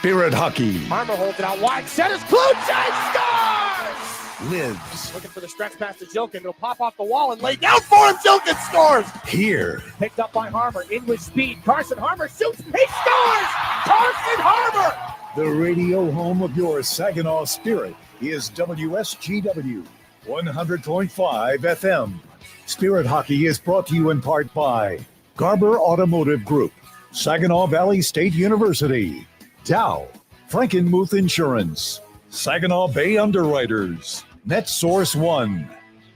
Spirit Hockey. Harmer holds it out wide. Centers. Kluchek scores! Lives Looking for the stretch pass to Jilkin. It'll pop off the wall and lay down for him. Jilkin scores! here. Picked up by Harmer. In with speed. Carson Harmer shoots. He scores! Carson Harmer! The radio home of your Saginaw Spirit is WSGW 100.5 FM. Spirit Hockey is brought to you in part by Garber Automotive Group, Saginaw Valley State University, Dow, Frankenmuth Insurance, Saginaw Bay Underwriters, NetSource One,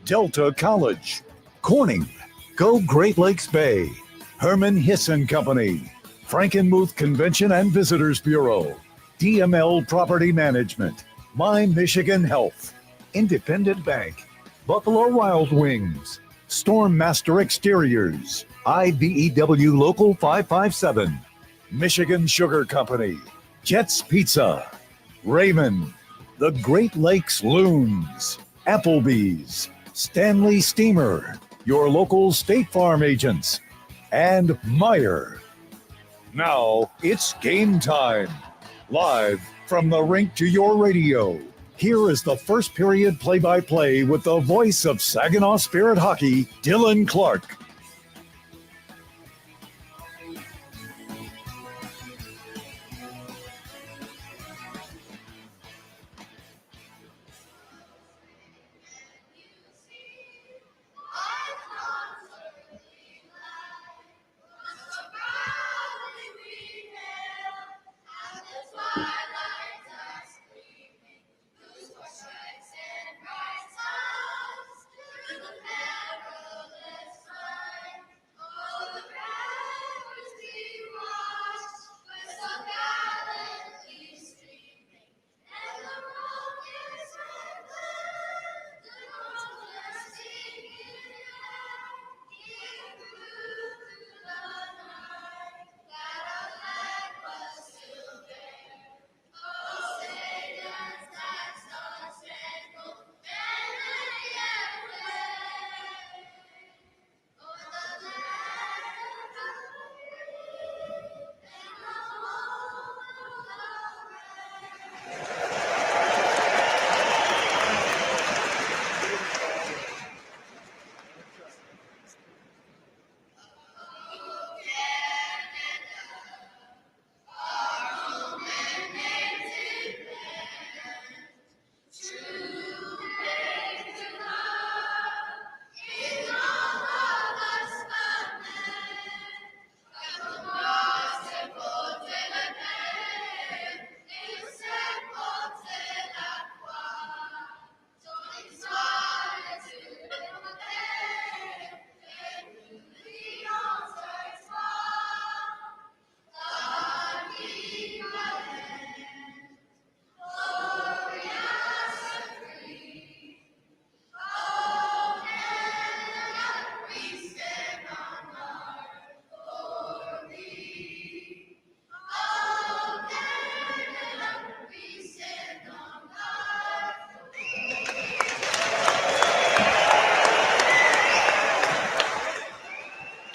Delta College, Corning, Go Great Lakes Bay, Herman Hisson Company, Frankenmuth Convention and Visitors Bureau, DML Property Management, My Michigan Health, Independent Bank, Buffalo Wild Wings, Stormmaster Exteriors, IBEW Local 557, Michigan Sugar Company, Jets Pizza, Raymond, the Great Lakes Loons, Applebee's, Stanley Steamer, your local State Farm agents, and Meyer. Now it's game time. Live from the rink to your radio. Here is the first period play-by-play with the voice of Saginaw Spirit Hockey, Dylan Clark.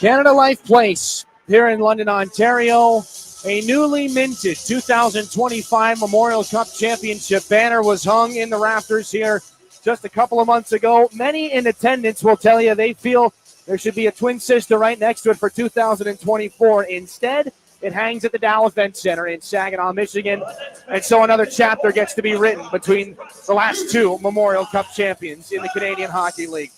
Canada Life Place here in London, Ontario. A newly minted 2025 Memorial Cup Championship banner was hung in the rafters here just a couple of months ago. Many in attendance will tell you they feel there should be a twin sister right next to it for 2024. Instead, it hangs at the Dow Event Center in Saginaw, Michigan. And so another chapter gets to be written between the last two Memorial Cup champions in the Canadian Hockey League.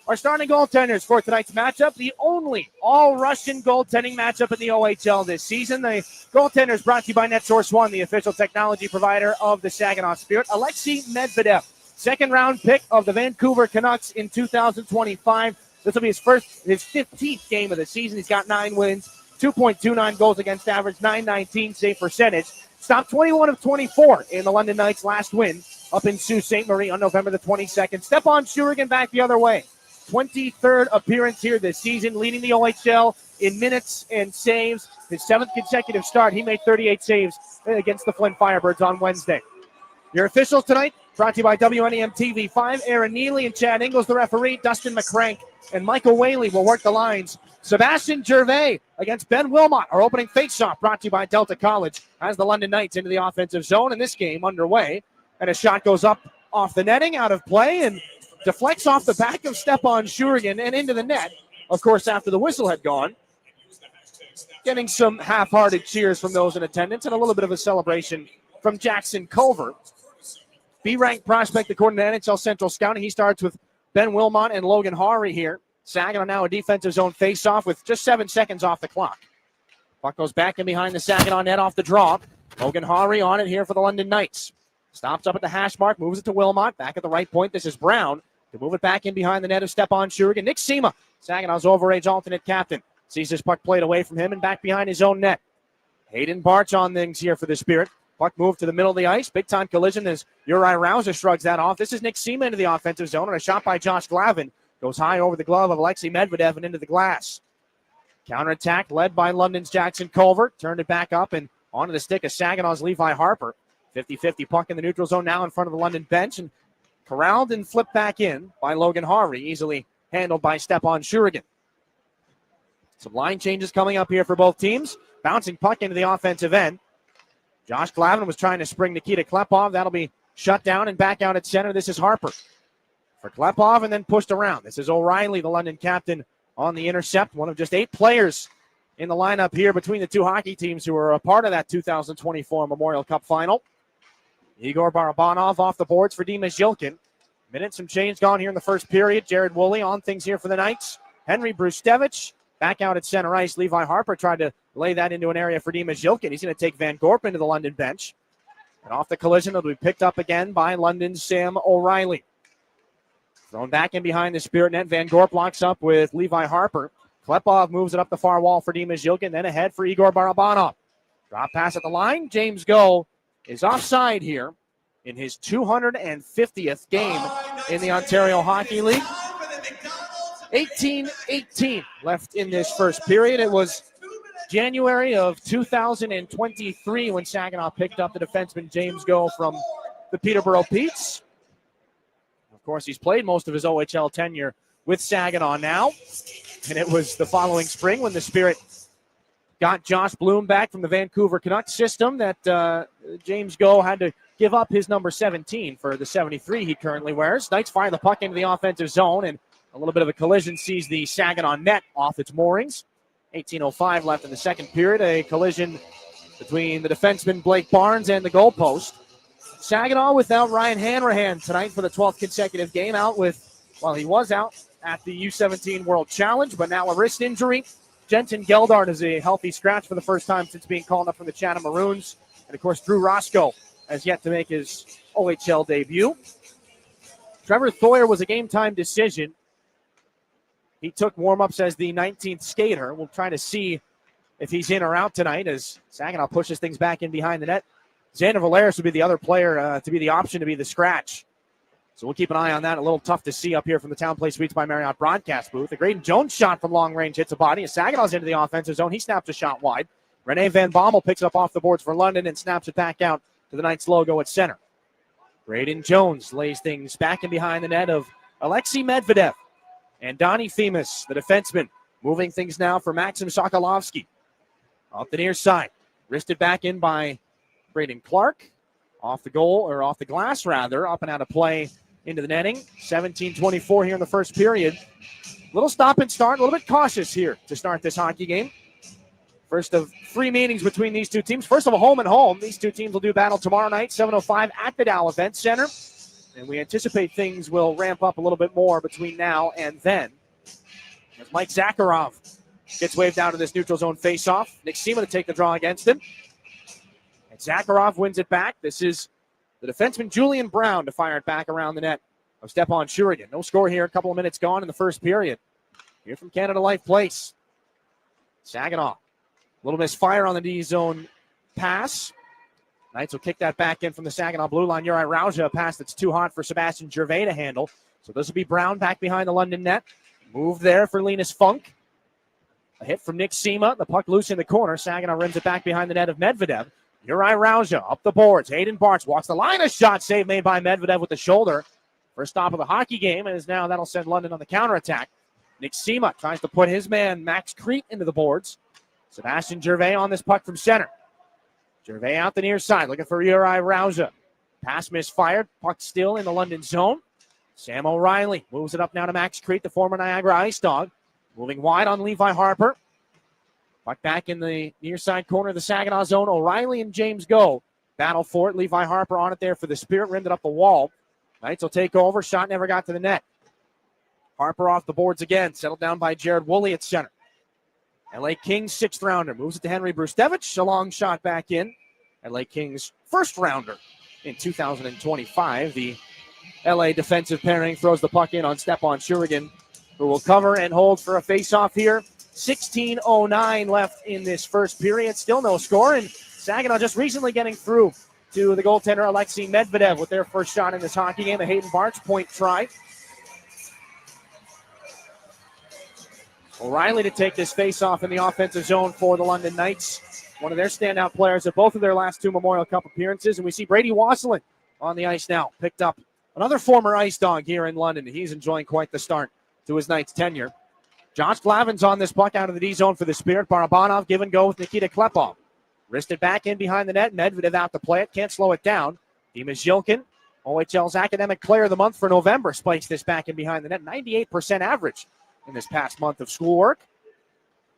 Our starting goaltenders for tonight's matchup, the only all-Russian goaltending matchup in the OHL this season. The goaltenders brought to you by NetSource One, the official technology provider of the Saginaw Spirit. Alexei Medvedev, second-round pick of the Vancouver Canucks in 2025. This will be his 15th game of the season. He's got 9 wins, 2.29 goals against average, .919 save percentage. Stopped 21 of 24 in the London Knights' last win up in Sault Ste. Marie on November the 22nd. Stepan Shurigan back the other way. 23rd appearance here this season, leading the OHL in minutes and saves. His 7th consecutive start, he made 38 saves against the Flint Firebirds on Wednesday. Your officials tonight, brought to you by WNEM TV5, Aaron Neely and Chad Ingles, the referee, Dustin McCrank, and Michael Whaley will work the lines. Sebastian Gervais, against Ben Wilmot. Our opening faceoff brought to you by Delta College as the London Knights into the offensive zone, and this game underway. And a shot goes up off the netting, out of play, and deflects off the back of Stepan Shurigan and into the net. Of course, after the whistle had gone, getting some half-hearted cheers from those in attendance and a little bit of a celebration from Jackson Culver. B-ranked prospect according to NHL Central Scouting. He starts with Ben Wilmot and Logan Hari here. Saginaw now a defensive zone face-off with just 7 seconds off the clock. Puck goes back in behind the Saginaw net off the draw. Logan Hari on it here for the London Knights. Stops up at the hash mark, moves it to Wilmot. Back at the right point, this is Brown. To move it back in behind the net of Stepan Shurigan. Nick Sema, Saginaw's overage alternate captain. Sees this puck played away from him and back behind his own net. Hayden Barch on things here for the Spirit. Puck moved to the middle of the ice. Big time collision as Uri Rouser shrugs that off. This is Nick Sema into the offensive zone, and a shot by Josh Glavin goes high over the glove of Alexei Medvedev and into the glass. Counterattack led by London's Jackson Culver. Turned it back up and onto the stick of Saginaw's Levi Harper. 50-50 puck in the neutral zone now in front of the London bench, and corralled and flipped back in by Logan Hari. Easily handled by Stepan Shurigan. Some line changes coming up here for both teams. Bouncing puck into the offensive end. Josh Glavin was trying to spring Nikita Klepov. That'll be shut down and back out at center. This is Harper for Klepov and then pushed around. This is O'Reilly, the London captain, on the intercept. One of just 8 players in the lineup here between the two hockey teams who are a part of that 2024 Memorial Cup final. Igor Barabanov off the boards for Dimas Yilkin. Minutes some change gone here in the first period. Jared Woolley on things here for the Knights. Henry Brustevich back out at center ice. Levi Harper tried to lay that into an area for Dimas Yilkin. He's going to take Van Gorp into the London bench. And off the collision, it'll be picked up again by London's Sam O'Reilly. Thrown back in behind the Spirit net. Van Gorp locks up with Levi Harper. Klepov moves it up the far wall for Dimas Yilkin. Then ahead for Igor Barabanov. Drop pass at the line. James Go is offside here in his 250th game in the Ontario Hockey League. 18-18 left in this first period. It was January of 2023 when Saginaw picked up the defenseman James Go from the Peterborough Petes. Of course, he's played most of his OHL tenure with Saginaw now. And it was the following spring when the Spirit got Josh Bloom back from the Vancouver Canucks system that James Go had to give up his number 17 for the 73 he currently wears. Knights fire the puck into the offensive zone, and a little bit of a collision sees the Saginaw net off its moorings. 18:05 left in the second period. A collision between the defenseman Blake Barnes and the goalpost. Saginaw without Ryan Hanrahan tonight for the 12th consecutive game. He was out at the U17 World Challenge, but now a wrist injury. Jensen Geldard is a healthy scratch for the first time since being called up from the Chatham Maroons. And, of course, Drew Roscoe has yet to make his OHL debut. Trevor Thoyer was a game-time decision. He took warm-ups as the 19th skater. We'll try to see if he's in or out tonight as Saginaw pushes things back in behind the net. Xander Valeris would be the other player to be the option to be the scratch. So we'll keep an eye on that. A little tough to see up here from the Town Place Suites by Marriott broadcast booth. A Graydon Jones shot from long range hits a body. As Saginaw's into the offensive zone, he snaps a shot wide. Rene Van Bommel picks it up off the boards for London and snaps it back out to the Knights logo at center. Graydon Jones lays things back in behind the net of Alexei Medvedev. And Donnie Themis, the defenseman, moving things now for Maxim Sokolovsky. Off the near side. Wristed back in by Braden Clark. Off the glass, up and out of play into the netting. 17:24 here in the first period. Little stop and start, a little bit cautious here to start this hockey game. First of 3 meetings between these two teams. First of a home and home. These two teams will do battle tomorrow night, 7:05 at the Dow Event Center. And we anticipate things will ramp up a little bit more between now and then. As Mike Zakharov gets waved out of this neutral zone faceoff. Nick Sema to take the draw against him. And Zakharov wins it back. This is the defenseman Julian Brown to fire it back around the net of Stepan Shurigan. No score here. A couple of minutes gone in the first period. Here from Canada Life Place. Saginaw. A little misfire on the D-zone pass. Knights will kick that back in from the Saginaw blue line. Uri Rauja, a pass that's too hot for Sebastian Gervais to handle. So this will be Brown back behind the London net. Move there for Linus Funk. A hit from Nick Sema. The puck loose in the corner. Saginaw rims it back behind the net of Medvedev. Uri Rauja up the boards. Hayden Barch walks the line. A shot save made by Medvedev with the shoulder. First stop of the hockey game, and now that'll send London on the counterattack. Nick Sema tries to put his man Max Crete into the boards. Sebastian Gervais on this puck from center. Gervais out the near side, looking for Uri Rauza. Pass misfired, puck still in the London zone. Sam O'Reilly moves it up now to Max Crete, the former Niagara Ice Dog. Moving wide on Levi Harper. Puck back in the near side corner of the Saginaw zone. O'Reilly and James go. Battle for it. Levi Harper on it there for the Spirit. Rimmed it up the wall. Knights will take over. Shot never got to the net. Harper off the boards again. Settled down by Jared Woolley at center. LA Kings 6th rounder. Moves it to Henry Brustevich. A long shot back in. LA Kings 1st rounder in 2025. The LA defensive pairing throws the puck in on Stepan Shurigan, who will cover and hold for a face-off here. 16:09 left in this first period. Still no score, and Saginaw just recently getting through to the goaltender Alexei Medvedev with their first shot in this hockey game. A Hayden Barch point try. O'Reilly to take this face-off in the offensive zone for the London Knights. One of their standout players at both of their last 2 Memorial Cup appearances. And we see Brady Wasselin on the ice now. Picked up another former Ice Dog here in London. He's enjoying quite the start to his Knights tenure. Josh Glavin's on this puck out of the D zone for the Spirit. Barabanov give and go with Nikita Klepov. Wristed back in behind the net. Medvedev out to play it. Can't slow it down. Dimas Yilkin, OHL's Academic Player of the Month for November, spikes this back in behind the net. 98% average in this past month of schoolwork.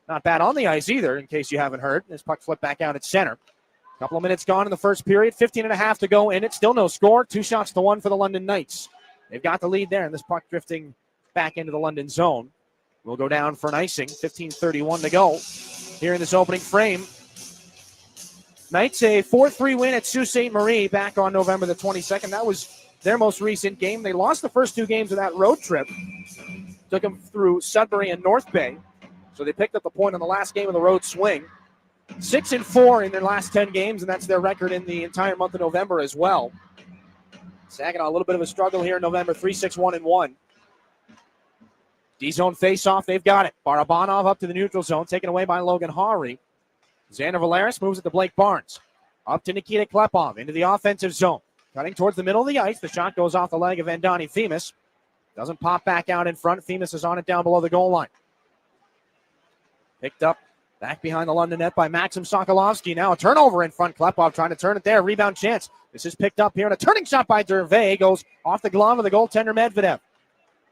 Not bad on the ice either, in case you haven't heard. This puck flipped back out at center. A couple of minutes gone in the first period. 15.5 to go in it. Still no score. 2-1 for the London Knights. They've got the lead there, and this puck drifting back into the London zone. Will go down for an icing. 15:31 to go here in this opening frame. Knights a 4-3 win at Sault Ste. Marie back on November the 22nd. That was their most recent game. They lost the first 2 games of that road trip. Took them through Sudbury and North Bay. So they picked up the point on the last game of the road swing. 6-4 in their last 10 games, and that's their record in the entire month of November as well. Saginaw a little bit of a struggle here in November. 3-6-1-1. D-zone face-off, they've got it. Barabanov up to the neutral zone, taken away by Logan Hari. Xander Valeris moves it to Blake Barnes. Up to Nikita Klepov, into the offensive zone. Cutting towards the middle of the ice. The shot goes off the leg of Vandani Themis. Doesn't pop back out in front. Themis is on it down below the goal line. Picked up back behind the London net by Maxim Sokolovsky. Now a turnover in front. Klepov trying to turn it there. Rebound chance. This is picked up here. And a turning shot by Gervais goes off the glove of the goaltender Medvedev.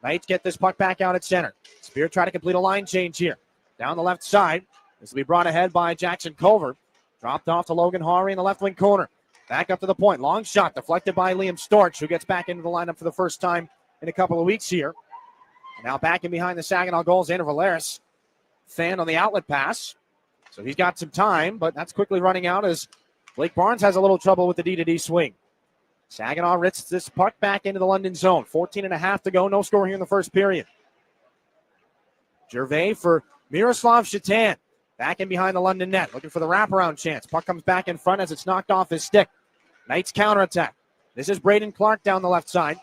Knights get this puck back out at center. Spirit try to complete a line change here. Down the left side. This will be brought ahead by Jackson Culver. Dropped off to Logan Hari in the left wing corner. Back up to the point. Long shot deflected by Liam Storch, who gets back into the lineup for the first time in a couple of weeks here. Now back in behind the Saginaw goal, Xander Valeris. Fan on the outlet pass. So he's got some time, but that's quickly running out as Blake Barnes has a little trouble with the D-to-D swing. Saginaw rips this puck back into the London zone. 14.5 to go. No score here in the first period. Gervais for Miroslav Shatan. Back in behind the London net. Looking for the wraparound chance. Puck comes back in front as it's knocked off his stick. Knights counterattack. This is Braden Clark down the left side.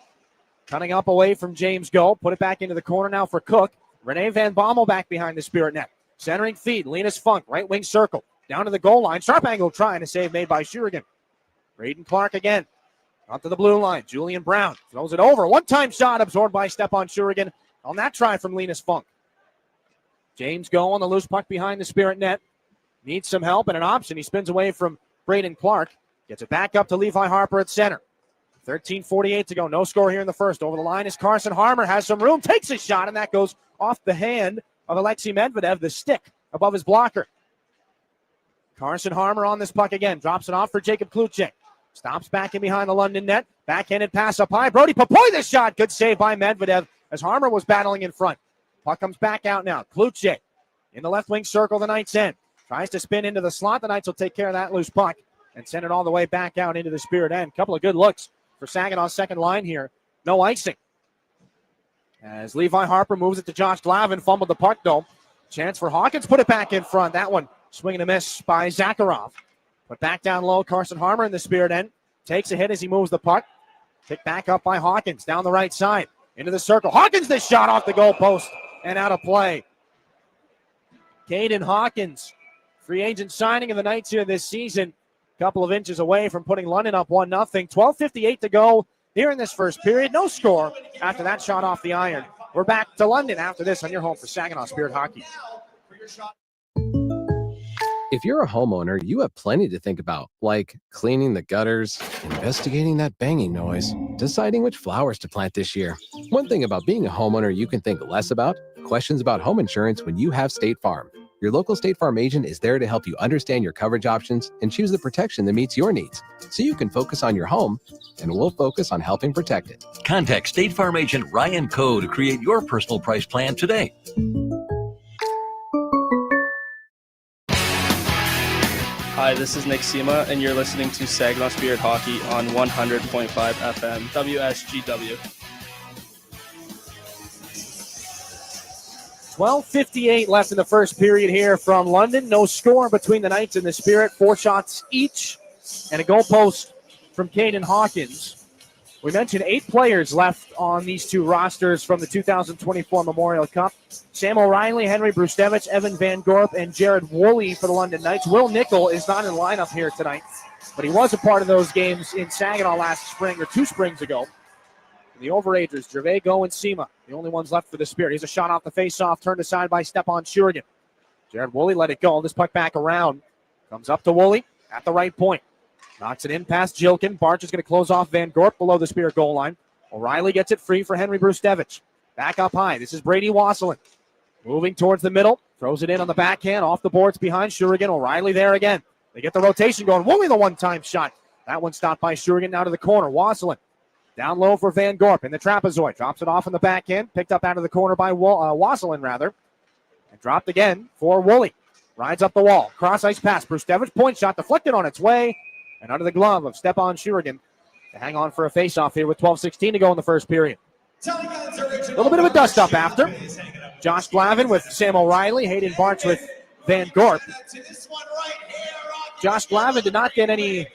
Cutting up away from James Go. Put it back into the corner now for Cook. Rene Van Bommel back behind the Spirit net. Centering feed. Linus Funk. Right wing circle. Down to the goal line. Sharp angle try and a save made by Shurigan. Braden Clark again. Up to the blue line. Julian Brown throws it over. One-time shot absorbed by Stepan Shurigan on that try from Linus Funk. James Go on the loose puck behind the Spirit net. Needs some help and an option. He spins away from Braden Clark. Gets it back up to Levi Harper at center. 13:48 to go. No score here in the first. Over the line is Carson Harmer. Has some room. Takes a shot, and that goes off the hand of Alexei Medvedev, the stick above his blocker. Carson Harmer on this puck again. Drops it off for Jacob Kluche. Stops back in behind the London net. Backhanded pass up high. Brody Papoy, the shot. Good save by Medvedev as Harmer was battling in front. Puck comes back out now. Kluche in the left wing circle, the Knights end. Tries to spin into the slot. The Knights will take care of that loose puck and send it all the way back out into the Spirit end. Couple of good looks for Saginaw's second line here. No icing. As Levi Harper moves it to Josh Glavin. Fumbled the puck though. Chance for Hawkins. Put it back in front. That one swinging a miss by Zakharov. But back down low, Carson Harmer in the Spirit end. Takes a hit as he moves the puck. Picked back up by Hawkins down the right side. Into the circle. Hawkins, this shot off the goalpost and out of play. Caden Hawkins, free agent signing of the Knights here this season. A couple of inches away from putting London up 1-0. 12:58 to go here in this first period. No score after that shot off the iron. We're back to London after this on your home for Saginaw Spirit Hockey. If you're a homeowner, you have plenty to think about, like cleaning the gutters, investigating that banging noise, deciding which flowers to plant this year. One thing about being a homeowner you can think less about: questions about home insurance when you have State Farm. Your local State Farm agent is there to help you understand your coverage options and choose the protection that meets your needs, so you can focus on your home, and we'll focus on helping protect it. Contact State Farm agent Ryan Coe to create your personal price plan today. Hi, this is Nick Sema, and you're listening to Saginaw Spirit Hockey on 100.5 FM WSGW. 12:58 left in the first period here from London. No score between the Knights and the Spirit. 4 shots each and a goal post from Caden Hawkins. We mentioned 8 players left on these two rosters from the 2024 Memorial Cup. Sam O'Reilly, Henry Brustevich, Evan Van Gorp, and Jared Woolley for the London Knights. Will Nickel is not in lineup here tonight, but he was a part of those games in Saginaw last spring, or 2 springs ago. And the overagers, Gervais, Go, and Sema, the only ones left for the Spirit. Here's a shot off the face-off, turned aside by Stepan Shurigan. Jared Woolley let it go. This puck back around. Comes up to Woolley at the right point. Knocks it in past Jilkin. Barch is going to close off Van Gorp below the Spirit goal line. O'Reilly gets it free for Henry Brustevich. Back up high. This is Brady Wasselin. Moving towards the middle. Throws it in on the backhand. Off the boards behind Shurigan. O'Reilly there again. They get the rotation going. Woolley the one-time shot. That one stopped by Shurigan. Now to the corner. Wasselin. Down low for Van Gorp in the trapezoid. Drops it off in the backhand. Picked up out of the corner by Wasselin, rather. And dropped again for Woolley. Rides up the wall. Cross-ice pass. Brustevich point shot deflected on its way. And under the glove of Stepan Shurigan to hang on for a face-off here with 12:16 to go in the first period. A little bit of a dust-up after. Josh Glavin with Sam O'Reilly. Hayden Barch with Van Gorp. Josh Glavin did not get any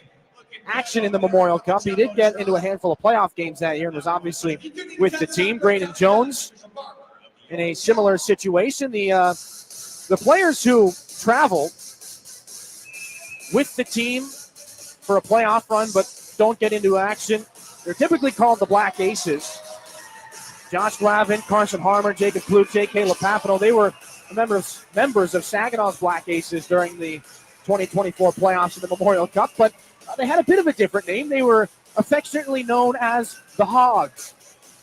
action in the Memorial Cup. He did get into a handful of playoff games that year and was obviously with the team. Braden Jones in a similar situation. The players who travel with the team for a playoff run but don't get into action, they're typically called the Black Aces. Josh Glavin, Carson Harmer, Jacob Kluche, Caleb Papino, they were members of Saginaw's Black Aces during the 2024 playoffs of the Memorial Cup, but they had a bit of a different name. They were affectionately known as the Hogs,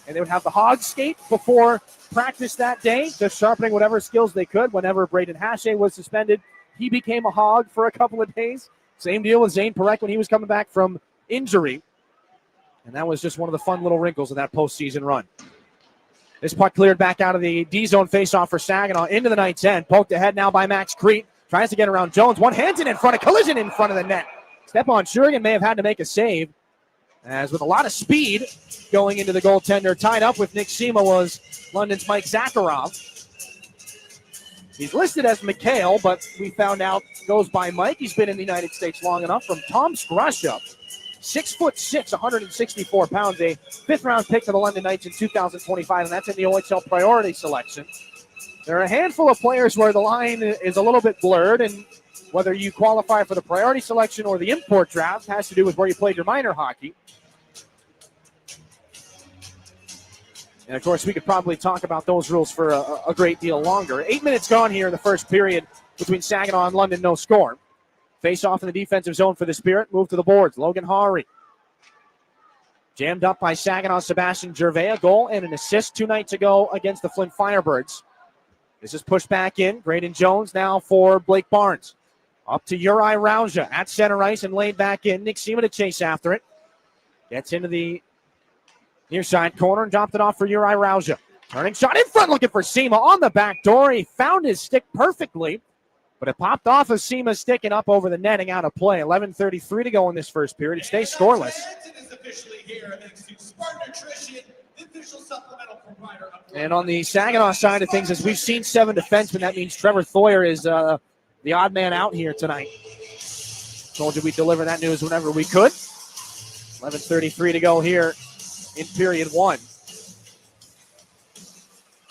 and they would have the Hogs skate before practice that day, just sharpening whatever skills they could. Whenever Braden Hache was suspended, he became a Hog for a couple of days. Same deal with Zane Perek when he was coming back from injury. And that was just one of the fun little wrinkles of that postseason run. This puck cleared back out of the D-zone faceoff for Saginaw into the Knights' end. Poked ahead now by Max Crete. Tries to get around Jones. One hands it in front. A collision in front of the net. Stepan Shurigan may have had to make a save, as with a lot of speed going into the goaltender. Tied up with Nick Sema was London's Mike Zakharov. He's listed as McHale, but we found out goes by Mike. He's been in the United States long enough. From Tom Skrusha, 6'6", 164 pounds, a 5th-round pick to the London Knights in 2025, and that's in the OHL priority selection. There are a handful of players where the line is a little bit blurred, and whether you qualify for the priority selection or the import draft has to do with where you played your minor hockey. And, of course, we could probably talk about those rules for a great deal longer. 8 minutes gone here in the first period between Saginaw and London, no score. Face off in the defensive zone for the Spirit. Move to the boards. Logan Hari. Jammed up by Saginaw's Sebastian Gervais. A goal and an assist 2 nights ago against the Flint Firebirds. This is pushed back in. Braden Jones now for Blake Barnes. Up to Uri Rauja at center ice and laid back in. Nick Sema to chase after it. Gets into the near side corner and dropped it off for Uri Rauja. Turning shot in front, looking for Sema on the back door. He found his stick perfectly, but it popped off of Sema's stick and up over the netting, out of play. 11:33 to go in this first period. It stays scoreless. And on the Saginaw side of things, as we've seen 7 defensemen, that means Trevor Thoyer is the odd man out here tonight. Told you we'd deliver that news whenever we could. 11:33 to go here in period 1.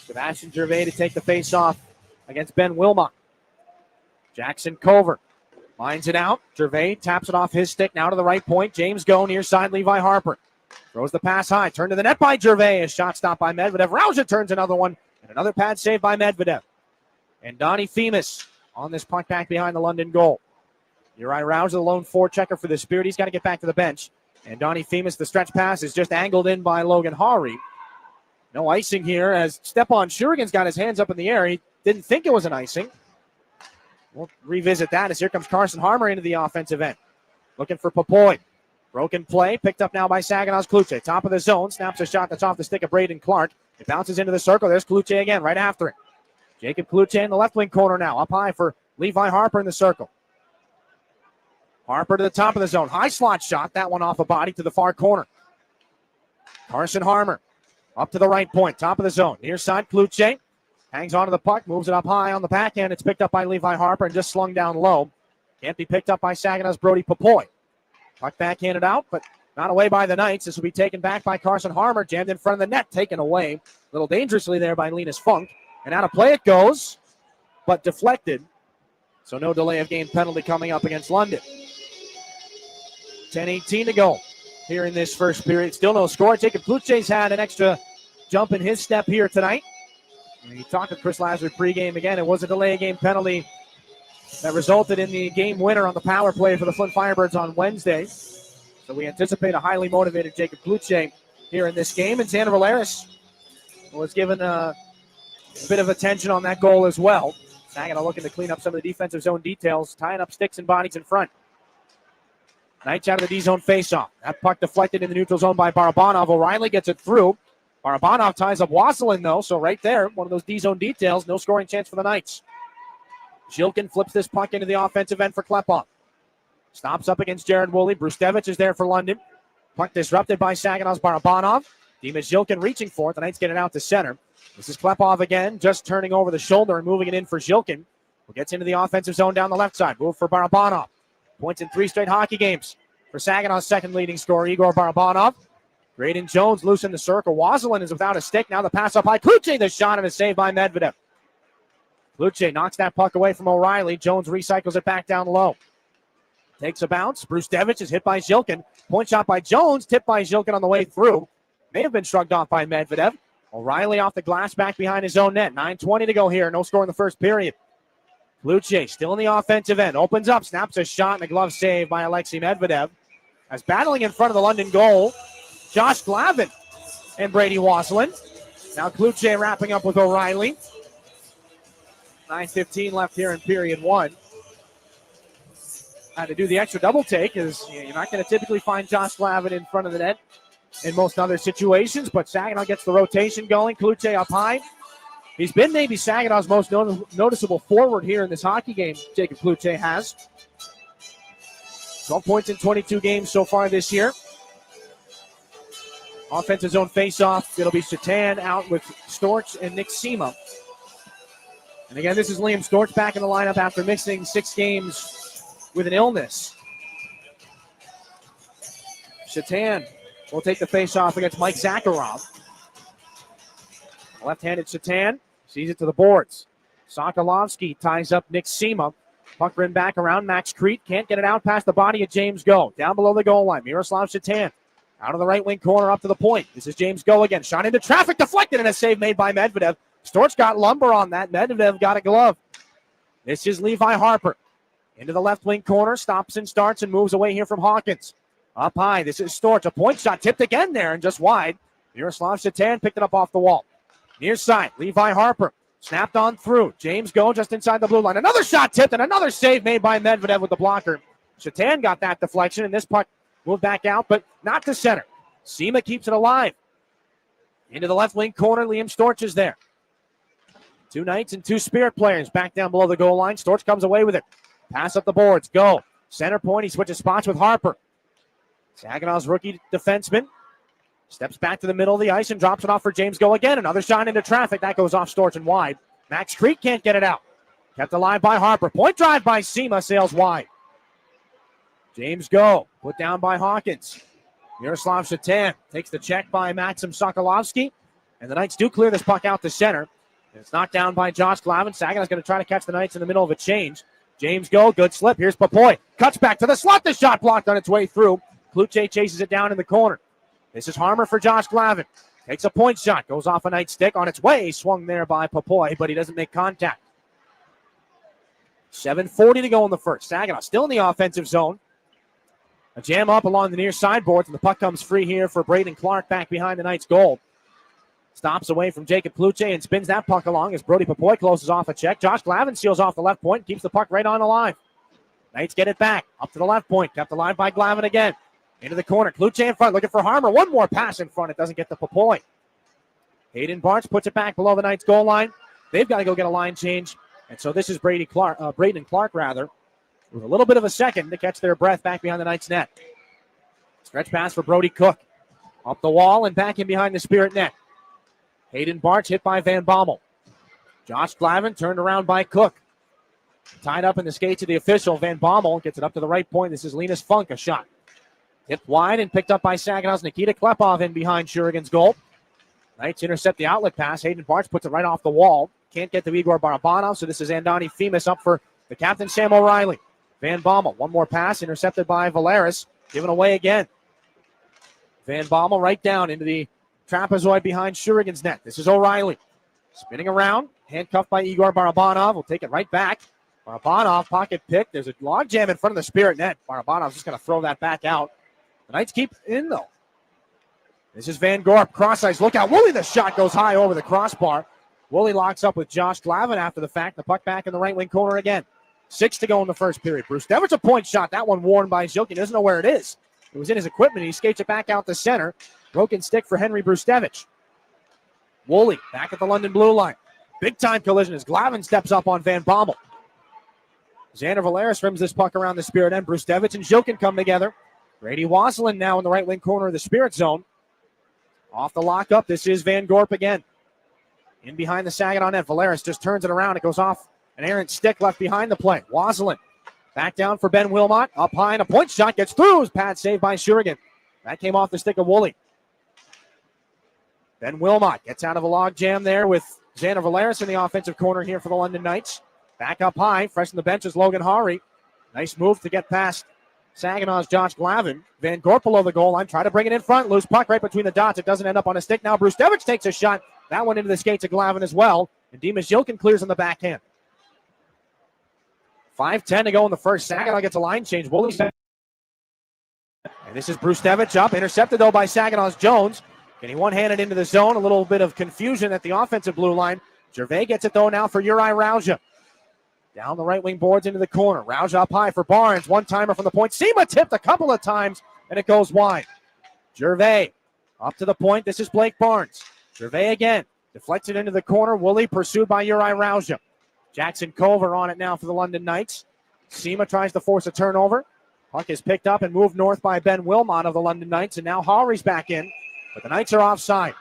Sebastian Gervais to take the face-off against Ben Wilmot. Jackson Cover lines it out. Gervais taps it off his stick now to the right point. James Go near side, Levi Harper. Throws the pass high. Turned to the net by Gervais. A shot stopped by Medvedev. Rauja turns another one. And another pad save by Medvedev. And Donnie Themis on this puck back behind the London goal. Uri Rouse, the lone forechecker for the Spirit. He's got to get back to the bench. And Donnie Femus, the stretch pass, is just angled in by Logan Hari. No icing here as Stepan Shurigan's got his hands up in the air. He didn't think it was an icing. We'll revisit that as here comes Carson Harmer into the offensive end. Looking for Popoy. Broken play, picked up now by Saginaw's Kluche. Top of the zone, snaps a shot that's off the stick of Braden Clark. It bounces into the circle. There's Kluche again, right after it. Jacob Kluche in the left wing corner now. Up high for Levi Harper in the circle. Harper to the top of the zone. High slot shot. That one off a body to the far corner. Carson Harmer up to the right point. Top of the zone. Near side, Kluche hangs onto the puck. Moves it up high on the backhand. It's picked up by Levi Harper and just slung down low. Can't be picked up by Saginaw's Brody Popoy. Puck backhanded out, but not away by the Knights. This will be taken back by Carson Harmer. Jammed in front of the net. Taken away. A little dangerously there by Linus Funk. And out of play it goes, but deflected. So no delay of game penalty coming up against London. 10:18 to go here in this first period. Still no score. Jacob Kluche's had an extra jump in his step here tonight. And you talked to Chris Lazard pregame again. It was a delay of game penalty that resulted in the game winner on the power play for the Flint Firebirds on Wednesday. So we anticipate a highly motivated Jacob Kluche here in this game. And Xander Valeris was given a bit of attention on that goal as well. Saginaw looking to clean up some of the defensive zone details, tying up sticks and bodies in front. Knights out of the D-zone faceoff. That puck deflected in the neutral zone by Barabanov. O'Reilly gets it through. Barabanov ties up Wasselin, though, so right there, one of those D-zone details. No scoring chance for the Knights. Zhilkin flips this puck into the offensive end for Klepov. Stops up against Jared Woolley. Brustevich is there for London. Puck disrupted by Saginaw's Barabanov. Dimas Zhilkin reaching for it. The Knights get it out to center. This is Klepov again, just turning over the shoulder and moving it in for Zhilkin, who gets into the offensive zone down the left side. Move for Barabanov. Points in 3 straight hockey games for Saginaw's second leading scorer, Igor Barabanov. Graydon Jones loose in the circle. Wasselin is without a stick. Now the pass up high. Kluche, the shot, and a save by Medvedev. Kluche knocks that puck away from O'Reilly. Jones recycles it back down low. Takes a bounce. Brustevich is hit by Zhilkin. Point shot by Jones. Tipped by Zhilkin on the way through. May have been shrugged off by Medvedev. O'Reilly off the glass back behind his own net. 9:20 to go here. No score in the first period. Kluche still in the offensive end. Opens up. Snaps a shot and a glove save by Alexei Medvedev. As battling in front of the London goal, Josh Glavin and Brady Wasselin. Now Kluche wrapping up with O'Reilly. 9:15 left here in period one. Had to do the extra double take as you're not going to typically find Josh Glavin in front of the net in most other situations, but Saginaw gets the rotation going. Kluche up high. He's been maybe Saginaw's most noticeable forward here in this hockey game, Jacob Kluche has. 12 points in 22 games so far this year. Offensive zone face-off. It'll be Shatan out with Storch and Nick Sema. And again, this is Liam Storch back in the lineup after missing 6 games with an illness. Shatan will take the face-off against Mike Zakharov. Left-handed Shatan sees it to the boards. Sokolovsky ties up Nick Sema. Puck rin back around. Max Crete can't get it out past the body of James Go. Down below the goal line. Miroslav Shatan out of the right wing corner up to the point. This is James Go again. Shot into traffic, deflected, and a save made by Medvedev. Storch got lumber on that. Medvedev got a glove. This is Levi Harper. Into the left wing corner. Stops and starts and moves away here from Hawkins. Up high. This is Storch. A point shot tipped again there and just wide. Miroslav Shatan picked it up off the wall. Near side. Levi Harper. Snapped on through. James Go just inside the blue line. Another shot tipped and another save made by Medvedev with the blocker. Shatan got that deflection and this puck moved back out, but not to center. Sema keeps it alive. Into the left wing corner. Liam Storch is there. 2 Knights and 2 Spirit players back down below the goal line. Storch comes away with it. Pass up the boards. Go. Center point. He switches spots with Harper. Saginaw's rookie defenseman steps back to the middle of the ice and drops it off for James Go again. Another shot into traffic. That goes off Storch and wide. Max Crete can't get it out. Kept alive by Harper. Point drive by Sema. Sails wide. James Go. Put down by Hawkins. Miroslav Shatan takes the check by Maxim Sokolovsky. And the Knights do clear this puck out to center. And it's knocked down by Josh Glavin. Saginaw's going to try to catch the Knights in the middle of a change. James Go. Good slip. Here's Popoy. Cuts back to the slot. The shot blocked on its way through. Kluche chases it down in the corner. This is Harmer for Josh Glavin. Takes a point shot. Goes off a Knight stick on its way. Swung there by Popoy, but he doesn't make contact. 7:40 to go in the first. Saginaw still in the offensive zone. A jam up along the near sideboards, and the puck comes free here for Braden Clark back behind the Knights' goal. Stops away from Jacob Pluche and spins that puck along as Brody Papoy closes off a check. Josh Glavin seals off the left point, keeps the puck right on the line. Knights get it back, up to the left point, kept alive by Glavin again. Into the corner, Kluche in front, looking for Harmer. One more pass in front, it doesn't get to Papoy. Hayden Barnes puts it back below the Knights' goal line. They've got to go get a line change, and so this is Braden Clark, with a little bit of a second to catch their breath back behind the Knights' net. Stretch pass for Brody Cook. Up the wall and back in behind the Spirit net. Hayden Barnes hit by Van Bommel. Josh Glavin turned around by Cook. Tied up in the skates of the official. Van Bommel gets it up to the right point. This is Linus Funk, a shot. Tipped wide and picked up by Saginaw's Nikita Klepov in behind Shurigan's goal. Knights intercept the outlet pass. Hayden Barnes puts it right off the wall. Can't get to Igor Barabanov, so this is Andoni Femus up for the captain, Sam O'Reilly. Van Bommel, one more pass, intercepted by Valeris. Given away again. Van Bommel right down into the trapezoid behind Shurigan's net. This is O'Reilly. Spinning around, handcuffed by Igor Barabanov. Will take it right back. Barabanov, pocket pick. There's a log jam in front of the Spirit net. Barabanov's just going to throw that back out. The Knights keep it in, though. This is Van Gorp. Cross ice. Look out. Woolley, the shot goes high over the crossbar. Woolley locks up with Josh Glavin after the fact. The puck back in the right wing corner again. 6 to go in the first period. Bruce Devitt's a point shot. That one worn by Zilke. He doesn't know where it is. It was in his equipment. He skates it back out the center. Broken stick for Henry Brustevich. Woolley back at the London blue line. Big time collision as Glavin steps up on Van Bommel. Xander Valeris rims this puck around the Spirit end. Brustevich and Zilkin come together. Grady Wasselin now in the right wing corner of the Spirit zone. Off the lockup. This is Van Gorp again. In behind the Saginaw net. Valeris just turns it around. It goes off an errant stick left behind the play. Wasselin back down for Ben Wilmot. Up high and a point shot gets through. Pad saved by Shurigan. That came off the stick of Woolley. Ben Wilmot gets out of a log jam there with Xander Valeris in the offensive corner here for the London Knights. Back up high, fresh from the bench is Logan Hari. Nice move to get past Saginaw's Josh Glavin. Van Gorp below the goal line, try to bring it in front. Loose puck right between the dots. It doesn't end up on a stick. Now Brustevich takes a shot. That one into the skates of Glavin as well. And Dimas Zilkin clears on the backhand. 5:10 to go in the first. Saginaw gets a line change. Woolley. And this is Brustevich up. Intercepted though by Saginaw's Jones. Getting one-handed into the zone. A little bit of confusion at the offensive blue line. Gervais gets it though now for Uri Rauja. Down the right wing boards into the corner. Rauja up high for Barnes. One-timer from the point. Sema tipped a couple of times, and it goes wide. Gervais up to the point. This is Blake Barnes. Gervais again. Deflects it into the corner. Woolley pursued by Uri Rauja. Jackson Culver on it now for the London Knights. Sema tries to force a turnover. Puck is picked up and moved north by Ben Wilmot of the London Knights, and now Hawry's back in. But the Knights are offside.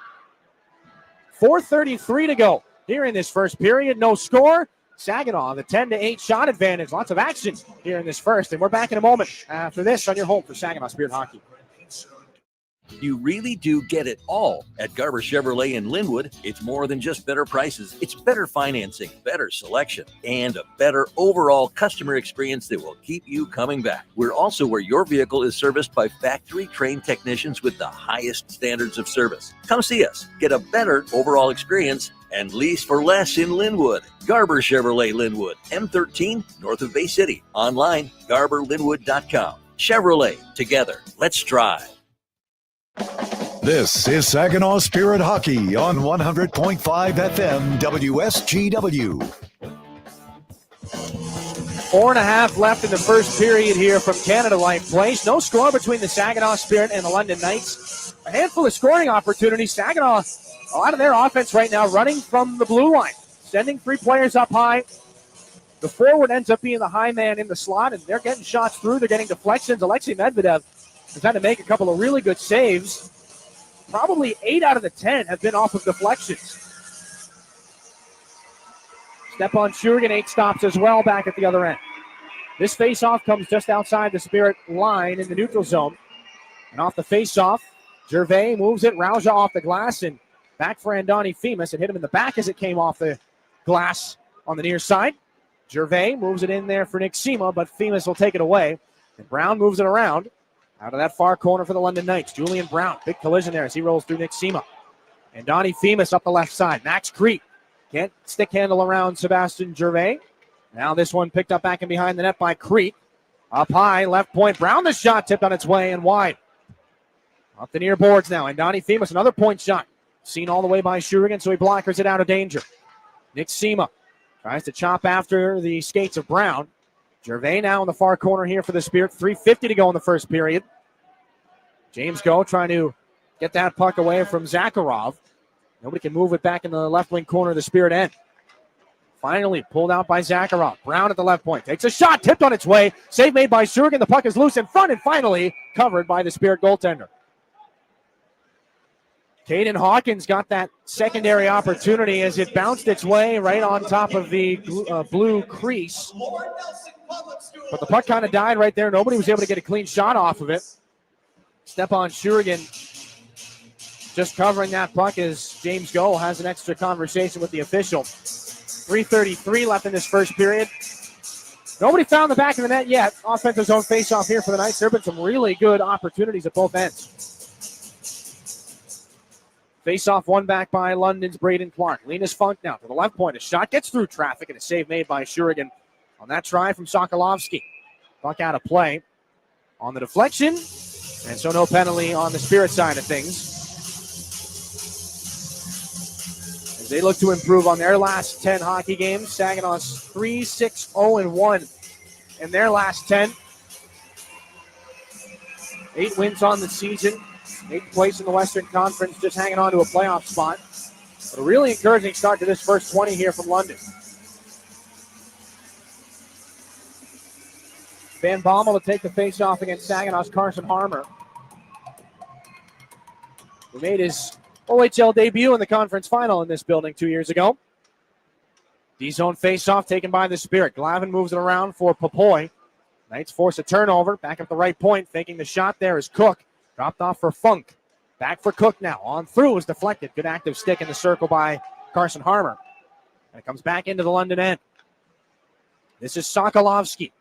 4:33 to go here in this first period. No score. Saginaw, the 10-8 shot advantage. Lots of action here in this first. And we're back in a moment after this on your home for Saginaw Spirit Hockey. You really do get it all at Garber Chevrolet in Linwood. It's more than just better prices. It's better financing, better selection, and a better overall customer experience that will keep you coming back. We're also where your vehicle is serviced by factory-trained technicians with the highest standards of service. Come see us. Get a better overall experience and lease for less in Linwood. Garber Chevrolet Linwood, M13, north of Bay City. Online, garberlinwood.com. Chevrolet, together. Let's drive. This is Saginaw Spirit Hockey on 100.5 FM WSGW. 4.5 left in the first period here from Canada Life Place. No score between the Saginaw Spirit and the London Knights. A handful of scoring opportunities. Saginaw, a lot of their offense right now running from the blue line. Sending 3 players up high. The forward ends up being the high man in the slot, and they're getting shots through. They're getting deflections. Alexei Medvedev has had to make a couple of really good saves. Probably 8 out of the 10 have been off of deflections. Stepan Shurigan, 8 stops as well back at the other end. This face-off comes just outside the Spirit line in the neutral zone. And off the face-off, Gervais moves it. Rauja off the glass and back for Andoni Femus. It hit him in the back as it came off the glass on the near side. Gervais moves it in there for Nick Sema, but Femus will take it away. And Brown moves it around. Out of that far corner for the London Knights. Julian Brown, big collision there as he rolls through Nick Sema. And Donnie Femus up the left side. Max Crete can't stick handle around Sebastian Gervais. Now this one picked up back and behind the net by Crete. Up high, left point. Brown, the shot tipped on its way and wide. Up the near boards now. And Donnie Themis, another point shot. Seen all the way by Shurigan, so he blockers it out of danger. Nick Sema tries to chop after the skates of Brown. Gervais now in the far corner here for the Spirit. 3:50 to go in the first period. James Go trying to get that puck away from Zakharov. Nobody can move it back in the left wing corner of the Spirit end. Finally pulled out by Zakharov. Brown at the left point. Takes a shot, tipped on its way. Save made by Shurigan. The puck is loose in front and finally covered by the Spirit goaltender. Caden Hawkins got that secondary opportunity as it bounced its way right on top of the blue crease. But the puck kind of died right there. Nobody was able to get a clean shot off of it. Stepan Shurigan just covering that puck as James Go has an extra conversation with the official. 3:33 left in this first period. Nobody found the back of the net yet. Offensive zone faceoff here for the Knights. There have been some really good opportunities at both ends. Face-off won back by London's Braden Clark. Linus Funk now to the left point. A shot gets through traffic and a save made by Shurigan on that try from Sokolovsky. Puck out of play on the deflection. And so no penalty on the Spirit side of things. As they look to improve on their last 10 hockey games. Saginaw's 3-6-0-1 in their last 10. 8 wins on the season. 8th place in the Western Conference, just hanging on to a playoff spot. But a really encouraging start to this first 20 here from London. Van Bommel to take the face-off against Saginaw's Carson Harmer, who made his OHL debut in the conference final in this building 2 years ago. D-zone face-off taken by the Spirit. Glavin moves it around for Popoy. Knights force a turnover. Back up the right point. Faking the shot there is Cook. Dropped off for Funk. Back for Cook now. On through is deflected. Good active stick in the circle by Carson Harmer. And it comes back into the London end. This is Sokolovsky.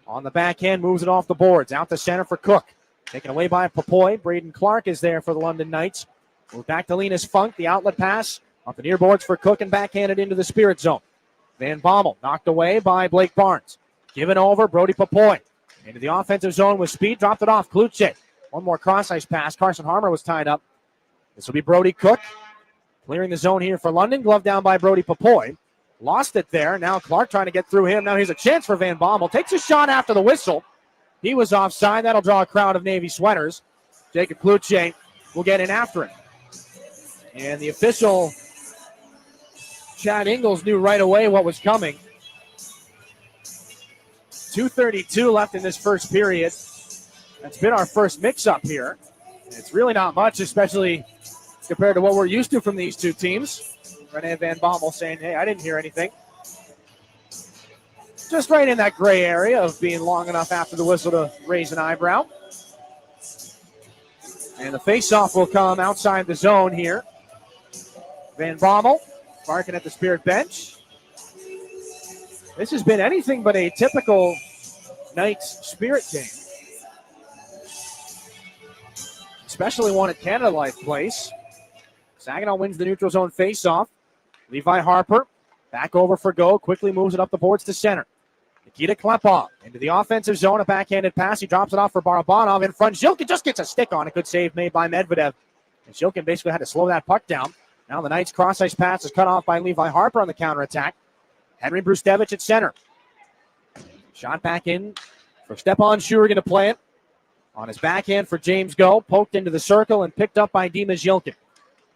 On the backhand, moves it off the boards. Out the center for Cook. Taken away by Popoy. Braden Clark is there for the London Knights. Move back to Linus Funk. The outlet pass. Off the near boards for Cook and backhanded into the Spirit zone. Van Bommel knocked away by Blake Barnes. Given over, Brody Popoy. Into the offensive zone with speed. Dropped it off. Kluche. One more cross-ice pass. Carson Harmer was tied up. This will be Brody Cook. Clearing the zone here for London. Glove down by Brody Popoy. Lost it there. Now Clark trying to get through him. Now here's a chance for Van Bommel. Takes a shot after the whistle. He was offside. That'll draw a crowd of Navy sweaters. Jacob Kluche will get in after it. And the official, Chad Ingles, knew right away what was coming. 2:32 left in this first period. That's been our first mix-up here. It's really not much, especially compared to what we're used to from these two teams. Rene Van Bommel saying, hey, I didn't hear anything. Just right in that gray area of being long enough after the whistle to raise an eyebrow. And the face-off will come outside the zone here. Van Bommel barking at the Spirit bench. This has been anything but a typical Knights Spirit game. Especially one at Canada Life Place. Saginaw wins the neutral zone face-off. Levi Harper back over for Go. Quickly moves it up the boards to center. Nikita Klepov into the offensive zone. A backhanded pass. He drops it off for Barabanov in front. Shilkin just gets a stick on it. Good save made by Medvedev. And Shilkin basically had to slow that puck down. Now the Knights cross-ice pass is cut off by Levi Harper on the counterattack. Henry Brustevich at center. Shot back in for Stepan Shurigan to play it. On his backhand for James Go. Poked into the circle and picked up by Dimas Yilkin.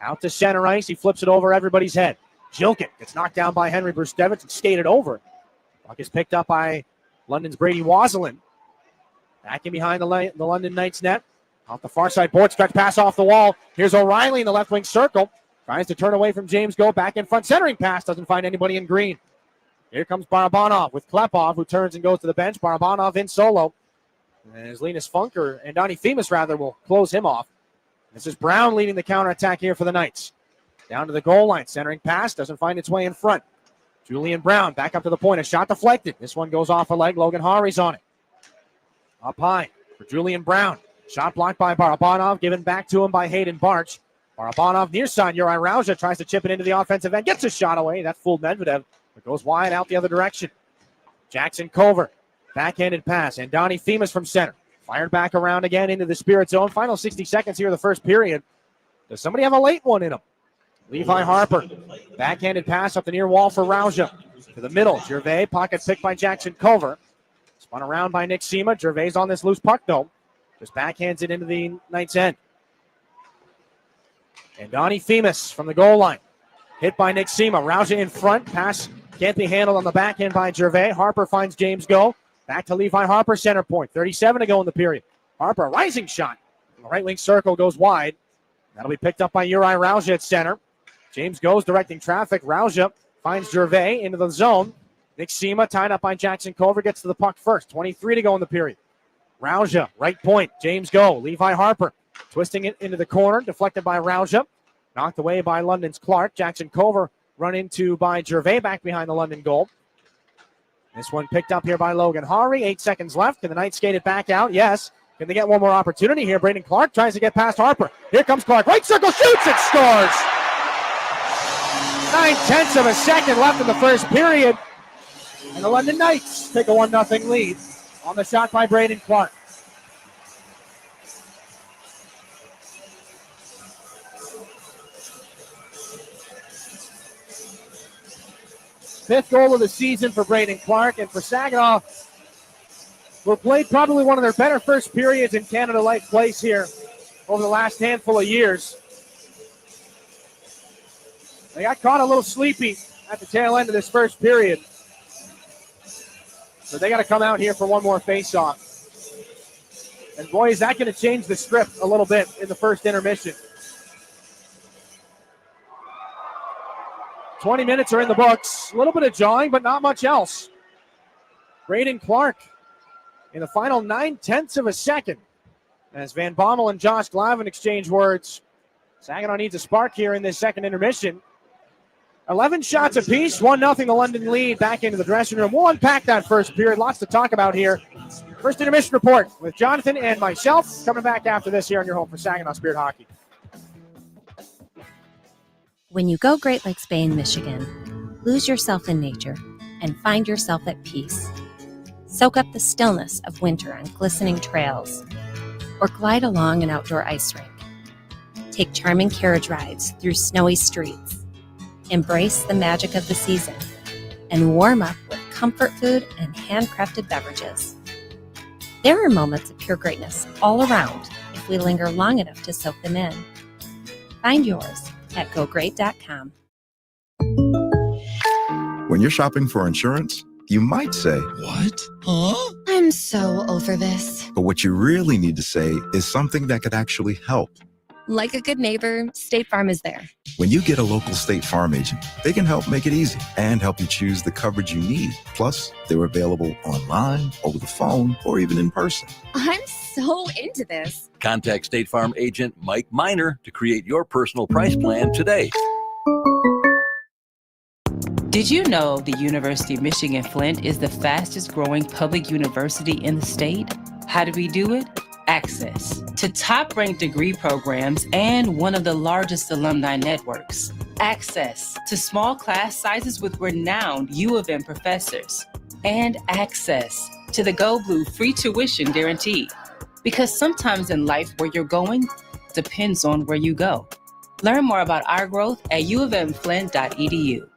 Out to center ice. He flips it over everybody's head. Yilkin gets knocked down by Henry Brustevich and skated over. Puck is picked up by London's Brady Wazelin. Back in behind the London Knights net. Off the far side board. Stretch pass off the wall. Here's O'Reilly in the left wing circle. Tries to turn away from James Go. Back in front. Centering pass. Doesn't find anybody in green. Here comes Barabanov with Klepov, who turns and goes to the bench. Barabanov in solo. And as Linus Funker and Donnie Themis, rather, will close him off. This is Brown leading the counterattack here for the Knights. Down to the goal line. Centering pass. Doesn't find its way in front. Julian Brown back up to the point. A shot deflected. This one goes off a leg. Logan Hari's on it. Up high for Julian Brown. Shot blocked by Barabanov. Given back to him by Hayden Barch. Barabanov near side. Uri Rauja tries to chip it into the offensive end. Gets a shot away. That fooled Medvedev. But goes wide out the other direction. Jackson Culver, backhanded pass, and Donnie Themis from center. Fired back around again into the Spirit zone. Final 60 seconds here of the first period. Does somebody have a late one in him? Levi Harper, backhanded pass up the near wall for Rauja. To the middle, Gervais, pocket picked by Jackson Culver. Spun around by Nick Sema. Gervais on this loose puck, though. Just backhands it into the Knights' end. And Donnie Themis from the goal line. Hit by Nick Sema. Rauja in front. Pass can't be handled on the backhand by Gervais. Harper finds James Go. Back to Levi Harper, center point. 37 to go in the period. Harper, a rising shot. The right wing circle goes wide. That'll be picked up by Uri Rauja at center. James Goes directing traffic. Rauja finds Gervais into the zone. Nick Sema tied up by Jackson Culver gets to the puck first. 23 to go in the period. Rauja, right point. James Go. Levi Harper twisting it into the corner. Deflected by Rauja. Knocked away by London's Clark. Jackson Culver run into by Gervais back behind the London goal. This one picked up here by Logan Hari. 8 seconds left. Can the Knights skate it back out? Yes. Can they get one more opportunity here? Braden Clark tries to get past Harper. Here comes Clark. Right circle, shoots and scores. 9/10 of a second left in the first period. And the London Knights take a 1-0 lead on the shot by Braden Clark. Fifth goal of the season for Braden Clark, and for Saginaw, who played probably one of their better first periods in Canada Life Place here over the last handful of years. They got caught a little sleepy at the tail end of this first period. So they got to come out here for one more face-off. And boy, is that going to change the script a little bit in the first intermission. 20 minutes are in the books. A little bit of jawing, but not much else. Braden Clark in the final 9/10 of a second. As Van Bommel and Josh Glavin exchange words, Saginaw needs a spark here in this second intermission. 11 shots apiece, 1-0 the London lead back into the dressing room. We'll unpack that first period. Lots to talk about here. First intermission report with Jonathan and myself. Coming back after this here on your home for Saginaw Spirit Hockey. When you go Great Lakes Bay in Michigan, lose yourself in nature and find yourself at peace. Soak up the stillness of winter on glistening trails or glide along an outdoor ice rink. Take charming carriage rides through snowy streets. Embrace the magic of the season and warm up with comfort food and handcrafted beverages. There are moments of pure greatness all around if we linger long enough to soak them in. Find yours at GoGreat.com. When you're shopping for insurance, you might say, "What? Huh?" I'm so over this. But what you really need to say is something that could actually help. Like a good neighbor, State Farm is there. When you get a local State Farm agent, they can help make it easy and help you choose the coverage you need. Plus, they're available online, over the phone, or even in person. I'm so into this. Contact State Farm agent Mike Miner to create your personal price plan today. Did you know the University of Michigan Flint is the fastest growing public university in the state? How do we do it? Access to top-ranked degree programs and one of the largest alumni networks. Access to small class sizes with renowned U of M professors. And access to the Go Blue free tuition guarantee. Because sometimes in life where you're going depends on where you go. Learn more about our growth at uofmflint.edu.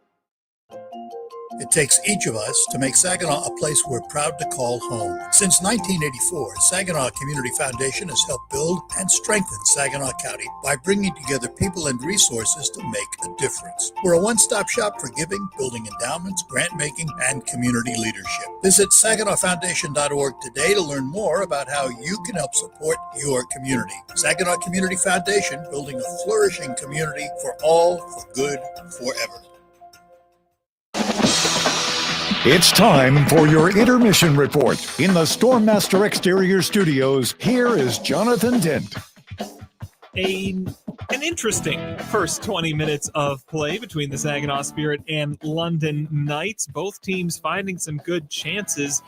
It takes each of us to make Saginaw a place we're proud to call home. Since 1984, Saginaw Community Foundation has helped build and strengthen Saginaw County by bringing together people and resources to make a difference. We're a one-stop shop for giving, building endowments, grant-making, and community leadership. Visit SaginawFoundation.org today to learn more about how you can help support your community. Saginaw Community Foundation, building a flourishing community for all, for good, forever. It's time for your intermission report. In the Stormmaster Exterior Studios, here is Jonathan Dent. An interesting first 20 minutes of play between the Saginaw Spirit and London Knights. Both teams finding some good chances.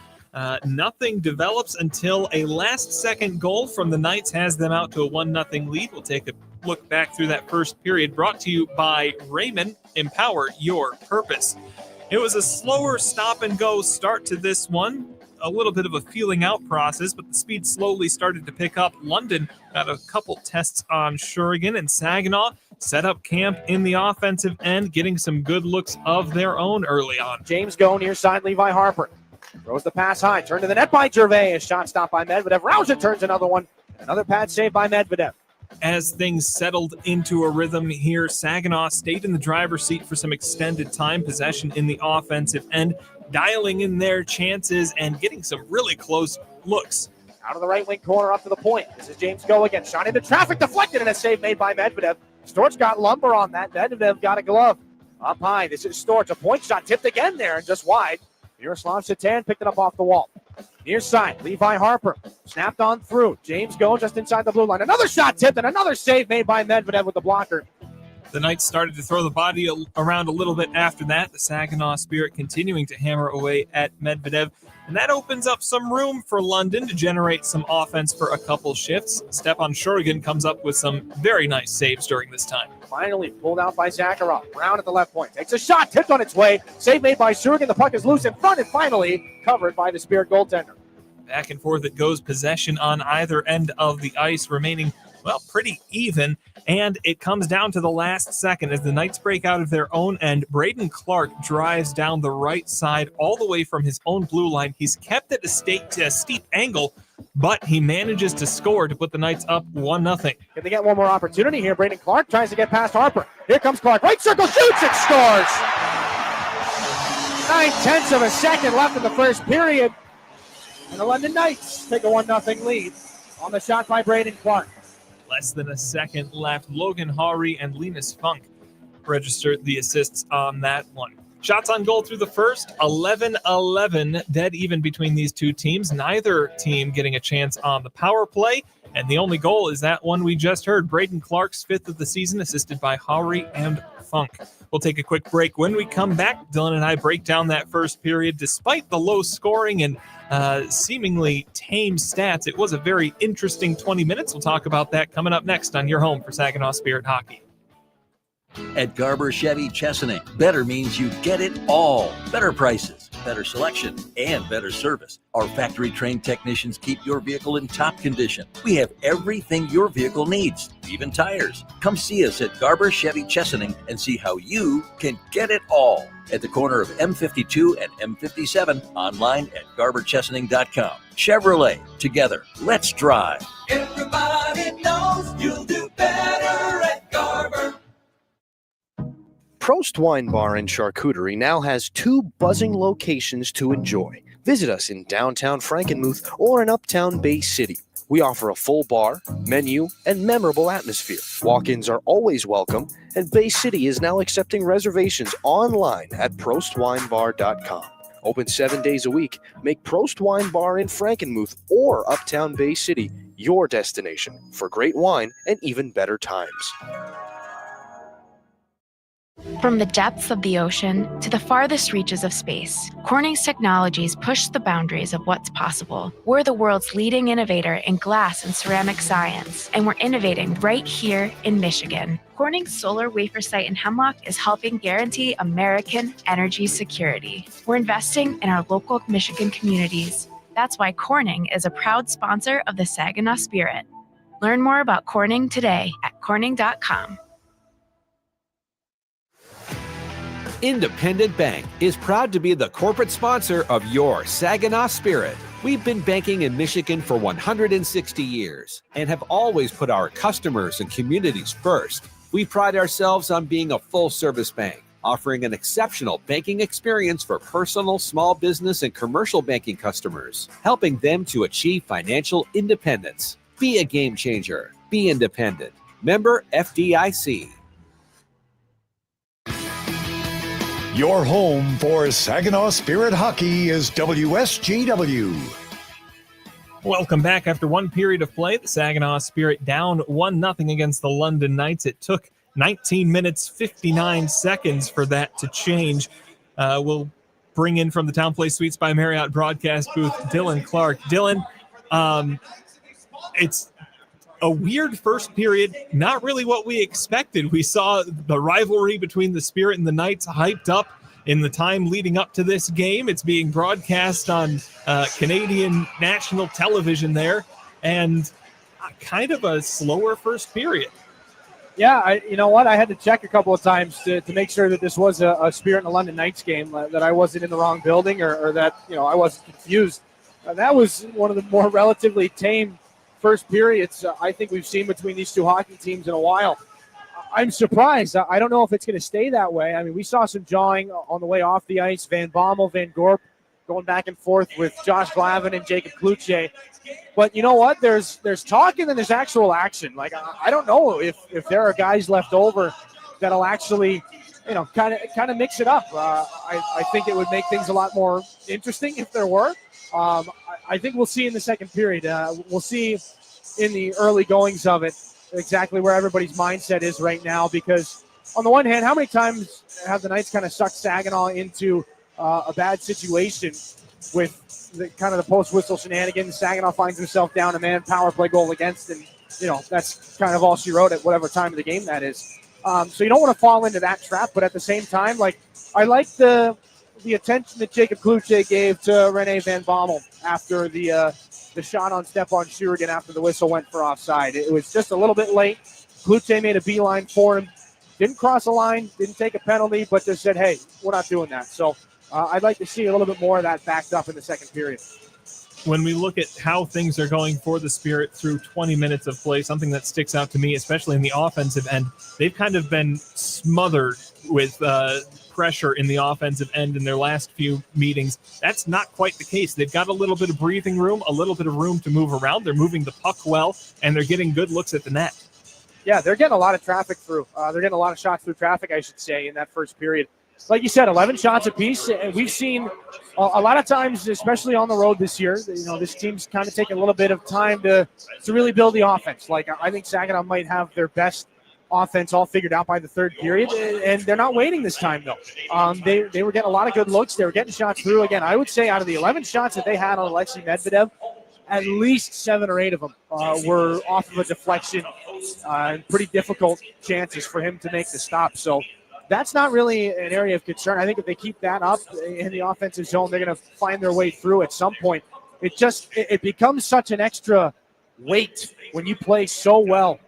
Nothing develops until a last-second goal from the Knights has them out to a 1-0 lead. We'll take a look back through that first period, brought to you by Raymond. Empower your purpose. It was a slower stop-and-go start to this one. A little bit of a feeling out process, but the speed slowly started to pick up. London got a couple tests on Shurigan, and Saginaw set up camp in the offensive end, getting some good looks of their own early on. James Go near side, Levi Harper. Throws the pass high, turned to the net by Gervais. A shot stopped by Medvedev. Rauscher turns another one. Another pad save by Medvedev. As things settled into a rhythm here, Saginaw stayed in the driver's seat for some extended time, possession in the offensive end, dialing in their chances and getting some really close looks. Out of the right wing corner up to the point. This is James Go again. Shot into traffic, deflected, and a save made by Medvedev. Storch got lumber on that. Medvedev got a glove. Up high, this is Storch. A point shot tipped again there and just wide. Miroslav Satan picked it up off the wall. Near side, Levi Harper snapped on through. James Go just inside the blue line. Another shot tipped and another save made by Medvedev with the blocker. The Knights started to throw the body around a little bit after that. The Saginaw Spirit continuing to hammer away at Medvedev. And that opens up some room for London to generate some offense for a couple shifts. Stepan Shurigan comes up with some very nice saves during this time. Finally pulled out by Zakharov. Brown at the left point. Takes a shot, tipped on its way. Save made by Shurigan. The puck is loose in front and finally covered by the Spirit goaltender. Back and forth it goes, possession on either end of the ice, remaining, well, pretty even. And it comes down to the last second as the Knights break out of their own end. Braden Clark drives down the right side all the way from his own blue line. He's kept at a steep angle, but he manages to score to put the Knights up 1-0. Can they get one more opportunity here? Braden Clark tries to get past Harper. Here comes Clark. Right circle, shoots, and scores! 9/10 of a second left in the first period. And the London Knights take a 1-0 lead on the shot by Braden Clark. Less than a second left. Logan Hari and Linus Funk registered the assists on that one. Shots on goal through the first, 11-11, dead even between these two teams. Neither team getting a chance on the power play. And the only goal is that one we just heard. Braden Clark's 5th of the season, assisted by Hari and Funk. We'll take a quick break. When we come back, Dylan and I break down that first period. Despite the low scoring and seemingly tame stats, it was a very interesting 20 minutes. We'll talk about that coming up next on your home for Saginaw Spirit Hockey. At Garber Chevy Chesaning, better means you get it all. Better prices, better selection, and better service. Our factory-trained technicians keep your vehicle in top condition. We have everything your vehicle needs, even tires. Come see us at Garber Chevy Chesaning and see how you can get it all. At the corner of M52 and M57, online at GarberChesaning.com. Chevrolet, together, let's drive. Everybody knows you'll do better at Garber. Prost Wine Bar and Charcuterie now has 2 buzzing locations to enjoy. Visit us in downtown Frankenmuth or in uptown Bay City. We offer a full bar, menu, and memorable atmosphere. Walk-ins are always welcome, and Bay City is now accepting reservations online at prostwinebar.com. Open 7 days a week. Make Prost Wine Bar in Frankenmuth or uptown Bay City your destination for great wine and even better times. From the depths of the ocean to the farthest reaches of space, Corning's technologies push the boundaries of what's possible. We're the world's leading innovator in glass and ceramic science, and we're innovating right here in Michigan. Corning's solar wafer site in Hemlock is helping guarantee American energy security. We're investing in our local Michigan communities. That's why Corning is a proud sponsor of the Saginaw Spirit. Learn more about Corning today at corning.com. Independent Bank is proud to be the corporate sponsor of your Saginaw Spirit. We've been banking in Michigan for 160 years and have always put our customers and communities first. We pride ourselves on being a full-service bank, offering an exceptional banking experience for personal, small business, and commercial banking customers, helping them to achieve financial independence. Be a game changer. Be independent. Member FDIC. Your home for Saginaw Spirit Hockey is WSGW. Welcome back. After one period of play, the Saginaw Spirit down 1-0 against the London Knights. It took 19 minutes, 59 seconds for that to change. We'll bring in from the Town Place Suites by Marriott broadcast booth, Dylan Clark. Dylan, it's a weird first period, not really what we expected. We saw the rivalry between the Spirit and the Knights hyped up in the time leading up to this game. It's being broadcast on Canadian national television there, and kind of a slower first period. Yeah, you know what? I had to check a couple of times to make sure that this was a Spirit and a London Knights game, that I wasn't in the wrong building or that, I wasn't confused. That was one of the more relatively tame first periods I think we've seen between these two hockey teams in a while. I'm surprised. I don't know if it's going to stay that way. I mean, we saw some jawing on the way off the ice. Van Bommel, Van Gorp going back and forth with Josh Glavin and Jacob Kluche. But you know what? There's talk and then there's actual action. Like, I don't know if there are guys left over that'll actually, kind of mix it up. I think it would make things a lot more interesting if there were. I think we'll see in the second period. We'll see in the early goings of it exactly where everybody's mindset is right now, because on the one hand, how many times have the Knights kind of sucked Saginaw into a bad situation with the kind of the post-whistle shenanigans? Saginaw finds himself down a man, power play goal against, and, that's kind of all she wrote at whatever time of the game that is. So you don't want to fall into that trap, but at the same time, I like the attention that Jacob Kluche gave to Rene Van Bommel after the shot on Stepan Shurigan after the whistle went for offside. It was just a little bit late. Kluche made a beeline for him. Didn't cross a line, didn't take a penalty, but just said, hey, we're not doing that. So I'd like to see a little bit more of that backed up in the second period. When we look at how things are going for the Spirit through 20 minutes of play, something that sticks out to me, especially in the offensive end, they've kind of been smothered with pressure in the offensive end in their last few meetings. That's not quite the case. They've got a little bit of breathing room, a little bit of room to move around. They're moving the puck well, and they're getting good looks at the net. Yeah, they're getting a lot of traffic through. They're getting a lot of shots through traffic, I should say, in that first period. Like you said, 11 shots apiece. And we've seen a lot of times, especially on the road this year, this team's kind of taking a little bit of time to really build the offense. Like, I think Saginaw might have their best offense all figured out by the third period, and they're not waiting this time, though. They were getting a lot of good looks. They were getting shots through. Again, I would say out of the 11 shots that they had on Alexei Medvedev, at least 7 or 8 of them were off of a deflection, and pretty difficult chances for him to make the stop. So that's not really an area of concern. I think if they keep that up in the offensive zone, they're going to find their way through at some point. It becomes such an extra weight when you play so well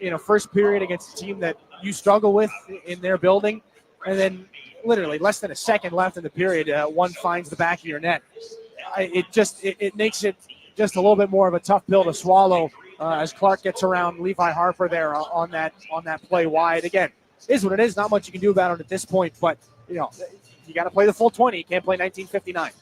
in a first period against a team that you struggle with in their building, and then literally less than a second left in the period, one finds the back of your net. It makes it just a little bit more of a tough pill to swallow as Clark gets around Levi Harper there on that play wide. Again, is what it is. Not much you can do about it at this point, but you got to play the full 20. You can't play 1959.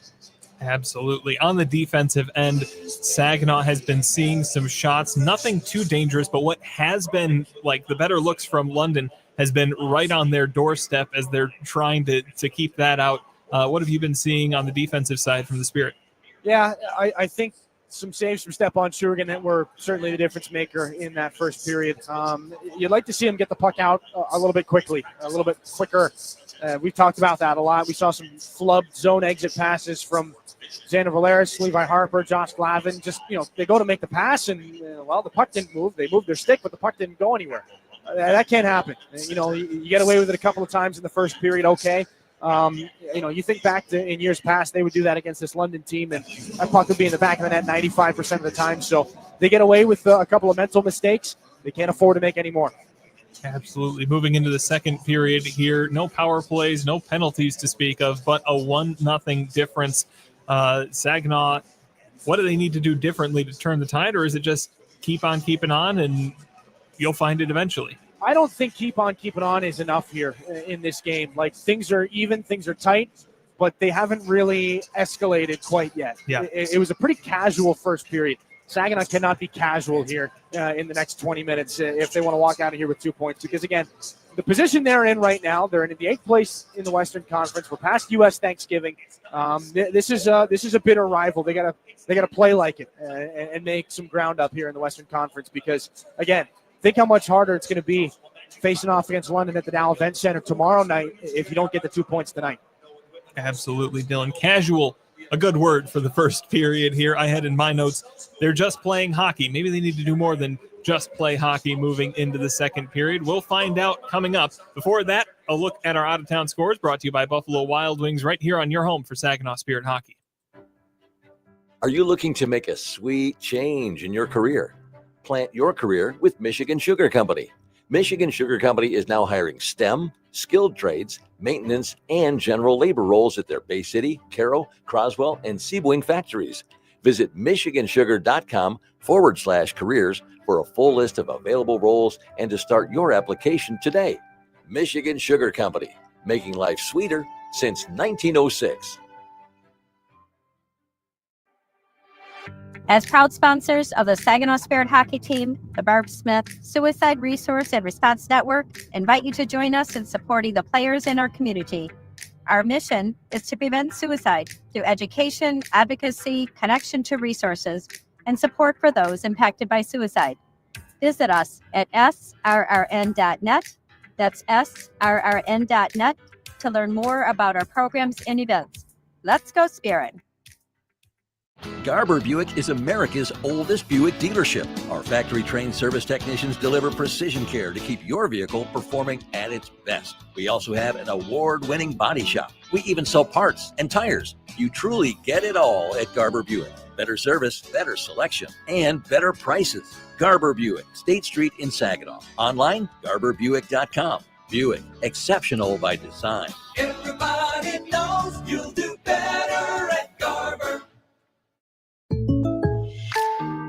Absolutely. On the defensive end, Saginaw has been seeing some shots, nothing too dangerous, but what has been like the better looks from London has been right on their doorstep as they're trying to keep that out. What have you been seeing on the defensive side from the Spirit? Yeah, I think some saves from Stepan Shurigan that were certainly the difference maker in that first period. You'd like to see him get the puck out a little bit quickly, a little bit quicker. We've talked about that a lot. We saw some flubbed zone exit passes from Xander Valeris, Levi Harper, Josh Glavin. Just, they go to make the pass and, the puck didn't move. They moved their stick, but the puck didn't go anywhere. That can't happen. You get away with it a couple of times in the first period, okay. You think back to in years past, they would do that against this London team, and that puck would be in the back of the net 95% of the time. So they get away with a couple of mental mistakes. They can't afford to make any more. Absolutely. Moving into the second period here, no power plays, no penalties to speak of, but a 1-0 difference. Saginaw, what do they need to do differently to turn the tide, or is it just keep on keeping on and you'll find it eventually? I don't think keep on keeping on is enough here in this game. Like, things are even, things are tight, but they haven't really escalated quite yet. Yeah. It was a pretty casual first period. Saginaw cannot be casual here in the next 20 minutes if they want to walk out of here with 2 points. Because, again, the position they're in right now, they're in the 8th place in the Western Conference. We're past U.S. Thanksgiving. This is a bitter rival. They gotta play like it and make some ground up here in the Western Conference. Because, again, think how much harder it's going to be facing off against London at the Dow Event Center tomorrow night if you don't get the 2 points tonight. Absolutely, Dylan. Casual a good word for the first period here. I had in my notes, they're just playing hockey. Maybe they need to do more than just play hockey moving into the second period. We'll find out coming up. Before that, a look at our out-of-town scores brought to you by Buffalo Wild Wings right here on your home for Saginaw Spirit Hockey. Are you looking to make a sweet change in your career? Plant your career with Michigan Sugar Company. Michigan Sugar Company is now hiring STEM, skilled trades, maintenance, and general labor roles at their Bay City, Caro, Croswell, and Seaboing factories. Visit michigansugar.com/careers for a full list of available roles and to start your application today. Michigan Sugar Company, making life sweeter since 1906. As proud sponsors of the Saginaw Spirit hockey team, the Barb Smith Suicide Resource and Response Network invite you to join us in supporting the players in our community. Our mission is to prevent suicide through education, advocacy, connection to resources, and support for those impacted by suicide. Visit us at srrn.net. That's srrn.net to learn more about our programs and events. Let's go Spirit! Garber Buick is America's oldest Buick dealership. Our factory-trained service technicians deliver precision care to keep your vehicle performing at its best. We also have an award-winning body shop. We even sell parts and tires. You truly get it all at Garber Buick. Better service, better selection, and better prices. Garber Buick, State Street in Saginaw. Online, garberbuick.com. Buick, exceptional by design. Everybody knows you'll do better at Garber.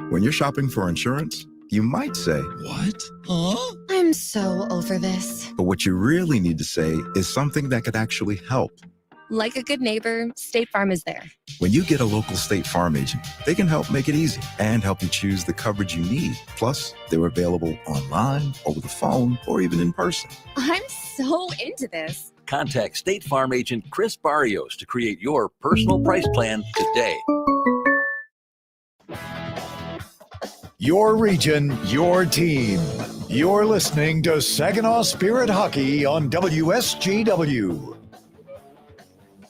When you're shopping for insurance, you might say, "What? Huh? I'm so over this. But what you really need to say is something that could actually help. Like a good neighbor, State Farm is there. When you get a local State Farm agent, they can help make it easy and help you choose the coverage you need. Plus, they're available online, over the phone, or even in person. I'm so into this. Contact State Farm agent Chris Barrios to create your personal price plan today. Your region, your team. You're listening to Saginaw Spirit Hockey on WSGW.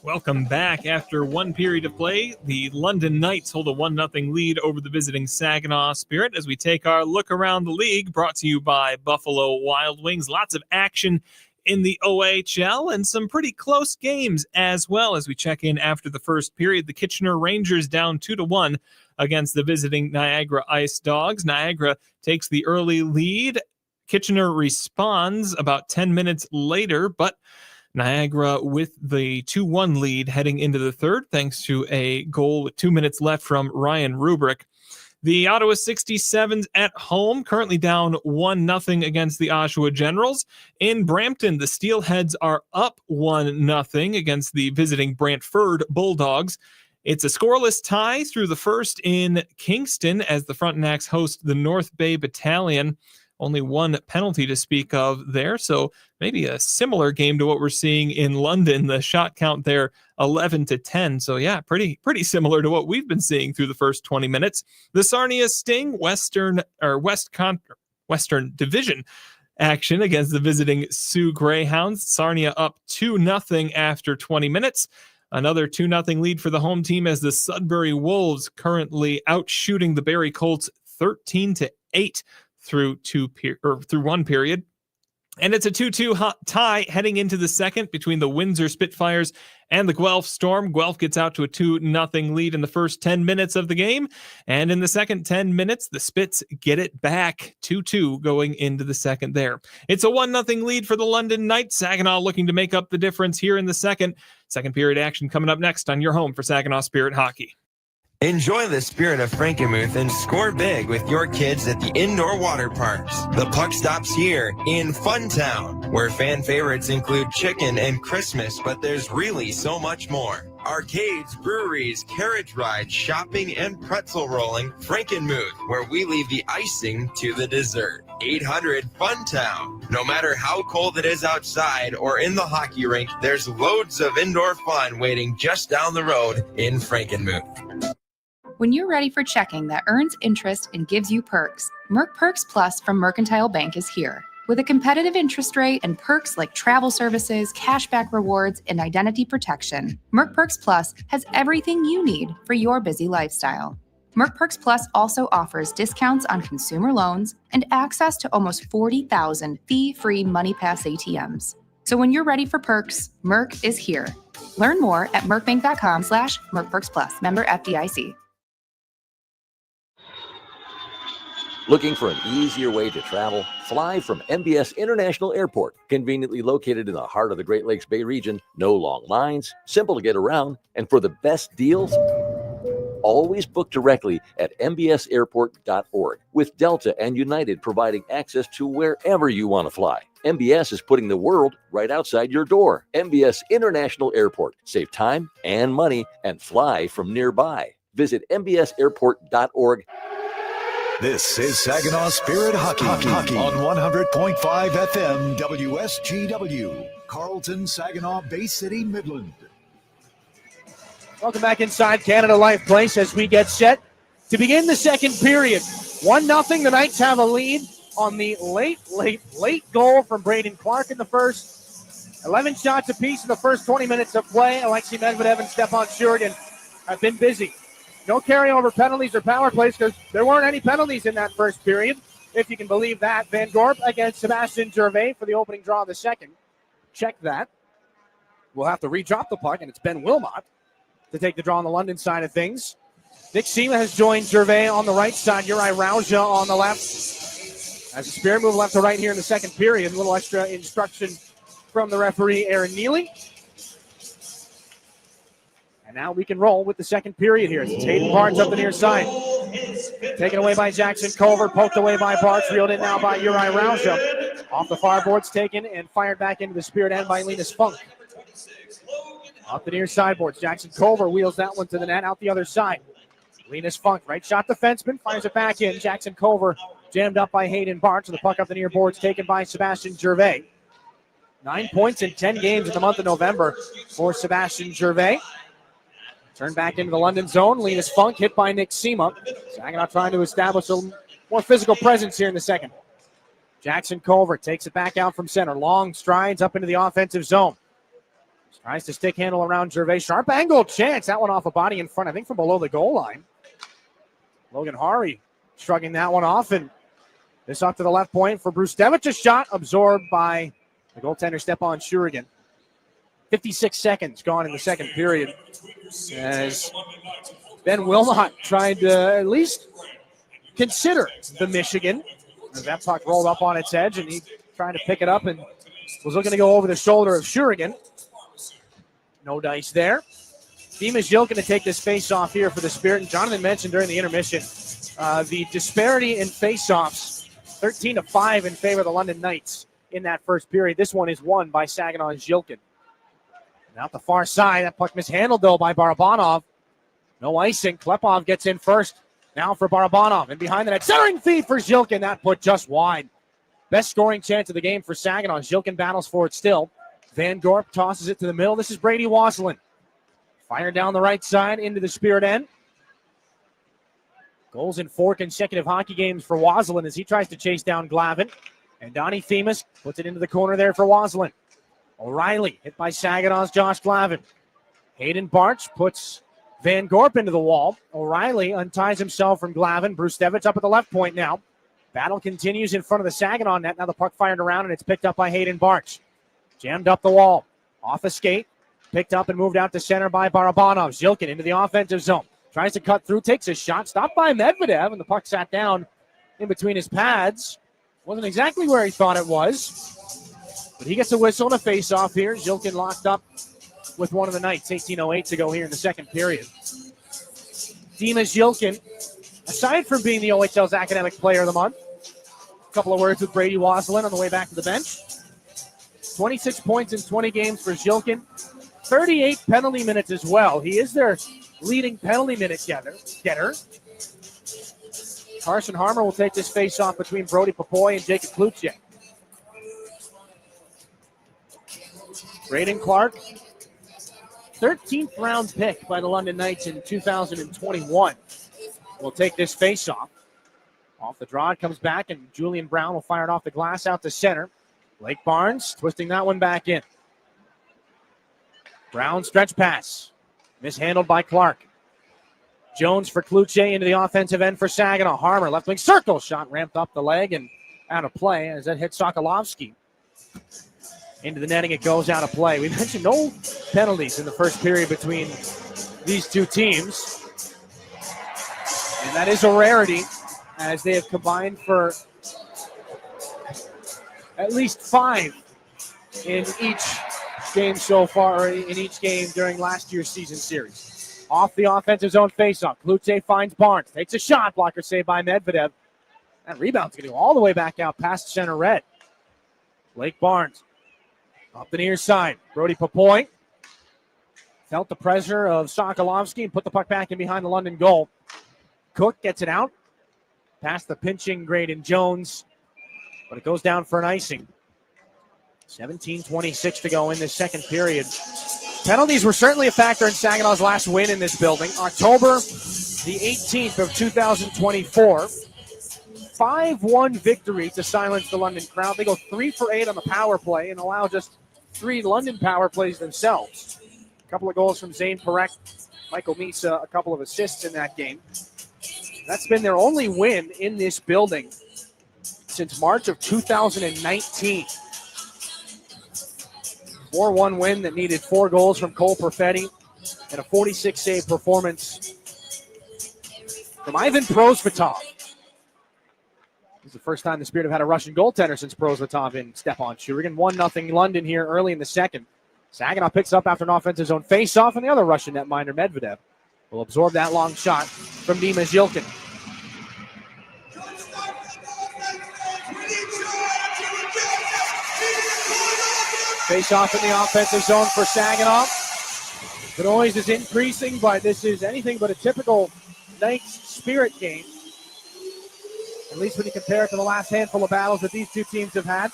Welcome back. After one period of play, the London Knights hold a 1-0 lead over the visiting Saginaw Spirit as we take our look around the league, brought to you by Buffalo Wild Wings. Lots of action in the OHL and some pretty close games as well as we check in after the first period. The Kitchener Rangers down 2-1 against the visiting Niagara Ice Dogs. Niagara takes the early lead. Kitchener responds about 10 minutes later, but Niagara with the 2-1 lead heading into the third, thanks to a goal with 2 minutes left from Ryan Rubrick. The Ottawa 67s at home, currently down 1-0 against the Oshawa Generals. In Brampton, the Steelheads are up 1-0 against the visiting Brantford Bulldogs. It's a scoreless tie through the first in Kingston as the Frontenacs host the North Bay Battalion. Only one penalty to speak of there, so maybe a similar game to what we're seeing in London. The shot count there, 11-10. So yeah, pretty similar to what we've been seeing through the first 20 minutes. The Sarnia Sting Western Division action against the visiting Sioux Greyhounds. Sarnia up 2-0 after 20 minutes. Another 2-0 lead for the home team as the Sudbury Wolves currently outshooting the Barrie Colts 13-8. Through one period. And it's a 2-2 tie heading into the second between the Windsor Spitfires and the Guelph Storm. Guelph gets out to a 2-0 lead in the first 10 minutes of the game. And in the second 10 minutes, the Spits get it back 2-2 going into the second there. It's a 1-0 lead for the London Knights. Saginaw looking to make up the difference here in the second. Second period action coming up next on your home for Saginaw Spirit Hockey. Enjoy the spirit of Frankenmuth and score big with your kids at the indoor water parks. The puck stops here in Funtown, where fan favorites include chicken and Christmas, but there's really so much more. Arcades, breweries, carriage rides, shopping, and pretzel rolling. Frankenmuth, where we leave the icing to the dessert. 800 Funtown. No matter how cold it is outside or in the hockey rink, there's loads of indoor fun waiting just down the road in Frankenmuth. When you're ready for checking that earns interest and gives you perks, Merc Perks Plus from Mercantile Bank is here. With a competitive interest rate and perks like travel services, cashback rewards, and identity protection, Merck Perks Plus has everything you need for your busy lifestyle. Merck Perks Plus also offers discounts on consumer loans and access to almost 40,000 fee-free MoneyPass ATMs. So when you're ready for perks, Merck is here. Learn more at merckbank.com/merckperksplus. Member FDIC. Looking for an easier way to travel? Fly from MBS International Airport, conveniently located in the heart of the Great Lakes Bay region. No long lines, simple to get around, and for the best deals, always book directly at mbsairport.org, with Delta and United providing access to wherever you want to fly. MBS is putting the world right outside your door. MBS International Airport. Save time and money and fly from nearby. Visit mbsairport.org. This is Saginaw Spirit Hockey on 100.5 FM WSGW, Carlton, Saginaw, Bay City, Midland. Welcome back inside Canada Life Place as we get set to begin the second period. 1-0, the Knights have a lead on the late goal from Braden Clark in the first. 11 shots apiece in the first 20 minutes of play. Alexei Medvedev and Stepan Shurigan have been busy. No carryover penalties or power plays because there weren't any penalties in that first period, if you can believe that. Van Gorp against Sebastian Gervais for the opening draw of the second. Check that. We'll have to redrop the puck, and it's Ben Wilmot to take the draw on the London side of things. Nick Sema has joined Gervais on the right side. Uri Rauja on the left. As the Spirit move left to right here in the second period, a little extra instruction from the referee, Aaron Neely. And now we can roll with the second period here. It's Hayden Barnes up the near side. Taken away by Jackson Culver, poked away by Barnes, reeled in now by Uri Rauja. Off the far boards, taken and fired back into the Spirit end by Linus Funk. Up the near sideboards, Jackson Culver wheels that one to the net, out the other side. Linus Funk, right shot defenseman, fires it back in. Jackson Culver jammed up by Hayden Barnes, and the puck up the near boards taken by Sebastian Gervais. 9 points in 10 games in the month of November for Sebastian Gervais. Turn back into the London zone. Linus Funk hit by Nick Sema. Saginaw trying to establish a more physical presence here in the second. Jackson Culver takes it back out from center. Long strides up into the offensive zone. Tries to stick handle around Gervais. Sharp angle chance. That one off a body in front, I think from below the goal line. Logan Hari shrugging that one off. And this up to the left point for Bruce Devich. A shot absorbed by the goaltender Stepan Shurigan. 56 seconds gone in the second period as Ben Wilmot tried to at least consider the Michigan. As that puck rolled up on its edge, and he tried to pick it up and was looking to go over the shoulder of Shurigan. No dice there. Dimas Yilkin to take this face-off here for the Spirit. And Jonathan mentioned during the intermission the disparity in face-offs, 13-5 in favor of the London Knights in that first period. This one is won by Saginaw's Yilkin. Out the far side, that puck mishandled, though, by Barabanov. No icing. Klepov gets in first. Now for Barabanov. And behind the net, centering feed for Zhilkin. That put just wide. Best scoring chance of the game for Saginaw. Zhilkin battles for it still. Van Gorp tosses it to the middle. This is Brady Waslin. Fire down the right side into the Spirit end. Goals in 4 consecutive hockey games for Waslin as he tries to chase down Glavin. And Donnie Themis puts it into the corner there for Waslin. O'Reilly hit by Saginaw's Josh Glavin. Hayden Barch puts Van Gorp into the wall. O'Reilly unties himself from Glavin. Bruce Devich up at the left point now. Battle continues in front of the Saginaw net. Now the puck fired around, and it's picked up by Hayden Barch. Jammed up the wall. Off a skate. Picked up and moved out to center by Barabanov. Zhilkin into the offensive zone. Tries to cut through. Takes a shot. Stopped by Medvedev, and the puck sat down in between his pads. Wasn't exactly where he thought it was. But he gets a whistle and a face-off here. Zhilkin locked up with one of the Knights. 18:08 to go here in the second period. Dimas Zhilkin, aside from being the OHL's Academic Player of the Month, a couple of words with Brady Waslin on the way back to the bench. 26 points in 20 games for Zhilkin. 38 penalty minutes as well. He is their leading penalty minute getter. Carson Harmer will take this face-off between Brody Popoy and Jacob Kluchek. Braden Clark, 13th round pick by the London Knights in 2021, will take this face-off. Off the draw, it comes back, and Julian Brown will fire it off the glass out to center. Blake Barnes twisting that one back in. Brown stretch pass. Mishandled by Clark. Jones for Kluche into the offensive end for Saginaw. Harmer, left wing circle. Shot ramped up the leg and out of play as that hit Sokolovsky. Into the netting, it goes out of play. We mentioned no penalties in the first period between these two teams. And that is a rarity, as they have combined for at least 5 in each game so far, or in each game during last year's season series. Off the offensive zone faceoff. Kluche finds Barnes. Takes a shot. Blocker saved by Medvedev. That rebound's going to go all the way back out past center red. Blake Barnes up the near side. Brody Papoy felt the pressure of Sokolovsky and put the puck back in behind the London goal. Cook gets it out past the pinching Graydon Jones, but it goes down for an icing. 17:26 to go in this second period. Penalties were certainly a factor in Saginaw's last win in this building. October the 18th of 2024. 5-1 victory to silence the London crowd. They go 3 for 8 on the power play and allow just 3 London power plays themselves. A couple of goals from Zane Perek, Michael Misa, a couple of assists in that game. That's been their only win in this building since March of 2019. 4-1 win that needed 4 goals from Cole Perfetti and a 46-save performance from Ivan Prosvetov. This is the first time the Spirit have had a Russian goaltender since Prosvetov in Stepan Shurigan. 1-0 London here early in the second. Saginaw picks up after an offensive zone faceoff, and the other Russian netminder, Medvedev, will absorb that long shot from Dima Zhilkin. Face-off in the offensive zone for Saginaw. The noise is increasing, but this is anything but a typical Knights Spirit game, at least when you compare it to the last handful of battles that these two teams have had.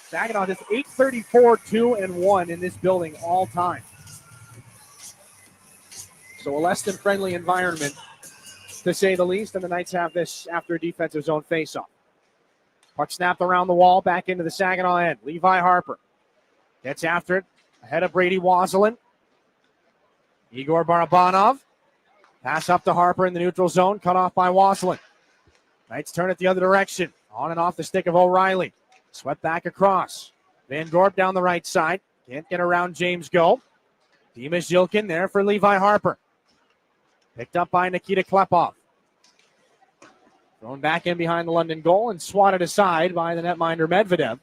Saginaw just 834, 2-1 in this building all time. So a less than friendly environment, to say the least, and the Knights have this after a defensive zone faceoff. Puck snapped around the wall, back into the Saginaw end. Levi Harper gets after it, ahead of Brady Wazelin. Igor Barabanov. Pass up to Harper in the neutral zone, cut off by Wazelin. Knights turn it the other direction, on and off the stick of O'Reilly. Swept back across. Van Gorp down the right side. Can't get around James Go. Dima Zhilkin there for Levi Harper. Picked up by Nikita Klepov. Thrown back in behind the London goal and swatted aside by the netminder Medvedev.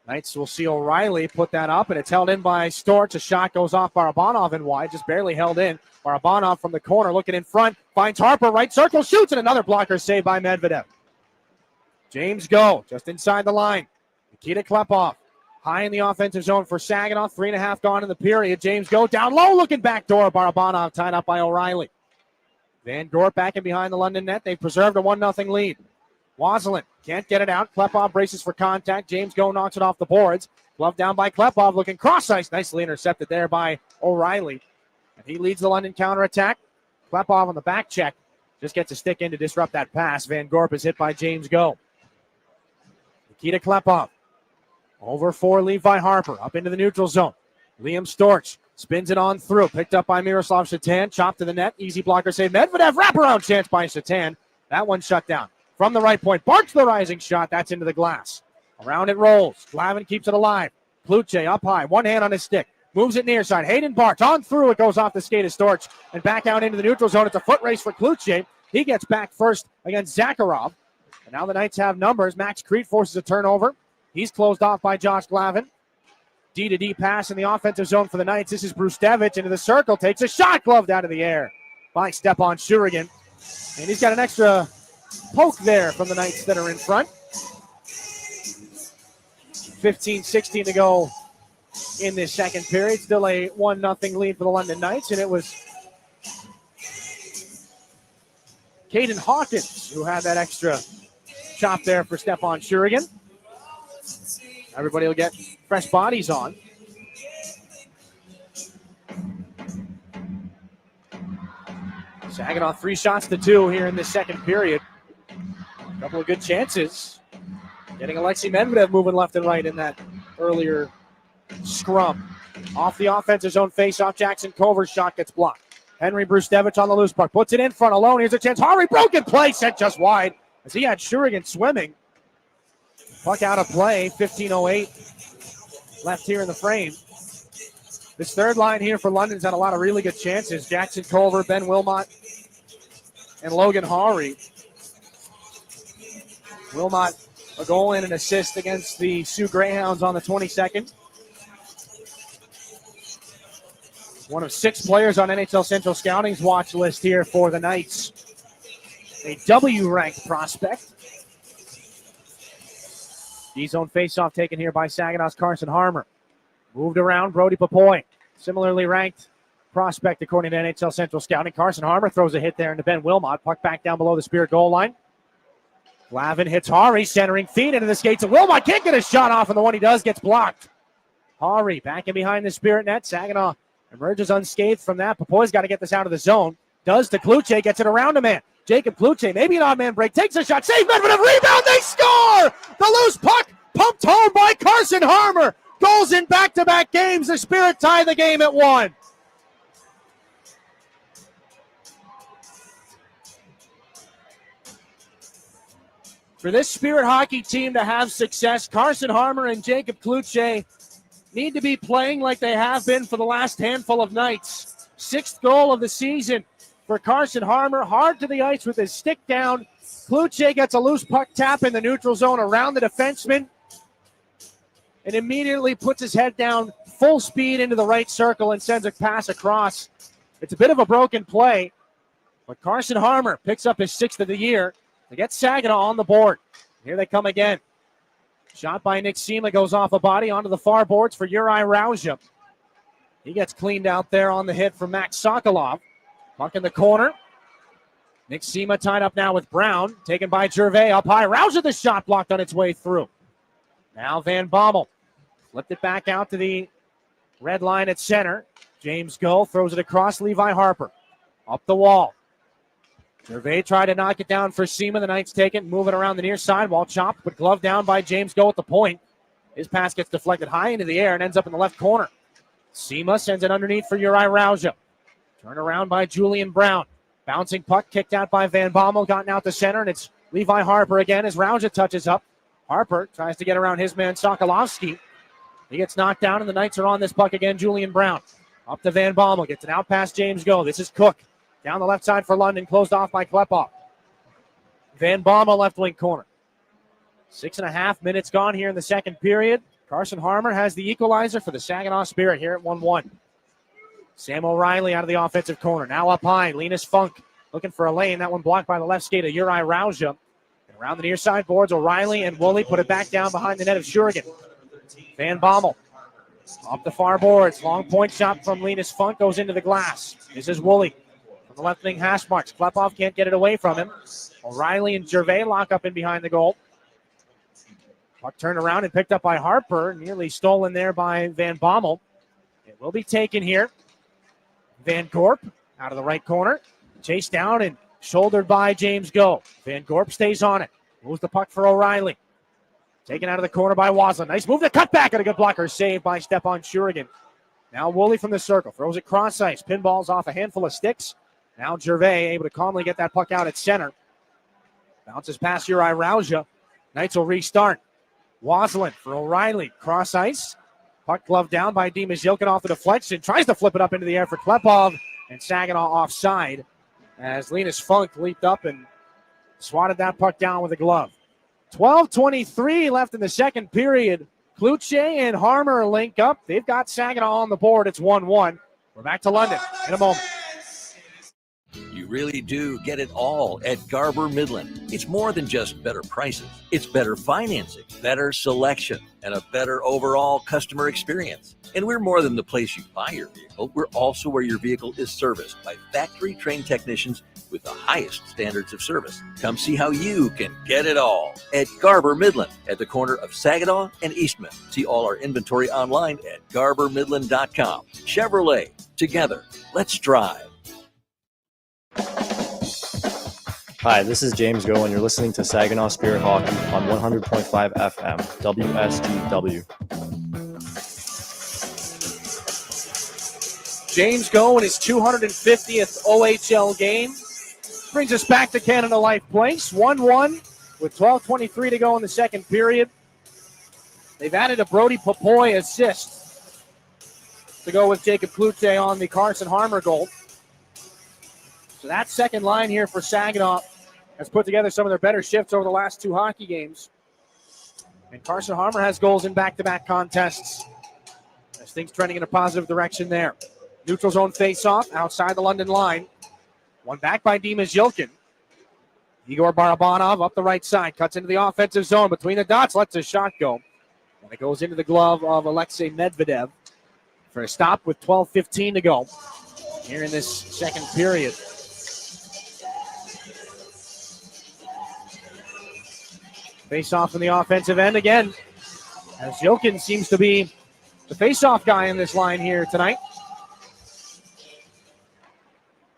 Knights will see O'Reilly put that up, and it's held in by Storch. A shot goes off Barabanov and wide, just barely held in. Barabanov from the corner looking in front. Finds Harper, right circle, shoots, and another blocker saved by Medvedev. James Go, just inside the line. Nikita Klepov, high in the offensive zone for Saginaw. 3.5 gone in the period. James Go down low, looking back door. Barabanov tied up by O'Reilly. Van Gorp back in behind the London net. They've preserved a 1-0 lead. Wazelin can't get it out. Klepov braces for contact. James Go knocks it off the boards. Glove down by Klepov, looking cross-ice. Nicely intercepted there by O'Reilly. And he leads the London counterattack. Klepov on the back check. Just gets a stick in to disrupt that pass. Van Gorp is hit by James Go. Nikita Klepov. Over for Levi Harper. Up into the neutral zone. Liam Storch spins it on through. Picked up by Miroslav Shatan. Chopped to the net. Easy blocker save. Medvedev wraparound chance by Shatan. That one shut down. From the right point. Barks the rising shot. That's into the glass. Around it rolls. Glavin keeps it alive. Kluche up high. One hand on his stick. Moves it near side. Hayden Barks on through. It goes off the skate of Storch and back out into the neutral zone. It's a foot race for Kluche. He gets back first against Zakharov. And now the Knights have numbers. Max Crete forces a turnover. He's closed off by Josh Glavin. D-to-D pass in the offensive zone for the Knights. This is Brustevich into the circle. Takes a shot. Gloved out of the air by Stepan Shurigan. And he's got an extra poke there from the Knights that are in front. 15-16 to go in this second period. Still a 1-0 lead for the London Knights. And it was Caden Hawkins who had that extra chop there for Stepan Shurigan. Everybody will get fresh bodies on. Saginaw 3 shots to 2 here in this second period. Couple of good chances. Getting Alexei Medvedev moving left and right in that earlier scrum. Off the offensive zone face-off, Jackson Culver's shot gets blocked. Henry Brustevich on the loose puck. Puts it in front alone. Here's a chance. Hari, broken play, sent just wide as he had Shurigan swimming. Puck out of play, 15:08 left here in the frame. This third line here for London's had a lot of really good chances. Jackson Culver, Ben Wilmot, and Logan Hari. Wilmot, a goal and an assist against the Sioux Greyhounds on the 22nd. One of 6 players on NHL Central Scouting's watch list here for the Knights. A W-ranked prospect. D-zone faceoff taken here by Saginaw's Carson Harmer. Moved around, Brody Papoy. Similarly ranked prospect according to NHL Central Scouting. Carson Harmer throws a hit there into Ben Wilmot. Puck back down below the Spirit goal line. Glavin hits Hari, centering feed into the skates of Wilmot. Can't get a shot off, and the one he does gets blocked. Hari back in behind the Spirit net. Saginaw emerges unscathed from that. Papoy's got to get this out of the zone. Does to Kluche, gets it around a man. Jacob Kluche, maybe an odd man break, takes a shot. Save Medvedev, rebound, they score! The loose puck pumped home by Carson Harmer. Goals in back-to-back games. The Spirit tie the game at 1. For this Spirit hockey team to have success, Carson Harmer and Jacob Kluche need to be playing like they have been for the last handful of nights. 6th goal of the season for Carson Harmer. Hard to the ice with his stick down. Kluche gets a loose puck tap in the neutral zone around the defenseman and immediately puts his head down full speed into the right circle and sends a pass across. It's a bit of a broken play, but Carson Harmer picks up his 6th of the year to get Saginaw on the board. Here they come again. Shot by Nick Sema goes off a body onto the far boards for Uri Rauja. He gets cleaned out there on the hit from Max Sokolov. Puck in the corner. Nick Sema tied up now with Brown. Taken by Gervais up high. Rauja the shot blocked on its way through. Now Van Bommel. Flipped it back out to the red line at center. James Gull throws it across Levi Harper. Up the wall. Gervais tried to knock it down for Sema. The Knights take it, move it around the near side. While chopped, but glove down by James Gull at the point. His pass gets deflected high into the air and ends up in the left corner. Sema sends it underneath for Uri Rauja. Turned around by Julian Brown. Bouncing puck kicked out by Van Bommel, gotten out to center, and it's Levi Harper again as Rauja touches up. Harper tries to get around his man Sokolovsky. He gets knocked down, and the Knights are on this puck again. Julian Brown up to Van Bommel, gets it out past James Gull. This is Cook. Down the left side for London, closed off by Klepov. Van Bommel left wing corner. 6.5 minutes gone here in the second period. Carson Harmer has the equalizer for the Saginaw Spirit here at 1-1. Sam O'Reilly out of the offensive corner. Now up high, Linus Funk looking for a lane. That one blocked by the left skate of Uri Rauja. And around the near side boards, O'Reilly and Woolley put it back down behind the net of Shurigan. Van Bommel off the far boards. Long point shot from Linus Funk goes into the glass. This is Woolley. The left wing hash marks. Klepov can't get it away from him. O'Reilly and Gervais lock up in behind the goal. Puck turned around and picked up by Harper. Nearly stolen there by Van Bommel. It will be taken here. Van Gorp out of the right corner. Chased down and shouldered by James Go. Van Gorp stays on it. Moves the puck for O'Reilly. Taken out of the corner by Waslin. Nice move to cut back and a good blocker saved by Stepan Shurigan. Now Woolley from the circle. Throws it cross ice. Pinballs off a handful of sticks. Now Gervais able to calmly get that puck out at center. Bounces past Uri Rauja. Knights will restart. Waslin for O'Reilly. Cross ice. Puck glove down by Dimas Yilkin off the deflection. Tries to flip it up into the air for Klepov. And Saginaw offside as Linus Funk leaped up and swatted that puck down with a glove. 12:23 left in the second period. Kluche and Harmer link up. They've got Saginaw on the board. It's 1-1. We're back to London in a moment. You really do get it all at Garber Midland. It's more than just better prices. It's better financing, better selection, and a better overall customer experience. And we're more than the place you buy your vehicle. We're also where your vehicle is serviced by factory-trained technicians with the highest standards of service. Come see how you can get it all at Garber Midland at the corner of Saginaw and Eastman. See all our inventory online at garbermidland.com. Chevrolet, together, let's drive. Hi, this is James Go, and you're listening to Saginaw Spirit Hockey on 100.5 FM, WSGW. James Go in his 250th OHL game. Brings us back to Canada Life Place. 1-1 with 12:23 to go in the second period. They've added a Brody Popoy assist to go with Jacob Cloutier on the Carson Harmer goal. So that second line here for Saginaw has put together some of their better shifts over the last two hockey games. And Carson Harmer has goals in back-to-back contests. As things trending in a positive direction there. Neutral zone face-off outside the London line. One back by Dimas Yilkin. Igor Barabanov up the right side. Cuts into the offensive zone. Between the dots, lets a shot go. And it goes into the glove of Alexei Medvedev for a stop with 12:15 to go here in this second period. Face-off in the offensive end again, as Yilkin seems to be the face-off guy in this line here tonight.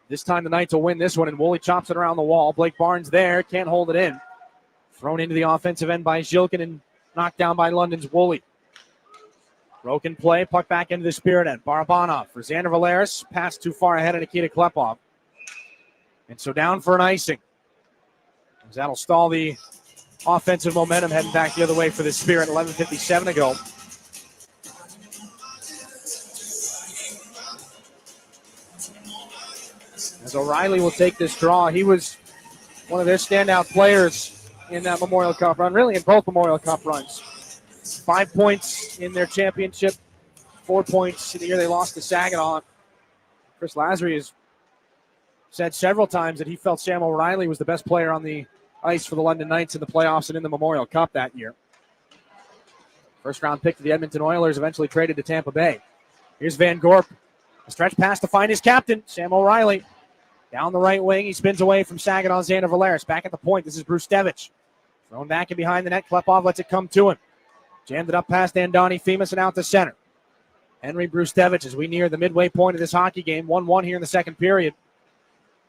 This time the Knights will win this one, and Woolley chops it around the wall. Blake Barnes there, can't hold it in. Thrown into the offensive end by Yilkin and knocked down by London's Woolley. Broken play, puck back into the Spirit end. Barabanov for Xander Valeris, pass too far ahead of Nikita Klepov. And so down for an icing. As that'll stall the offensive momentum heading back the other way for the Spirit. 11:57 to go. As O'Reilly will take this draw. He was one of their standout players in that Memorial Cup run, really in both Memorial Cup runs. 5 points in their championship, 4 points in the year they lost to Saginaw. Chris Lazary has said several times that he felt Sam O'Reilly was the best player on the ice for the London Knights in the playoffs and in the Memorial Cup that year. First round pick to the Edmonton Oilers, eventually traded to Tampa Bay. Here's Van Gorp. A stretch pass to find his captain, Sam O'Reilly. Down the right wing, he spins away from Saginaw, Xander Valeris. Back at the point, this is Brustevich. Thrown back and behind the net, Klepov lets it come to him. Jammed it up past Andoni Femus and out to center. Henry Brustevich as we near the midway point of this hockey game. 1-1 here in the second period.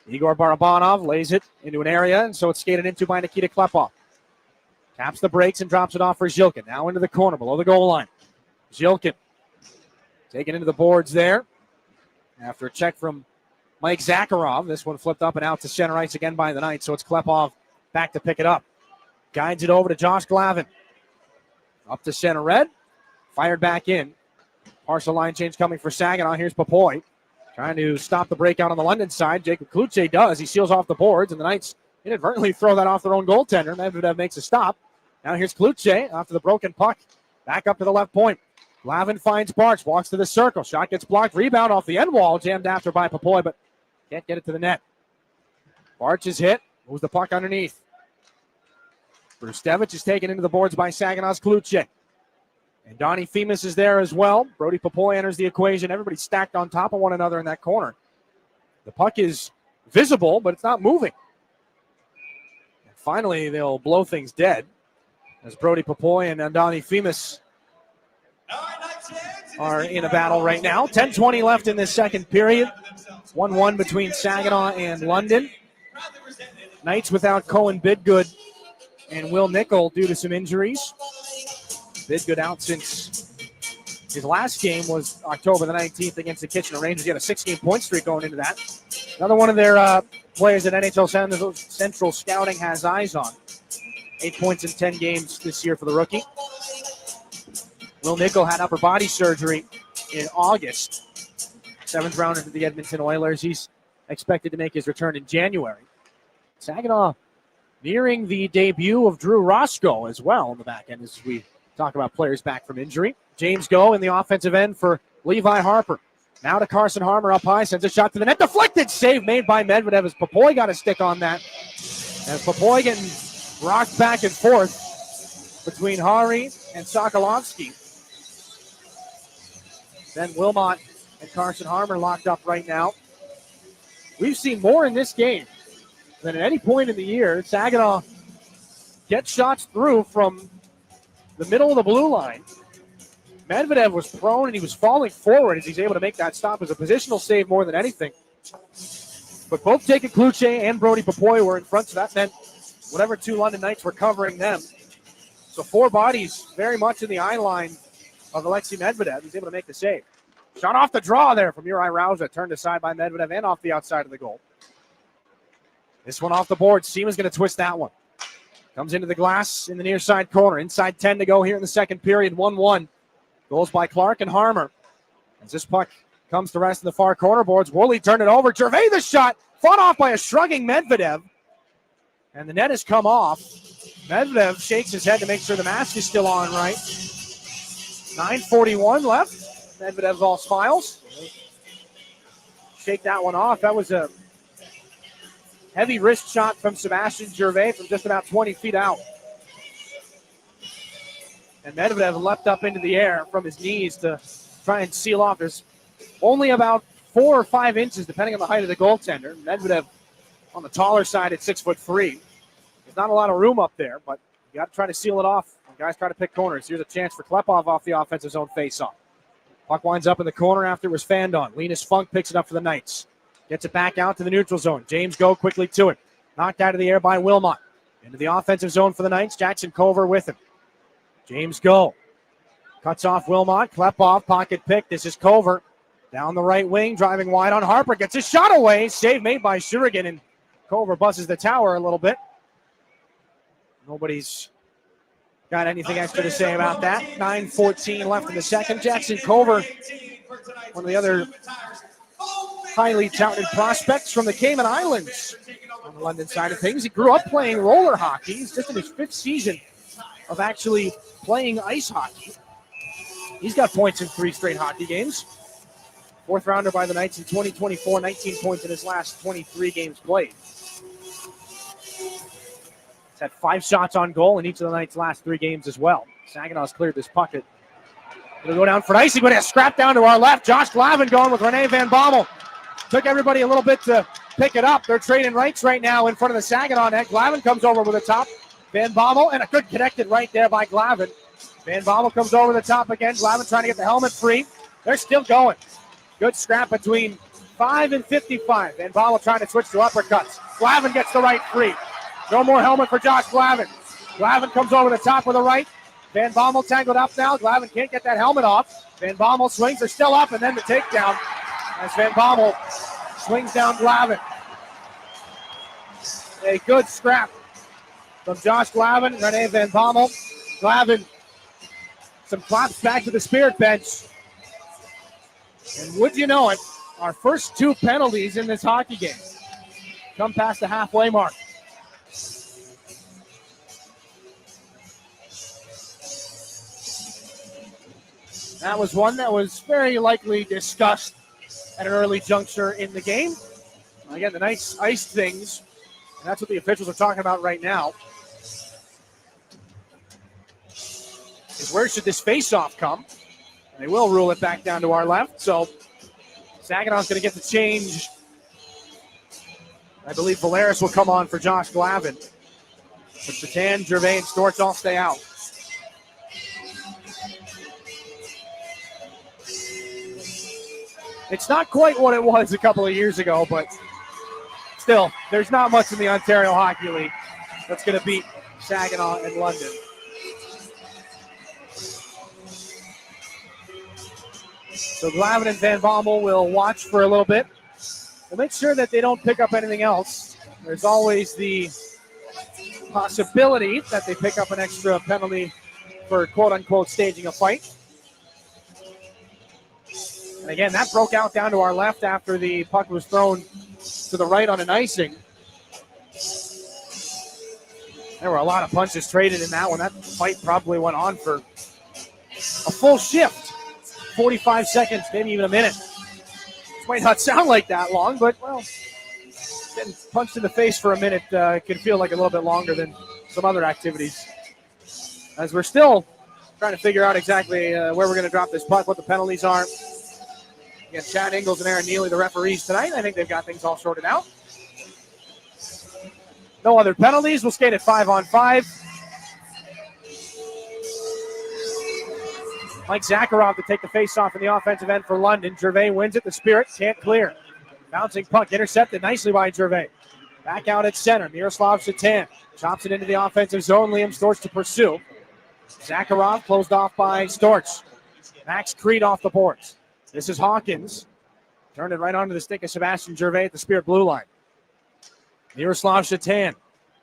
Igor Barabanov lays it into an area, and so it's skated into by Nikita Klepov. Taps the brakes and drops it off for Yilkin. Now into the corner below the goal line. Yilkin taken into the boards there. After a check from Mike Zakharov, this one flipped up and out to center ice again by the Knights, so it's Klepov back to pick it up. Guides it over to Josh Glavin. Up to center red. Fired back in. Partial line change coming for Saginaw. Here's Popoy. Trying to stop the breakout on the London side. Jacob Cloutier does. He seals off the boards, and the Knights inadvertently throw that off their own goaltender. Medvedev makes a stop. Now here's Cloutier after the broken puck. Back up to the left point. Glavin finds Barch. Walks to the circle. Shot gets blocked. Rebound off the end wall. Jammed after by Popoy, but can't get it to the net. Barch is hit. Moves the puck underneath. Brustevich is taken into the boards by Saginaw's Cloutier. And Donnie Femus is there as well. Brody Popoy enters the equation. Everybody's stacked on top of one another in that corner. The puck is visible, but it's not moving. And finally, they'll blow things dead as Brody Popoy and Donnie Femus are in a battle right now. 10:20 left in this second period. 1-1 between Saginaw and London. Knights without Cohen Bidgood and Will Nickel due to some injuries. Bidgood out since his last game was October the 19th against the Kitchener Rangers. He had a 6-game point streak going into that. Another one of their players that NHL Central Scouting has eyes on. 8 points in 10 games this year for the rookie. Will Nickel had upper body surgery in August. 7th rounder to the Edmonton Oilers. He's expected to make his return in January. Saginaw nearing the debut of Drew Roscoe as well on the back end as we talk about players back from injury. James Go in the offensive end for Levi Harper. Now to Carson Harmer up high. Sends a shot to the net. Deflected save made by Medvedev as Popoy got a stick on that. As Popoy getting rocked back and forth between Hari and Sokolovsky. Then Wilmot and Carson Harmer locked up right now. We've seen more in this game than at any point in the year. Saginaw gets shots through from the middle of the blue line. Medvedev was prone and he was falling forward as he's able to make that stop as a positional save more than anything. But both Jacob Kluche and Brody Papoy were in front, so that meant whatever two London Knights were covering them. So 4 bodies very much in the eye line of Alexei Medvedev. He's able to make the save. Shot off the draw there from Uri Rauza, turned aside by Medvedev and off the outside of the goal. This one off the board. Seema's going to twist that one. Comes into the glass in the near side corner. Inside 10 to go here in the second period. 1-1. Goals by Clark and Harmer. As this puck comes to rest in the far corner boards, Woolley turned it over. Gervais the shot. Fought off by a shrugging Medvedev. And the net has come off. Medvedev shakes his head to make sure the mask is still on right. 9:41 left. Medvedev's all smiles. Shake that one off. That was a heavy wrist shot from Sebastian Gervais from just about 20 feet out. And Medvedev leapt up into the air from his knees to try and seal off. There's only about 4 or 5 inches, depending on the height of the goaltender. Medvedev on the taller side at 6'3". There's not a lot of room up there, but you got to try to seal it off. When guys try to pick corners. Here's a chance for Klepov off the offensive zone faceoff. Puck winds up in the corner after it was fanned on. Linus Funk picks it up for the Knights. Gets it back out to the neutral zone. James Go quickly to it. Knocked out of the air by Wilmot. Into the offensive zone for the Knights. Jackson Cover with him. James Go. Cuts off Wilmot. Klepov, pocket pick. This is Cover. Down the right wing, driving wide on Harper. Gets his shot away. Save made by Shurigan, and Cover buzzes the tower a little bit. Nobody's got anything extra to say about that. 9:14 left in the second. Jackson Cover, one of the other highly touted prospects from the Cayman Islands on the London side of things. He grew up playing roller hockey. He's just in his 5th season of actually playing ice hockey. He's got points in 3 straight hockey games. 4th rounder by the Knights in 2024, 19 points in his last 23 games played. He's had 5 shots on goal in each of the Knights' last 3 games as well. Saginaw's cleared this puck. It'll go down for icing, but a scrap down to our left. Josh Glavin going with Rene Van Bommel. Took everybody a little bit to pick it up. They're trading rights right now in front of the Saginaw net. Glavin comes over with the top. Van Bommel, and a good connected right there by Glavin. Van Bommel comes over the top again. Glavin trying to get the helmet free. They're still going. Good scrap between 5 and 55. Van Bommel trying to switch to uppercuts. Glavin gets the right free. No more helmet for Josh Glavin. Glavin comes over the top with the right. Van Bommel tangled up now. Glavin can't get that helmet off. Van Bommel swings. They're still up, and then the takedown as Van Bommel swings down Glavin. A good scrap from Josh Glavin, Rene Van Bommel. Glavin, some claps back to the Spirit bench. And would you know it, our first 2 penalties in this hockey game come past the halfway mark. That was one that was very likely discussed at an early juncture in the game. Again, the Knights iced things, and that's what the officials are talking about right now. Is where should this face-off come? And they will rule it back down to our left. So Saginaw's going to get the change. I believe Valeris will come on for Josh Glavin. But Satan, Gervais, and Storch all stay out. It's not quite what it was a couple of years ago, but still, there's not much in the Ontario Hockey League that's going to beat Saginaw and London. So Glavin and Van Bommel will watch for a little bit. We'll make sure that they don't pick up anything else. There's always the possibility that they pick up an extra penalty for quote-unquote staging a fight. And again, that broke out down to our left after the puck was thrown to the right on an icing. There were a lot of punches traded in that one. That fight probably went on for a full shift. 45 seconds, maybe even a minute. It might not sound like that long, but, well, getting punched in the face for a minute can feel like a little bit longer than some other activities. As we're still trying to figure out exactly where we're going to drop this puck, what the penalties are. Again, Chad Ingles and Aaron Neely, the referees tonight. I think they've got things all sorted out. No other penalties. We'll skate at 5-on-5. Mike Zakharov to take the face-off in the offensive end for London. Gervais wins it. The Spirit can't clear. Bouncing puck intercepted nicely by Gervais. Back out at center. Miroslav Shatan chops it into the offensive zone. Liam Storch to pursue. Zakharov closed off by Storch. Max Creed off the boards. This is Hawkins. Turned it right onto the stick of Sebastian Gervais at the Spirit blue line. Miroslav Shatan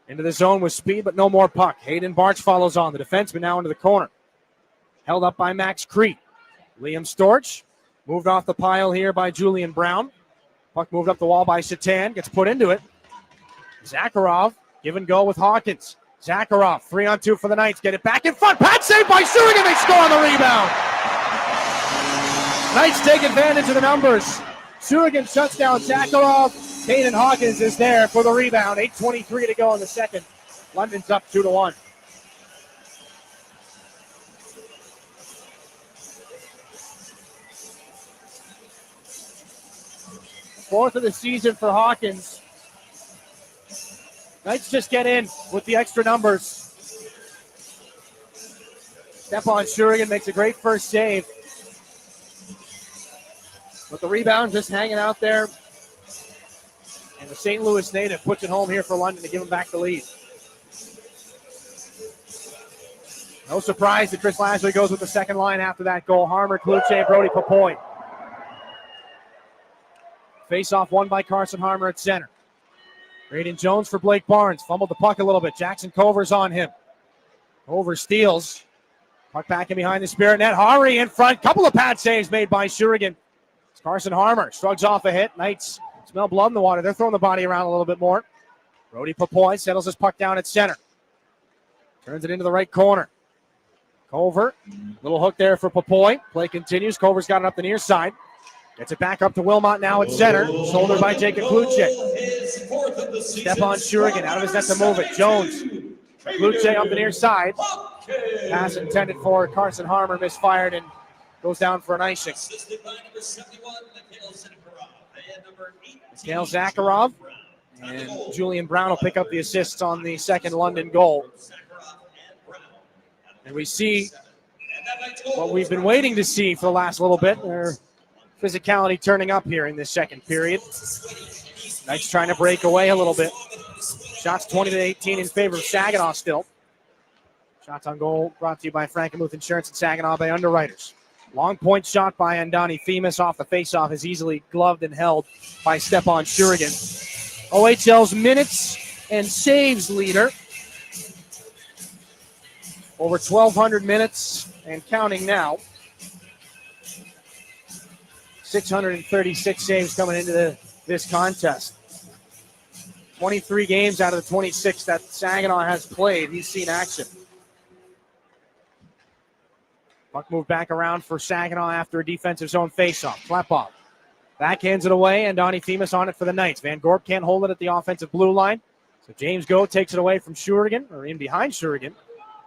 into the zone with speed, but no more puck. Hayden Barch follows on. The defenseman now into the corner. Held up by Max Creed. Liam Storch moved off the pile here by Julian Brown. Puck moved up the wall by Shatan. Gets put into it. Zakharov, give and go with Hawkins. Zakharov, 3-on-2 for the Knights. Get it back in front. Pad save by Shurigan. They score on the rebound. Knights take advantage of the numbers. Shurigan shuts down Zakharov. Caden Hawkins is there for the rebound. 8:23 to go in the second. London's up 2-1. Fourth of the season for Hawkins. Knights just get in with the extra numbers. Stepan Shurigan makes a great first save. But the rebound just hanging out there. And the St. Louis native puts it home here for London to give them back the lead. No surprise that Chris Lashley goes with the second line after that goal. Harmer, Kluche, Brody Popoy. Face-off won by Carson Harmer at center. Braden Jones for Blake Barnes. Fumbled the puck a little bit. Jackson Cover's on him. Cover steals. Puck back in behind the Spirit net. Hari in front. Couple of pad saves made by Shurigan. Carson Harmer shrugs off a hit. Knights smell blood in the water. They're throwing the body around a little bit more. Brody Popoy settles his puck down at center. Turns it into the right corner. Cover. Little hook there for Popoy. Play continues. Cover's got it up the near side. Gets it back up to Wilmot now at center. Shouldered by Jacob Kluche. Stepan Shurigan out of his net to move it. Jones. Kluche up the near side. Pass intended for Carson Harmer. Misfired and goes down for an icing. Mikhail Zakharov and Julian Brown will pick up the assists on the second London goal. And we see what we've been waiting to see for the last little bit. Their physicality turning up here in this second period. Knights trying to break away a little bit. Shots 20-18 in favor of Saginaw still. Shots on goal brought to you by Frankenmuth Insurance and Saginaw Bay Underwriters. Long point shot by Andani Themis off the faceoff is easily gloved and held by Stepan Shurigan. OHL's minutes and saves leader. Over 1,200 minutes and counting now. 636 saves coming into this contest. 23 games out of the 26 that Saginaw has played. He's seen action. Puck moved back around for Saginaw after a defensive zone faceoff. Klepov backhands it away, and Donnie Themis on it for the Knights. Van Gorp can't hold it at the offensive blue line. So James Go takes it away from Shurigan, or in behind Shurigan.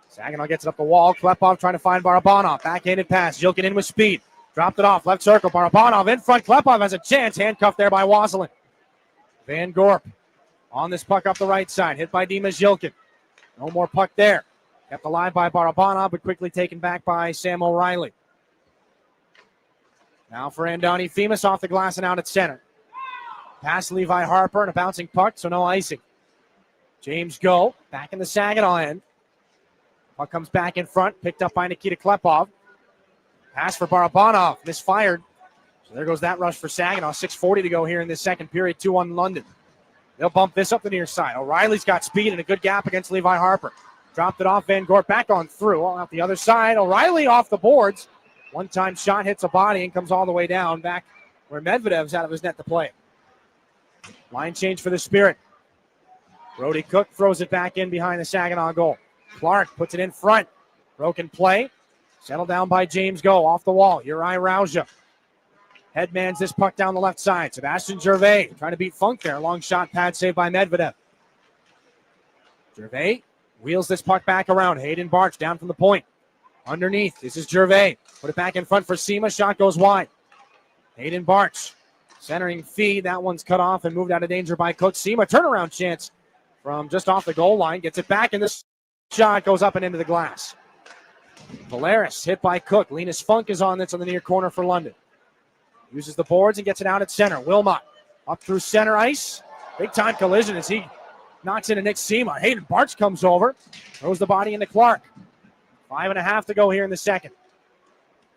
Saginaw gets it up the wall. Klepov trying to find Barabanov. Backhanded pass. Yilkin in with speed. Dropped it off. Left circle. Barabanov in front. Klepov has a chance. Handcuffed there by Wasilin. Van Gorp on this puck up the right side. Hit by Dimas Yilkin. No more puck there. Kept alive by Barabanov, but quickly taken back by Sam O'Reilly. Now for Andani Themis off the glass and out at center. Pass Levi Harper and a bouncing puck, so no icing. James Go back in the Saginaw end. Puck comes back in front, picked up by Nikita Klepov. Pass for Barabanov, misfired. So there goes that rush for Saginaw. 6:40 to go here in this second period, 2-1 London. They'll bump this up the near side. O'Reilly's got speed and a good gap against Levi Harper. Dropped it off, Van Gorp back on through. Out the other side, O'Reilly off the boards. One-time shot hits a body and comes all the way down back where Medvedev's out of his net to play. Line change for the Spirit. Brody Cook throws it back in behind the Saginaw goal. Clark puts it in front. Broken play. Settled down by James Go off the wall. Uri Rauja. Headmans this puck down the left side. Sebastian Gervais trying to beat Funk there. Long shot pad saved by Medvedev. Gervais wheels this puck back around. Hayden Barch down from the point. Underneath. This is Gervais. Put it back in front for Sema. Shot goes wide. Hayden Barch centering feed. That one's cut off and moved out of danger by Cook. Sema turnaround chance from just off the goal line. Gets it back and this shot goes up and into the glass. Valeris hit by Cook. Linus Funk is on this on the near corner for London. Uses the boards and gets it out at center. Wilmot Up through center ice. Big time collision as he knocks into Nick Sema. Hayden Barch comes over. Throws the body into Clark. 5.5 to go here in the second.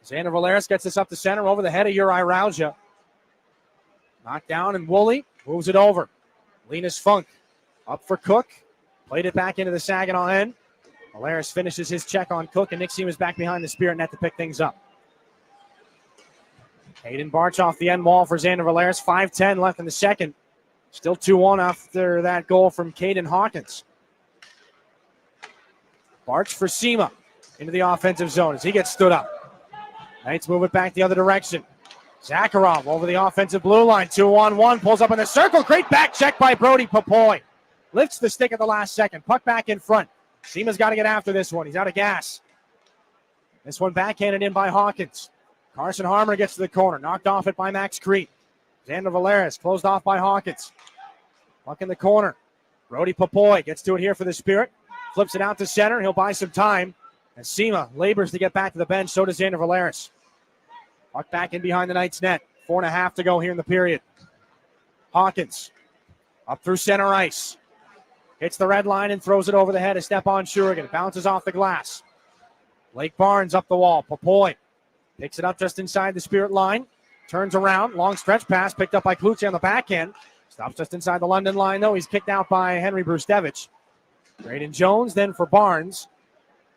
Xander Valeris gets this up the center over the head of Uri Rauja. Knocked down, and Woolley moves it over. Linus Funk up for Cook. Played it back into the Saginaw end. Valeris finishes his check on Cook, and Nick Seaman's back behind the Spirit net to pick things up. Hayden Barch off the end wall for Xander Valeris. 5:10 left in the second. Still 2-1 after that goal from Caden Hawkins. Barch for Sema into the offensive zone as he gets stood up. Knights move it back the other direction. Zakharov over the offensive blue line. 2-on-1. Pulls up in the circle. Great back check by Brody Popoy. Lifts the stick at the last second. Puck back in front. Sema's got to get after this one. He's out of gas. This one backhanded in by Hawkins. Carson Harmer gets to the corner. Knocked off it by Max Crete. Xander Valeris closed off by Hawkins. Puck in the corner. Brody Popoy gets to it here for the Spirit. Flips it out to center. He'll buy some time. And Sema labors to get back to the bench. So does Xander Valeris. Puck back in behind the Knights net. 4.5 to go here in the period. Hawkins up through center ice. Hits the red line and throws it over the head of Stepan Shurigan. Bounces off the glass. Blake Barnes up the wall. Popoy picks it up just inside the Spirit line. Turns around. Long stretch pass picked up by Kluche on the back end. Stops just inside the London line, though. He's kicked out by Henry Brustevich. Braden Jones then for Barnes.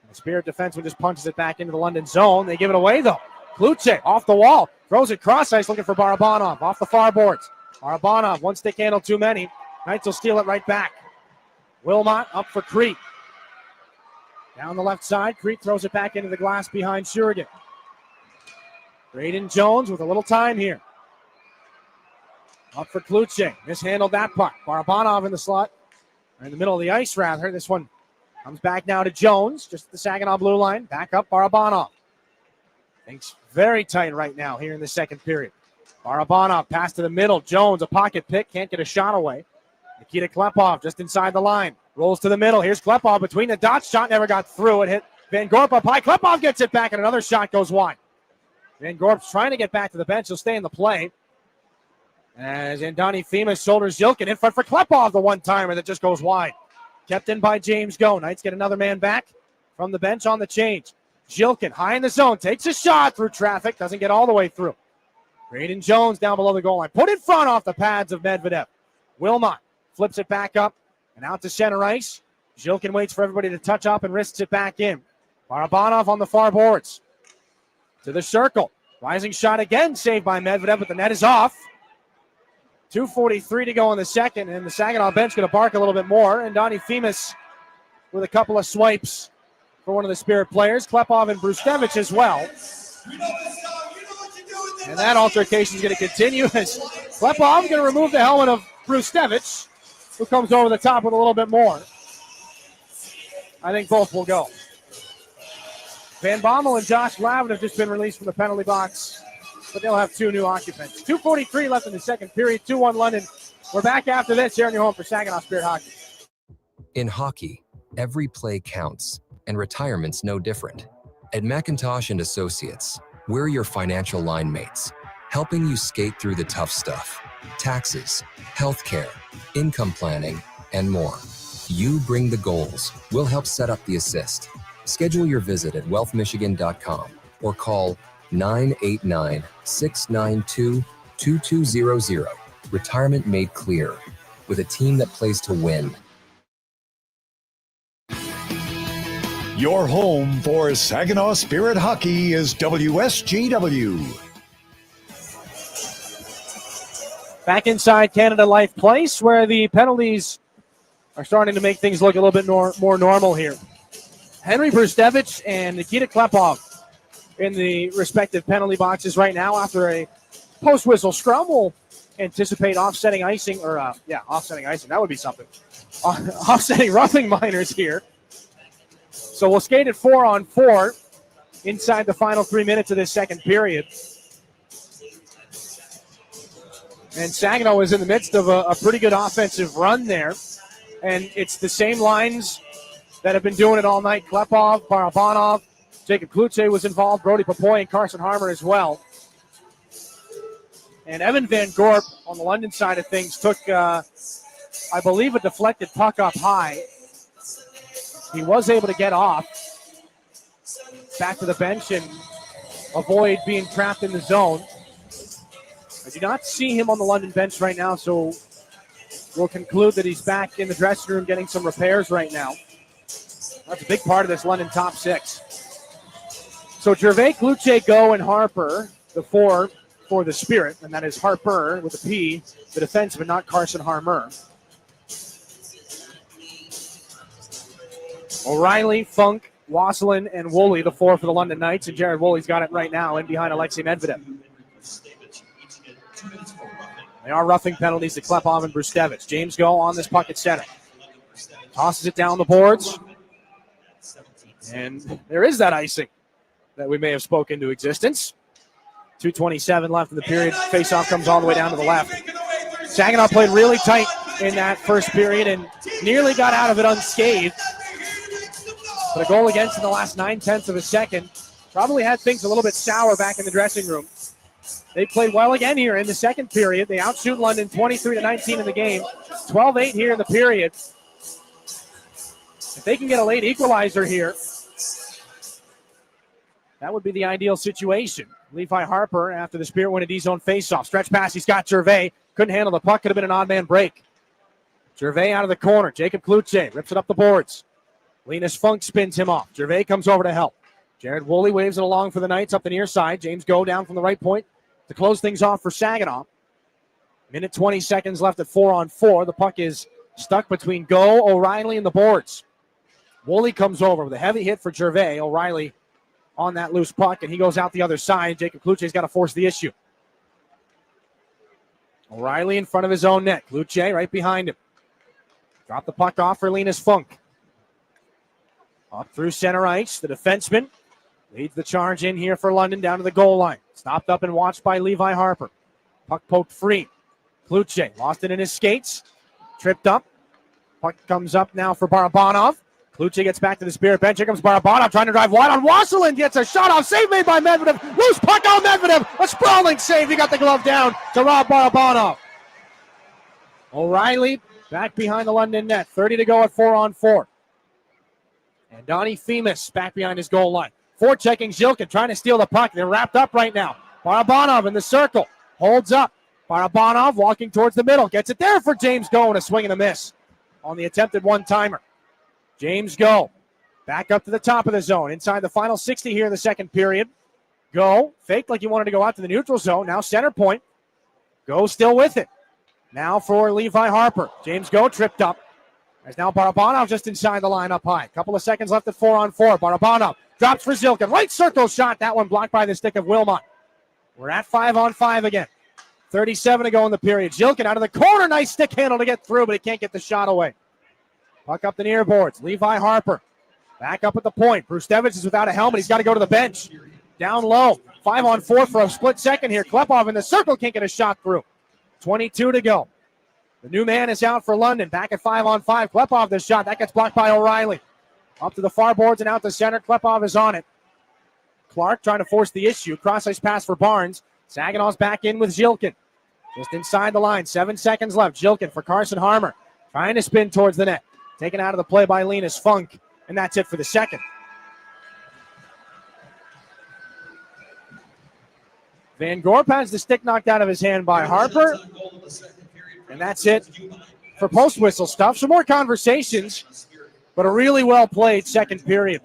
The Spirit defenseman just punches it back into the London zone. They give it away, though. Kluche off the wall. Throws it cross ice looking for Barabanov. Off the far boards. Barabanov, one stick handle too many. Knights will steal it right back. Wilmot up for Crete. Down the left side. Crete throws it back into the glass behind Shurigan. Braden Jones with a little time here. Up for Kluche. Mishandled that puck. Barabanov in the slot. Or in the middle of the ice, rather. This one comes back now to Jones. Just at the Saginaw blue line. Back up Barabanov. Things very tight right now here in the second period. Barabanov pass to the middle. Jones, a pocket pick. Can't get a shot away. Nikita Klepov just inside the line. Rolls to the middle. Here's Klepov between the dots. Shot never got through. It hit Van Gorp up high. Klepov gets it back, and another shot goes wide. Van Gorp's trying to get back to the bench. He'll stay in the play. As Andoni Fima shoulders Yilkin in front for Klepov, the one-timer that just goes wide. Kept in by James Go. Knights get another man back from the bench on the change. Yilkin high in the zone. Takes a shot through traffic. Doesn't get all the way through. Braden Jones down below the goal line. Put in front off the pads of Medvedev. Wilmot flips it back up and out to center ice. Yilkin waits for everybody to touch up and wrists it back in. Barabanov on the far boards. To the circle. Rising shot again, saved by Medvedev, but the net is off. 2:43 to go in the second, and the Saginaw bench going to bark a little bit more. And Donnie Femus with a couple of swipes for one of the Spirit players. Klepov and Brustevich as well. And that altercation is going to continue as Klepov is going to remove the helmet of Brustevich, who comes over the top with a little bit more. I think both will go. Van Bommel and Josh Lavin have just been released from the penalty box, but they'll have two new occupants. 2:43 left in the second period, 2-1 London. We're back after this here on your home for Saginaw Spirit Hockey. In hockey, every play counts, and retirement's no different. At McIntosh & Associates, we're your financial line mates, helping you skate through the tough stuff. Taxes, healthcare, income planning, and more. You bring the goals. We'll help set up the assist. Schedule your visit at wealthmichigan.com or call 989-692-2200. Retirement made clear with a team that plays to win. Your home for Saginaw Spirit Hockey is WSGW. Back inside Canada Life Place, where the penalties are starting to make things look a little bit more normal here. Henry Brustevich and Nikita Klepov in the respective penalty boxes right now after a post-whistle scrum. We'll anticipate offsetting icing, offsetting icing. That would be something. Offsetting roughing minors here. So we'll skate at 4-on-4 inside the final 3 minutes of this second period. And Saginaw is in the midst of a pretty good offensive run there. And it's the same lines that have been doing it all night. Klepov, Barabanov, Jacob Kluche was involved, Brody Popoy, and Carson Harmer as well. And Evan Van Gorp on the London side of things took, I believe, a deflected puck up high. He was able to get off back to the bench and avoid being trapped in the zone. I do not see him on the London bench right now, so we'll conclude that he's back in the dressing room getting some repairs right now. That's a big part of this London top six. So Gervais, Kluche, Go, and Harper, the four for the Spirit, and that is Harper with a P, the defenseman, not Carson Harmer. O'Reilly, Funk, Wasselin, and Woolley, the four for the London Knights, and Jared Woolley's got it right now in behind Alexei Medvedev. They are roughing penalties to Klepov and Brustevich. James Go on this puck at center. Tosses it down the boards. And there is that icing that we may have spoken into existence. 2:27 left in the period. Faceoff comes all the way down to the left. Saginaw played really tight in that first period and nearly got out of it unscathed. But a goal against in the last 9/10 of a second probably had things a little bit sour back in the dressing room. They played well again here in the second period. They outshoot London 23-19 in the game. 12-8 here in the period. If they can get a late equalizer here, that would be the ideal situation. Levi Harper, after the Spirit win a D-zone faceoff. Stretch pass, he's got Gervais. Couldn't handle the puck. Could have been an odd man break. Gervais out of the corner. Jacob Kluche rips it up the boards. Linus Funk spins him off. Gervais comes over to help. Jared Woolley waves it along for the Knights up the near side. James Go down from the right point to close things off for Saginaw. Minute 20 seconds left at 4-on-4. The puck is stuck between Go, O'Reilly, and the boards. Woolley comes over with a heavy hit for Gervais. O'Reilly on that loose puck, and he goes out the other side. Jacob Kluche's got to force the issue. O'Reilly in front of his own net. Kluche right behind him. Drop the puck off for Linus Funk. Up through center ice. The defenseman leads the charge in here for London down to the goal line. Stopped up and watched by Levi Harper. Puck poked free. Kluche lost it in his skates. Tripped up. Puck comes up now for Barabanov. Kluche gets back to the Spirit bench. Here comes Barabanov trying to drive wide on Wasselin. Gets a shot off. Save made by Medvedev. Loose puck on Medvedev. A sprawling save. He got the glove down to Rob Barabanov. O'Reilly back behind the London net. 30 to go at 4-on-4. And Donnie Themis back behind his goal line. Forechecking Zilkin, trying to steal the puck. They're wrapped up right now. Barabanov in the circle. Holds up. Barabanov walking towards the middle. Gets it there for James Go, and a swing and a miss on the attempted one-timer. James Go back up to the top of the zone. Inside the final 60 here in the second period. Go faked like he wanted to go out to the neutral zone. Now center point. Go still with it. Now for Levi Harper. James Go tripped up. There's now Barabanov just inside the line up high. Couple of seconds left at 4-on-4. Barabanov drops for Zilkin. Right circle shot. That one blocked by the stick of Wilmot. We're at 5-on-5 again. 37 to go in the period. Zilkin out of the corner. Nice stick handle to get through, but he can't get the shot away. Puck up the near boards. Levi Harper back up at the point. Brustevich is without a helmet. He's got to go to the bench. Down low. 5-on-4 for a split second here. Klepov in the circle can't get a shot through. 22 to go. The new man is out for London. Back at 5-on-5. Klepov this shot. That gets blocked by O'Reilly. Up to the far boards and out to center. Klepov is on it. Clark trying to force the issue. Cross-ice pass for Barnes. Saginaw's back in with Zilkin. Just inside the line. 7 seconds left. Zilkin for Carson Harmer. Trying to spin towards the net. Taken out of the play by Linus Funk. And that's it for the second. Van Gorp has the stick knocked out of his hand by Harper. And that's it for post-whistle stuff. Some more conversations, but a really well-played second period.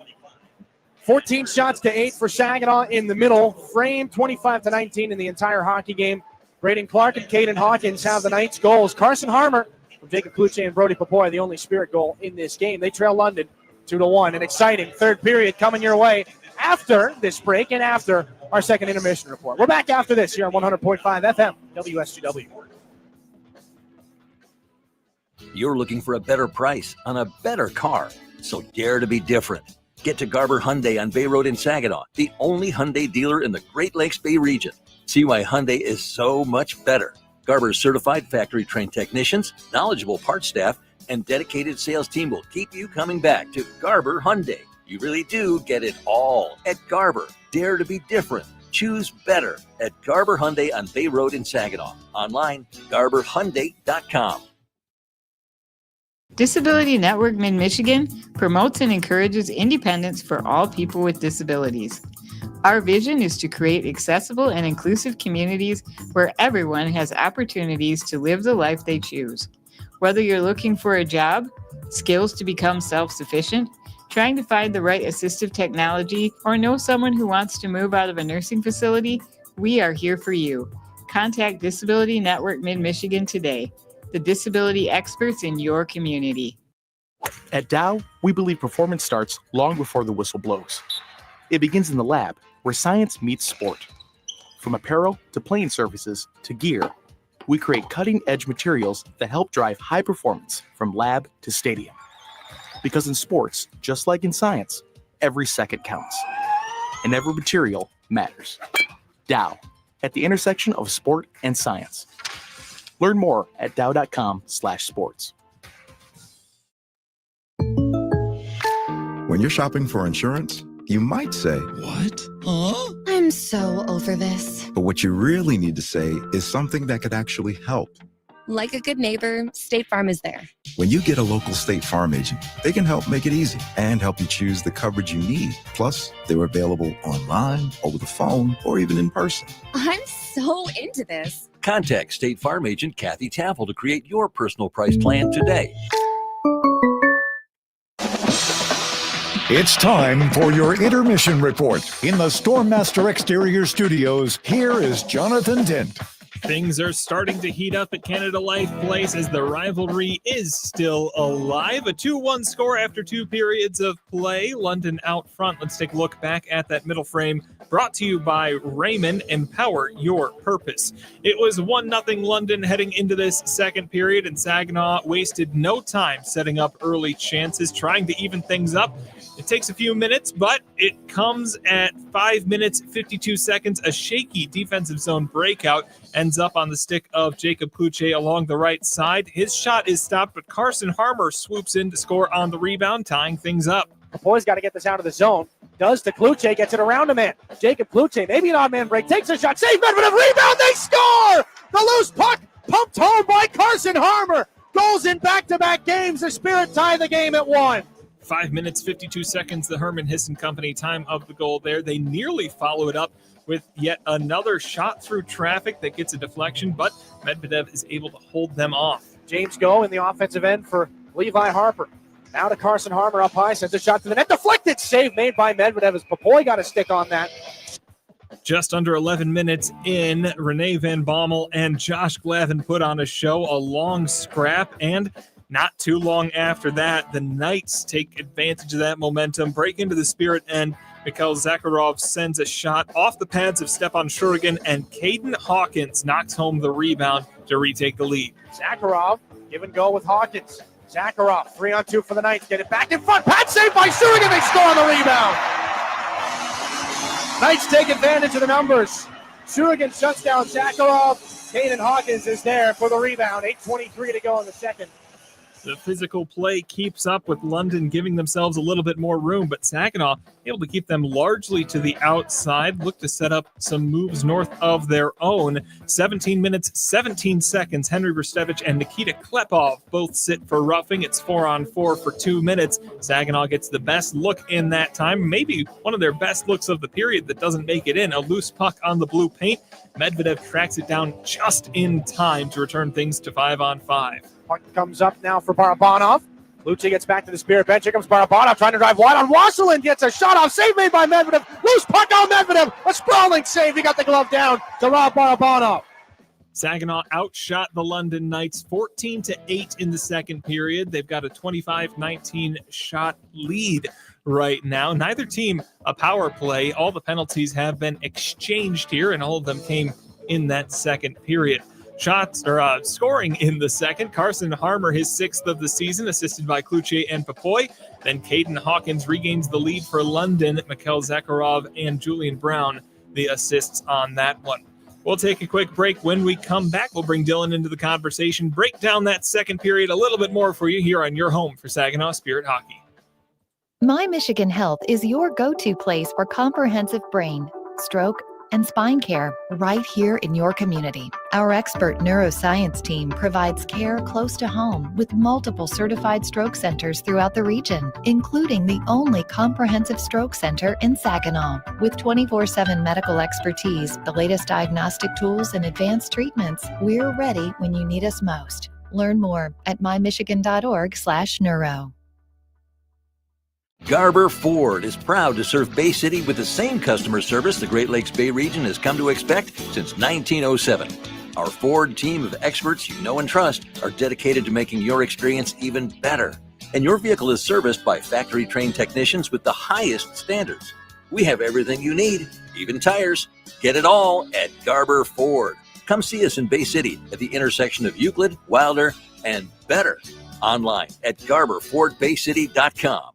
14 shots to 8 for Saginaw in the middle frame, 25-19 in the entire hockey game. Braden Clark and Caden Hawkins have the Knights' goals. Carson Harmer from Jacob Kluche and Brody Papoy, the only Spirit goal in this game. They trail London 2-1. An exciting third period coming your way after this break and after our second intermission report. We're back after this here on 100.5 FM WSGW. You're looking for a better price on a better car, so dare to be different. Get to Garber Hyundai on Bay Road in Saginaw, the only Hyundai dealer in the Great Lakes Bay region. See why Hyundai is so much better. Garber's certified factory-trained technicians, knowledgeable parts staff, and dedicated sales team will keep you coming back to Garber Hyundai. You really do get it all at Garber. Dare to be different. Choose better at Garber Hyundai on Bay Road in Saginaw. Online, garberhyundai.com. Disability Network Mid-Michigan promotes and encourages independence for all people with disabilities. Our vision is to create accessible and inclusive communities where everyone has opportunities to live the life they choose. Whether you're looking for a job, skills to become self-sufficient, trying to find the right assistive technology, or know someone who wants to move out of a nursing facility, we are here for you. Contact Disability Network Mid-Michigan today, the disability experts in your community. At Dow, we believe performance starts long before the whistle blows. It begins in the lab, where science meets sport. From apparel to playing surfaces to gear, we create cutting-edge materials that help drive high performance from lab to stadium. Because in sports, just like in science, every second counts. And every material matters. Dow, at the intersection of sport and science. Learn more at dow.com/sports. When you're shopping for insurance, you might say, "What? Huh? I'm so over this. But what you really need to say is something that could actually help. Like a good neighbor, State Farm is there. When you get a local State Farm agent, they can help make it easy and help you choose the coverage you need. Plus, they're available online, over the phone, or even in person. I'm so into this. Contact State Farm agent Kathy Taffel to create your personal price plan today. It's time for your intermission report. In the Stormmaster Exterior Studios, here is Jonathan Dent. Things are starting to heat up at Canada Life Place as the rivalry is still alive. A 2-1 score after 2 periods of play. London out front. Let's take a look back at that middle frame. Brought to you by Raymond. Empower your purpose. It was 1-0 London heading into this second period, and Saginaw wasted no time setting up early chances, trying to even things up. It takes a few minutes, but it comes at 5 minutes, 52 seconds. A shaky defensive zone breakout ends up on the stick of Jacob Kluche along the right side. His shot is stopped, but Carson Harmer swoops in to score on the rebound, tying things up. The boys got to get this out of the zone. Does to Kluche, gets it around a man. Jacob Kluche, maybe an odd man break, takes a shot, save Medvedev, rebound, they score! The loose puck pumped home by Carson Harmer. Goals in back-to-back games. The Spirit tie the game at 1. 5 minutes, 52 seconds, the Herman Hisson Company time of the goal there. They nearly follow it up with yet another shot through traffic that gets a deflection, but Medvedev is able to hold them off. James Go in the offensive end for Levi Harper. Now to Carson Harmer up high, sends a shot to the net. Deflected save made by Medvedev as Papoy got a stick on that. Just under 11 minutes in, Renee Van Bommel and Josh Glavin put on a show, a long scrap, and not too long after that, the Knights take advantage of that momentum, break into the Spirit end. Mikhail Zakharov sends a shot off the pads of Stepan Shurigan, and Caden Hawkins knocks home the rebound to retake the lead. Zakharov, give and go with Hawkins. Zakharov, 3-on-2 for the Knights. Get it back in front. Pad save by Shurigan. They score on the rebound. Knights take advantage of the numbers. Shurigan shuts down Zakharov. Caden Hawkins is there for the rebound. 8:23 to go in the second. The physical play keeps up with London giving themselves a little bit more room, but Saginaw able to keep them largely to the outside, look to set up some moves north of their own. 17 minutes, 17 seconds. Henry Rustevich and Nikita Klepov both sit for roughing. It's 4-on-4 for 2 minutes. Saginaw gets the best look in that time, maybe one of their best looks of the period that doesn't make it in. A loose puck on the blue paint. Medvedev tracks it down just in time to return things to 5-on-5. Puck comes up now for Barabanov. Luce gets back to the Spirit bench. Here comes Barabanov trying to drive wide on Wasserlin. Gets a shot off. Save made by Medvedev. Loose puck on Medvedev. A sprawling save. He got the glove down to Rob Barabanov. Saginaw outshot the London Knights 14-8 in the second period. They've got a 25-19 shot lead right now. Neither team a power play. All the penalties have been exchanged here, and all of them came in that second period. Scoring in the second, Carson Harmer, his 6th of the season, assisted by Kluche and Papoy. Then Caden Hawkins regains the lead for London. Mikhail Zakharov and Julian Brown, the assists on that one. We'll take a quick break. When we come back, we'll bring Dylan into the conversation, break down that second period a little bit more for you here on your home for Saginaw Spirit Hockey. My Michigan Health is your go-to place for comprehensive brain, stroke, and spine care right here in your community. Our expert neuroscience team provides care close to home with multiple certified stroke centers throughout the region, including the only comprehensive stroke center in Saginaw. With 24/7 medical expertise, the latest diagnostic tools, and advanced treatments, we're ready when you need us most. Learn more at mymichigan.org/neuro. Garber Ford is proud to serve Bay City with the same customer service the Great Lakes Bay region has come to expect since 1907. Our Ford team of experts you know and trust are dedicated to making your experience even better. And your vehicle is serviced by factory-trained technicians with the highest standards. We have everything you need, even tires. Get it all at Garber Ford. Come see us in Bay City at the intersection of Euclid, Wilder, and Better. Online at GarberFordBayCity.com.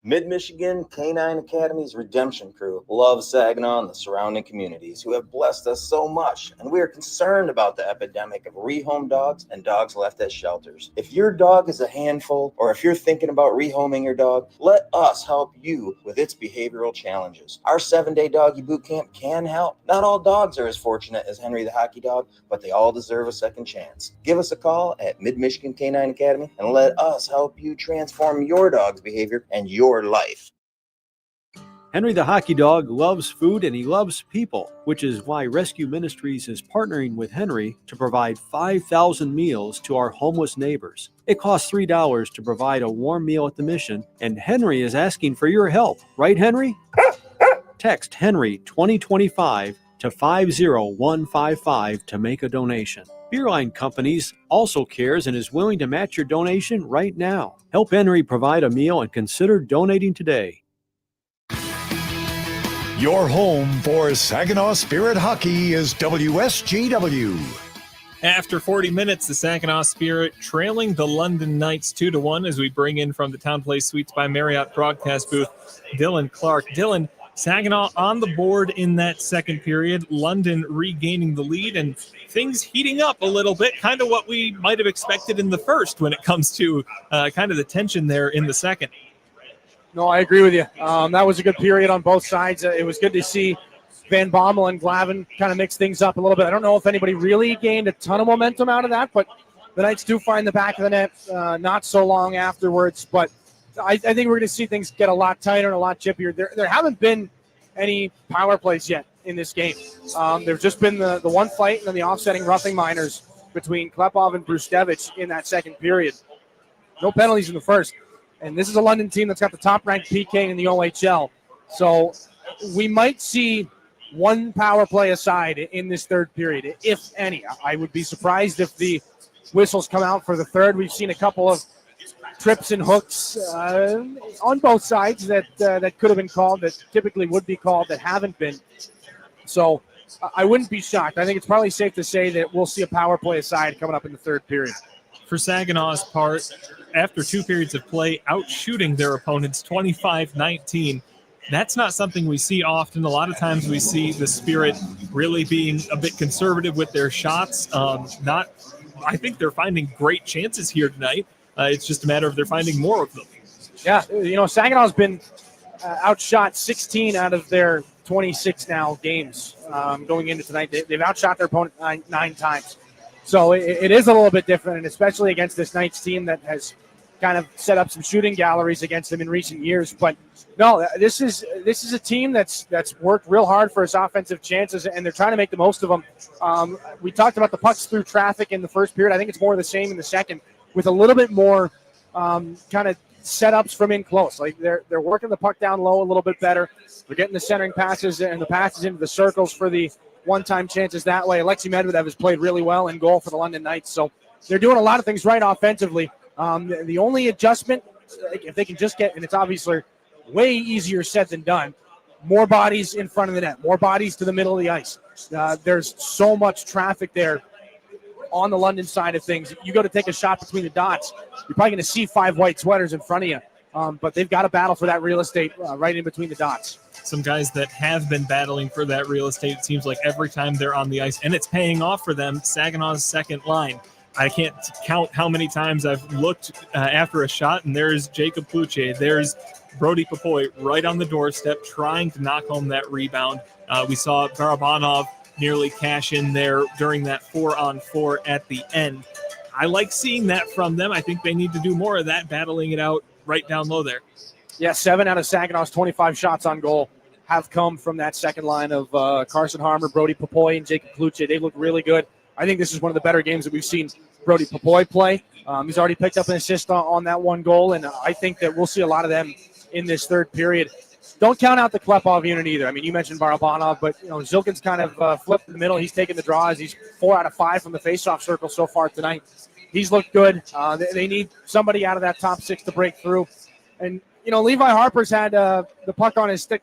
Mid-Michigan Canine Academy's Redemption Crew loves Saginaw and the surrounding communities who have blessed us so much, and we are concerned about the epidemic of rehome dogs and dogs left at shelters. If your dog is a handful, or if you're thinking about rehoming your dog, let us help you with its behavioral challenges. Our 7-day doggy boot camp can help. Not all dogs are as fortunate as Henry the Hockey Dog, but they all deserve a second chance. Give us a call at Mid-Michigan Canine Academy and let us help you transform your dog's behavior and your life. Henry the Hockey Dog loves food and he loves people, which is why Rescue Ministries is partnering with Henry to provide 5,000 meals to our homeless neighbors. It costs $3 to provide a warm meal at the mission, and Henry is asking for your help. Right, Henry? Text Henry 2025 to 50155 to make a donation. Beerline Companies also cares and is willing to match your donation right now. Help Henry provide a meal and consider donating today. Your home for Saginaw Spirit Hockey is WSGW. After 40 minutes, the Saginaw Spirit trailing the London Knights 2-1 as we bring in from the Town Place Suites by Marriott broadcast booth, Dylan Clark. Dylan, Saginaw on the board in that second period, London regaining the lead, and things heating up a little bit, kind of what we might have expected in the first when it comes to kind of the tension there in the second. No, I agree with you. That was a good period on both sides. It was good to see Van Bommel and Glavin kind of mix things up a little bit. I don't know if anybody really gained a ton of momentum out of that, but the Knights do find the back of the net not so long afterwards, but I think we're going to see things get a lot tighter and a lot chippier. There haven't been any power plays yet in this game. There's just been the one fight and then the offsetting roughing minors between Klepov and Brustevich in that second period. No penalties in the first. And this is a London team that's got the top-ranked PK in the OHL. So we might see one power play aside in this third period, if any. I would be surprised if the whistles come out for the third. We've seen a couple of trips and hooks on both sides that could have been called, that typically would be called, that haven't been. So I wouldn't be shocked. I think it's probably safe to say that we'll see a power play aside coming up in the third period. For Saginaw's part, after 2 periods of play, out-shooting their opponents 25-19. That's not something we see often. A lot of times we see the Spirit really being a bit conservative with their shots. I think they're finding great chances here tonight. It's just a matter of they're finding more of them. Yeah, Saginaw's been outshot 16 out of their 26 now games going into tonight. They've outshot their opponent nine times. So it is a little bit different, and especially against this Knights team that has kind of set up some shooting galleries against them in recent years. But no, this is a team that's worked real hard for its offensive chances, and they're trying to make the most of them. We talked about the pucks through traffic in the first period. I think it's more of the same in the second, with a little bit more kind of setups from in close. Like they're working the puck down low a little bit better. They're getting the centering passes and the passes into the circles for the one-time chances that way. Alexei Medvedev has played really well in goal for the London Knights. So they're doing a lot of things right offensively. The only adjustment, if they can just get, and it's obviously way easier said than done, more bodies in front of the net, more bodies to the middle of the ice. There's so much traffic there on the London side of things. You go to take a shot between the dots, you're probably going to see 5 white sweaters in front of you. But they've got to battle for that real estate right in between the dots. Some guys that have been battling for that real estate, it seems like every time they're on the ice, and it's paying off for them. Saginaw's second line. I can't count how many times I've looked after a shot, and there's Jacob Pluche, there's Brody Popoy right on the doorstep, trying to knock home that rebound. We saw Barabanov nearly cash in there during that 4-on-4 at the end. I like seeing that from them. I think they need to do more of that, battling it out right down low there. Yeah, 7 out of Saginaw's 25 shots on goal have come from that second line of Carson Harmer, Brody Popoy, and Jacob Kluche. They look really good. I think this is one of the better games that we've seen Brody Popoy play. He's already picked up an assist on that one goal, and I think that we'll see a lot of them in this third period. Don't count out the Klepov unit either. I mean, you mentioned Barabanov, but Zilkin's kind of flipped in the middle. He's taking the draws. He's 4 out of 5 from the faceoff circle so far tonight. He's looked good. They need somebody out of that top 6 to break through. And, Levi Harper's had the puck on his stick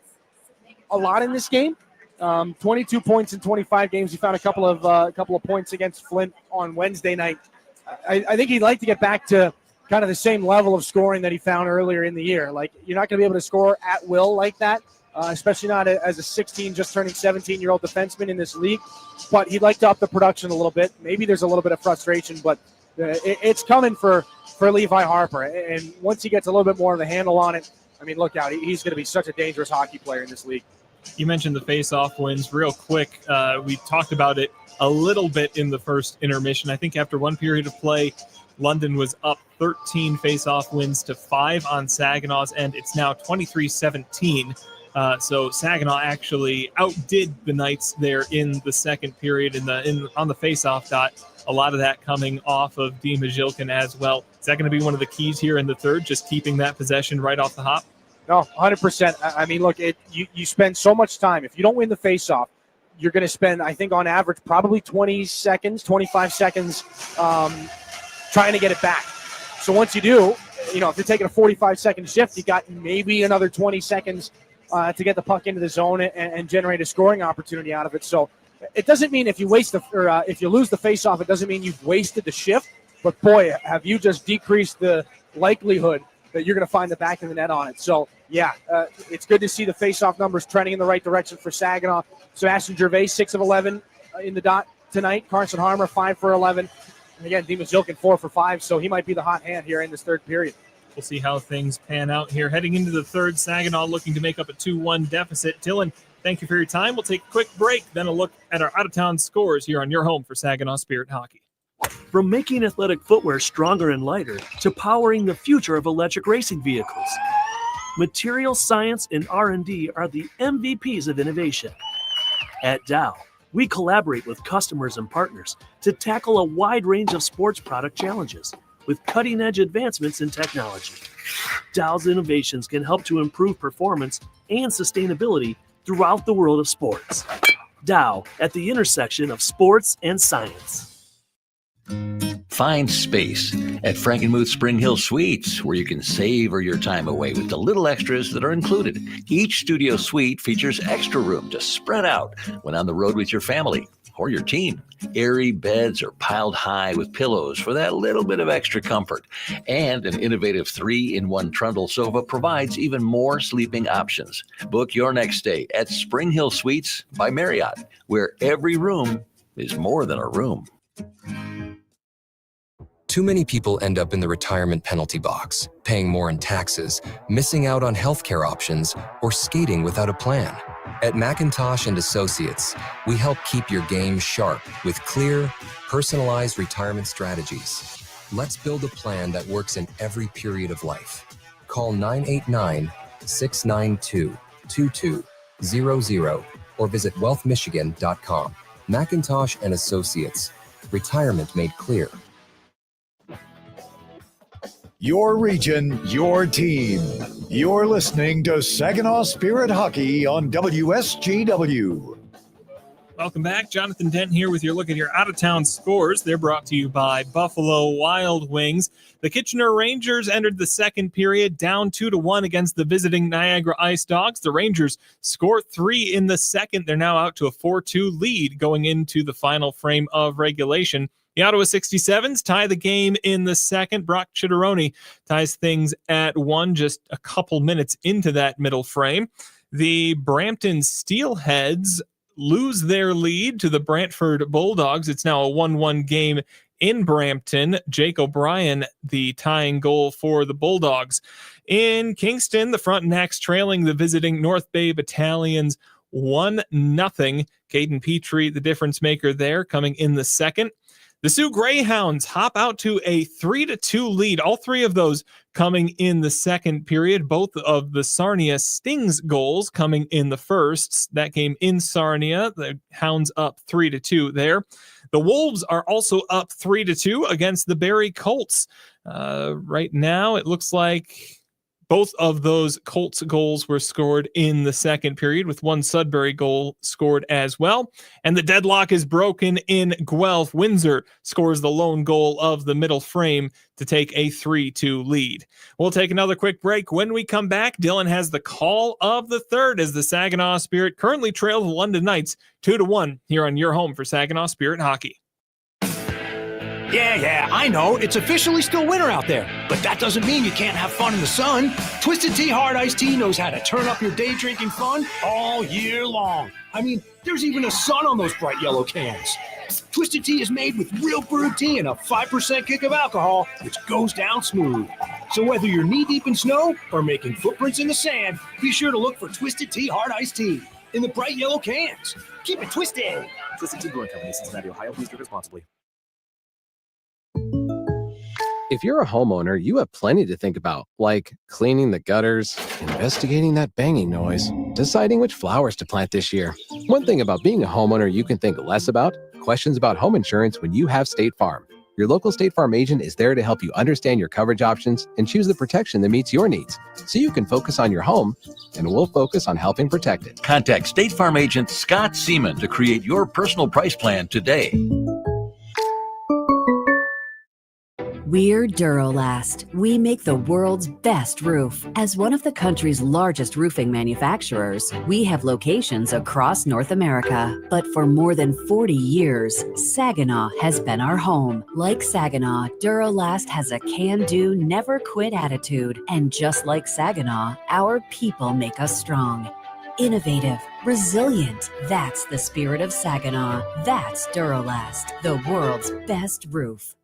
a lot in this game. 22 points in 25 games. He found a couple of points against Flint on Wednesday night. I think he'd like to get back to kind of the same level of scoring that he found earlier in the year. Like, you're not going to be able to score at will like that, especially not as a 16, just turning 17-year-old defenseman in this league. But he'd like to up the production a little bit. Maybe there's a little bit of frustration, but it's coming for Levi Harper. And once he gets a little bit more of a handle on it, I mean, look out. He's going to be such a dangerous hockey player in this league. You mentioned the face-off wins real quick. We talked about it a little bit in the first intermission. I think after one period of play, London was up 13 face-off wins to 5 on Saginaw's end. It's now 23-17. So Saginaw actually outdid the Knights there in the second period on the face-off dot. A lot of that coming off of Dima Zilkin as well. Is that going to be one of the keys here in the third, just keeping that possession right off the hop? No, 100%. I mean, look, you spend so much time. If you don't win the faceoff, you're going to spend, I think, on average, probably 25 seconds trying to get it back. So once you do, if you're taking a 45-second shift, you got maybe another 20 seconds to get the puck into the zone and generate a scoring opportunity out of it. So it doesn't mean if you lose the faceoff, it doesn't mean you've wasted the shift. But boy, have you just decreased the likelihood that you're going to find the back of the net on it. So, yeah, it's good to see the face-off numbers trending in the right direction for Saginaw. Sebastian Gervais, 6 of 11 in the dot tonight. Carson Harmer, 5 for 11. And again, Dima Zilkin, 4 for 5. So he might be the hot hand here in this third period. We'll see how things pan out here. Heading into the third, Saginaw looking to make up a 2-1 deficit. Dylan, thank you for your time. We'll take a quick break, then a look at our out-of-town scores here on your home for Saginaw Spirit Hockey. From making athletic footwear stronger and lighter to powering the future of electric racing vehicles, material science and R&D are the MVPs of innovation. At Dow, we collaborate with customers and partners to tackle a wide range of sports product challenges with cutting-edge advancements in technology. Dow's innovations can help to improve performance and sustainability throughout the world of sports. Dow, at the intersection of sports and science. Find space at Frankenmuth Spring Hill Suites, where you can savor your time away with the little extras that are included. Each studio suite features extra room to spread out when on the road with your family or your team. Airy beds are piled high with pillows for that little bit of extra comfort. And an innovative 3-in-1 trundle sofa provides even more sleeping options. Book your next stay at Spring Hill Suites by Marriott, where every room is more than a room. Too many people end up in the retirement penalty box, paying more in taxes, missing out on healthcare options, or skating without a plan. At McIntosh & Associates, we help keep your game sharp with clear, personalized retirement strategies. Let's build a plan that works in every period of life. Call 989-692-2200 or visit wealthmichigan.com. McIntosh & Associates. Retirement made clear. Your region, your team. You're listening to Saginaw Spirit Hockey on WSGW. Welcome back. Jonathan Dent here with your look at your out-of-town scores. They're brought to you by Buffalo Wild Wings. The Kitchener Rangers entered the second period down 2-1 against the visiting Niagara Ice Dogs. The Rangers scored 3 in the second. They're now out to a 4-2 lead going into the final frame of regulation. The Ottawa 67s tie the game in the second. Brock Chitteroni ties things at 1 just a couple minutes into that middle frame. The Brampton Steelheads lose their lead to the Brantford Bulldogs. It's now a 1-1 game in Brampton. Jake O'Brien, the tying goal for the Bulldogs. In Kingston, the Frontenacs trailing the visiting North Bay Battalions 1-0. Caden Petrie, the difference maker there, coming in the second. The Sioux Greyhounds hop out to a 3-2 lead. All three of those coming in the second period. Both of the Sarnia Stings goals coming in the first. That game in Sarnia. The Hounds up 3-2 there. The Wolves are also up 3-2 against the Barrie Colts. Right now, it looks like both of those Colts goals were scored in the second period, with one Sudbury goal scored as well. And the deadlock is broken in Guelph. Windsor scores the lone goal of the middle frame to take a 3-2 lead. We'll take another quick break. When we come back, Dylan has the call of the third as the Saginaw Spirit currently trail the London Knights 2-1 here on your home for Saginaw Spirit hockey. Yeah, I know. It's officially still winter out there, but that doesn't mean you can't have fun in the sun. Twisted Tea Hard Iced Tea knows how to turn up your day drinking fun all year long. I mean, there's even a sun on those bright yellow cans. Twisted Tea is made with real brewed tea and a 5% kick of alcohol, which goes down smooth. So whether you're knee-deep in snow or making footprints in the sand, be sure to look for Twisted Tea Hard Iced Tea in the bright yellow cans. Keep it twisted. Twisted Tea Brewing Company, Cincinnati, Ohio. Please drink responsibly. If you're a homeowner, you have plenty to think about, like cleaning the gutters, investigating that banging noise, deciding which flowers to plant this year. One thing about being a homeowner you can think less about: questions about home insurance when you have State Farm. Your local State Farm agent is there to help you understand your coverage options and choose the protection that meets your needs, so you can focus on your home, and we'll focus on helping protect it. Contact State Farm agent Scott Seaman to create your personal price plan today. We're Durolast. We make the world's best roof. As one of the country's largest roofing manufacturers, we have locations across North America. But for more than 40 years, Saginaw has been our home. Like Saginaw, Durolast has a can-do, never-quit attitude. And just like Saginaw, our people make us strong. Innovative, resilient. That's the spirit of Saginaw. That's Durolast, the world's best roof.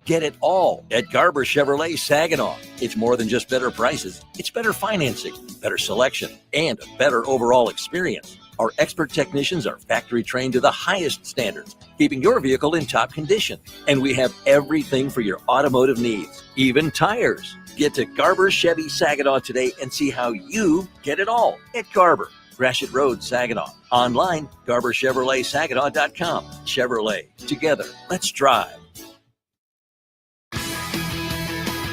Get it all at Garber Chevrolet Saginaw. It's more than just better prices. It's better financing, better selection, and a better overall experience. Our expert technicians are factory trained to the highest standards, keeping your vehicle in top condition. And we have everything for your automotive needs, even tires. Get to Garber Chevy Saginaw today and see how you get it all at Garber. Gratiot Road, Saginaw. Online, GarberChevroletSaginaw.com. Chevrolet. Together, let's drive.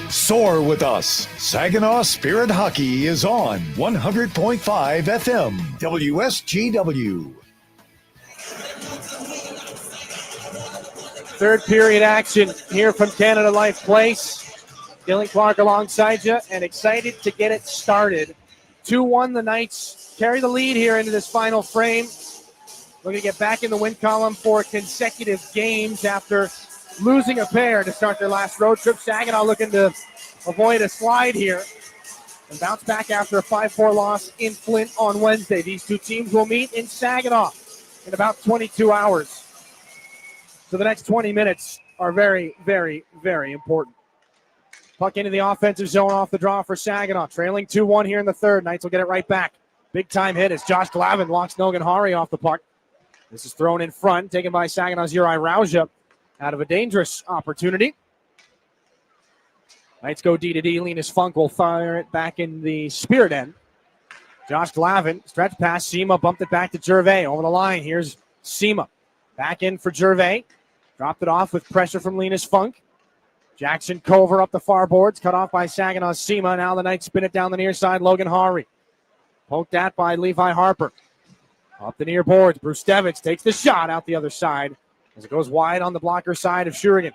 Soar with us. Saginaw Spirit Hockey is on 100.5 FM WSGW. Third period action here from Canada Life Place. Dylan Clark alongside you and excited to get it started. 2-1, the Knights carry the lead here into this final frame. Looking to get back in the win column for consecutive games after losing a pair to start their last road trip. Saginaw looking to avoid a slide here and bounce back after a 5-4 loss in Flint on Wednesday. These two teams will meet in Saginaw in about 22 hours. So the next 20 minutes are very, very, very important. Puck into the offensive zone off the draw for Saginaw. Trailing 2-1 here in the third. Knights will get it right back. Big time hit as Josh Glavin locks Nogan Hari off the puck. This is thrown in front, taken by Saginaw's Uri Rauja out of a dangerous opportunity. Knights go D-to-D. Linus Funk will fire it back in the Spirit end. Josh Glavin, stretch pass. Sema bumped it back to Gervais. Over the line, here's Sema. Back in for Gervais. Dropped it off with pressure from Linus Funk. Jackson Cover up the far boards. Cut off by Saginaw's Sema. Now the Knights spin it down the near side. Logan Hari. Poked at by Levi Harper. Up the near boards. Bruce Devitz takes the shot out the other side as it goes wide on the blocker side of Shurigan.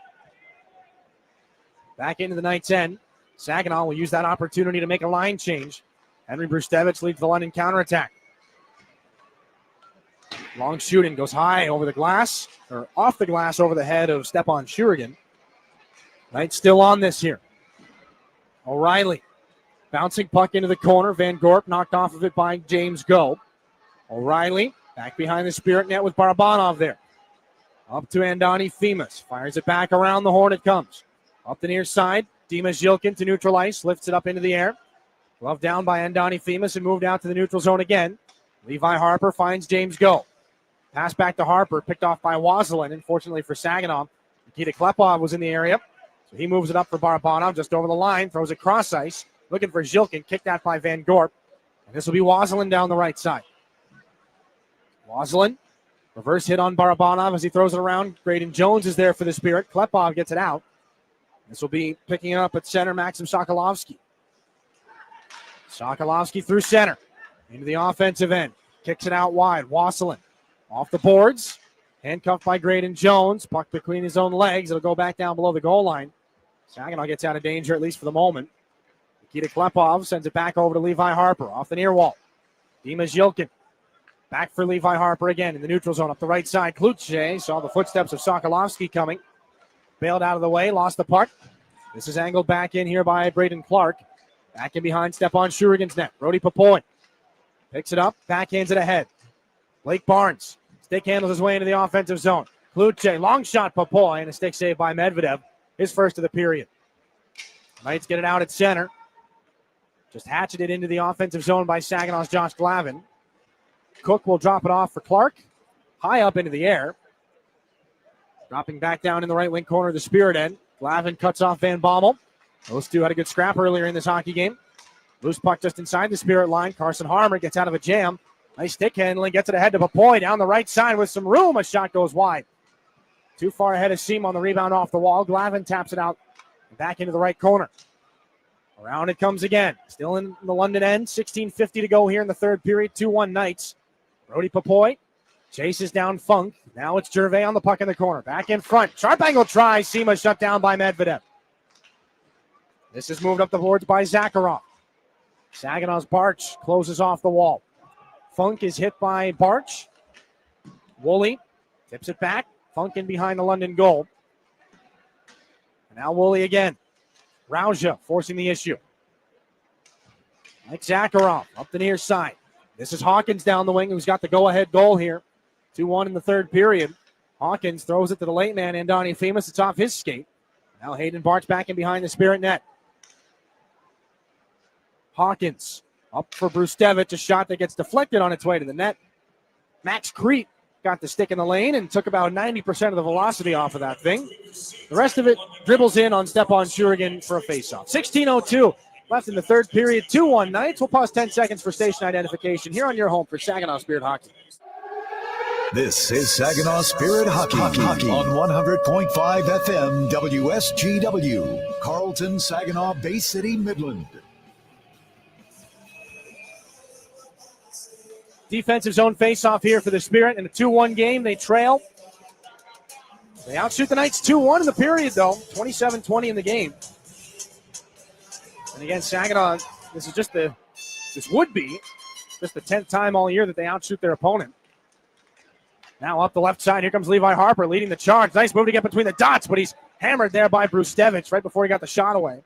Back into the Knights' end. Saginaw will use that opportunity to make a line change. Henry Brustevich leads the London counterattack. Long shooting goes high over the glass, or off the glass over the head of Stepan Shurigan. Knights still on this here. O'Reilly. Bouncing puck into the corner. Van Gorp knocked off of it by James Go. O'Reilly back behind the Spirit net with Barabanov there. Up to Andani Themis. Fires it back around the horn. It comes. Up the near side. Dimas Yilkin to neutral ice. Lifts it up into the air. Glove down by Andani Themis and moved out to the neutral zone again. Levi Harper finds James Go. Pass back to Harper. Picked off by Wazelin. Unfortunately for Saginaw, Nikita Klepov was in the area. So he moves it up for Barabanov just over the line. Throws it cross ice. Looking for Yilkin. Kicked out by Van Gorp. And this will be Wazelin down the right side. Wazelin. Reverse hit on Barabanov as he throws it around. Graydon Jones is there for the Spirit. Klepov gets it out. This will be picking it up at center, Maxim Sokolovsky. Sokolovsky through center. Into the offensive end. Kicks it out wide. Waselin off the boards. Handcuffed by Graydon Jones. Puck between his own legs. It'll go back down below the goal line. Saginaw gets out of danger, at least for the moment. Nikita Klepov sends it back over to Levi Harper. Off the near wall. Dimas Yilkin. Back for Levi Harper again in the neutral zone up the right side. Kluche saw the footsteps of Sokolovsky coming. Bailed out of the way, lost the puck. This is angled back in here by Braden Clark. Back in behind Stepan Shurigan's net. Brody Popoy picks it up, backhands it ahead. Blake Barnes stick handles his way into the offensive zone. Kluche, long shot Popoy, and a stick save by Medvedev. His first of the period. Knights get it out at center. Just hatcheted into the offensive zone by Saginaw's Josh Glavin. Cook will drop it off for Clark. High up into the air. Dropping back down in the right wing corner of the Spirit end. Glavin cuts off Van Bommel. Those two had a good scrap earlier in this hockey game. Loose puck just inside the Spirit line. Carson Harmer gets out of a jam. Nice stick handling. Gets it ahead to Popoy down the right side with some room. A shot goes wide. Too far ahead of Seam on the rebound off the wall. Glavin taps it out and back into the right corner. Around it comes again. Still in the London end. 16:50 to go here in the third period. 2-1 Knights. Brody Popoy chases down Funk. Now it's Gervais on the puck in the corner. Back in front. Sharp angle try. Sema shut down by Medvedev. This is moved up the boards by Zakharov. Saginaw's Barch closes off the wall. Funk is hit by Barch. Woolley tips it back. Funk in behind the London goal. And now Woolley again. Rauja forcing the issue. Mike Zakharov up the near side. This is Hawkins down the wing, who's got the go-ahead goal here. 2-1 in the third period. Hawkins throws it to the late man, Andani Themis. It's off his skate. Now Hayden Barch back in behind the Spirit net. Hawkins up for Brustevich. A shot that gets deflected on its way to the net. Max Crete got the stick in the lane and took about 90% of the velocity off of that thing. The rest of it dribbles in on Stepan Shurigan for a faceoff. 16:02 left in the third period. 2-1 Knights. We'll pause 10 seconds for station identification here on your home for Saginaw Spirit Hockey. This is Saginaw Spirit Hockey on 100.5 FM WSGW. Carlton, Saginaw, Bay City, Midland. Defensive zone faceoff here for the Spirit in a 2-1 game. They trail. They outshoot the Knights 2-1 in the period, though. 27-20 in the game. And again, Saginaw, this would be just the 10th time all year that they outshoot their opponent. Now up the left side, here comes Levi Harper leading the charge. Nice move to get between the dots, but he's hammered there by Brustevich right before he got the shot away.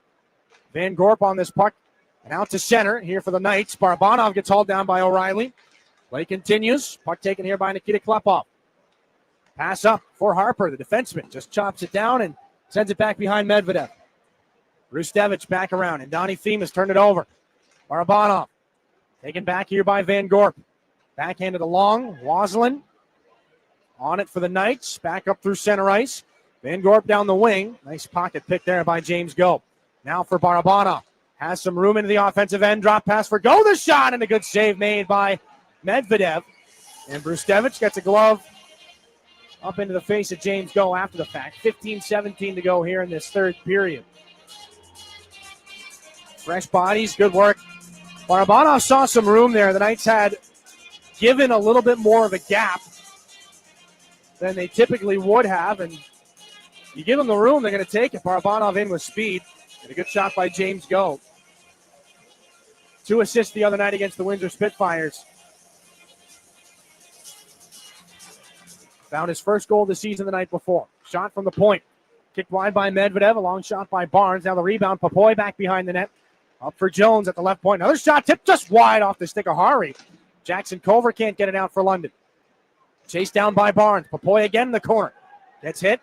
Van Gorp on this puck and out to center here for the Knights. Barabanov gets hauled down by O'Reilly. Play continues. Puck taken here by Nikita Klepov. Pass up for Harper. The defenseman just chops it down and sends it back behind Medvedev. Brustevich back around, and Donnie Themis turned it over. Barabanov taken back here by Van Gorp. Backhanded along. Wazelin on it for the Knights. Back up through center ice. Van Gorp down the wing. Nice pocket pick there by James Go. Now for Barabanov. Has some room into the offensive end. Drop pass for Go. The shot, and a good save made by Medvedev. And Brustevich gets a glove up into the face of James Go after the fact. 15-17 to go here in this third period. Fresh bodies, good work. Barabanov saw some room there. The Knights had given a little bit more of a gap than they typically would have, and you give them the room, they're going to take it. Barabanov in with speed. And a good shot by James Go. 2 assists the other night against the Windsor Spitfires. Found his first goal of the season the night before. Shot from the point. Kicked wide by Medvedev. A long shot by Barnes. Now the rebound. Popoy back behind the net. Up for Jones at the left point. Another shot tipped just wide off the stick of Hari. Jackson Culver can't get it out for London. Chased down by Barnes. Popoy again in the corner. Gets hit.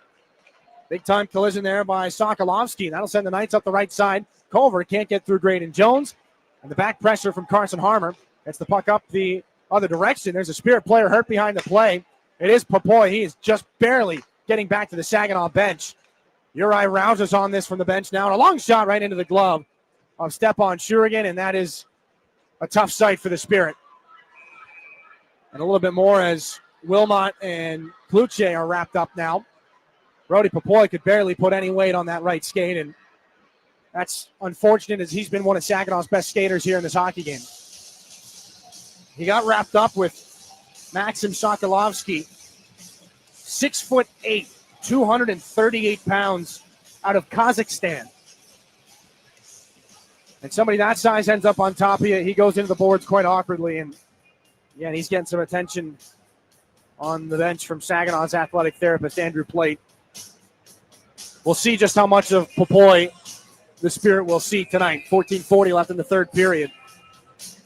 Big time collision there by Sokolovsky. That'll send the Knights up the right side. Culver can't get through Graydon Jones. And the back pressure from Carson Harmer. Gets the puck up the other direction. There's a Spirit player hurt behind the play. It is Popoy. He is just barely getting back to the Saginaw bench. Uri Rouses on this from the bench now. And a long shot right into the glove of Stepan Shurigan. And that is a tough sight for the Spirit. And a little bit more as Wilmot and Kluche are wrapped up now. Brody Popoy could barely put any weight on that right skate, and that's unfortunate as he's been one of Saginaw's best skaters here in this hockey game. He got wrapped up with Maxim Sokolovsky, 6'8", 238 pounds out of Kazakhstan. And somebody that size ends up on top of you. He goes into the boards quite awkwardly, and yeah, he's getting some attention on the bench from Saginaw's athletic therapist, Andrew Plate. We'll see just how much of Popoy the Spirit will see tonight. 14:40 left in the third period.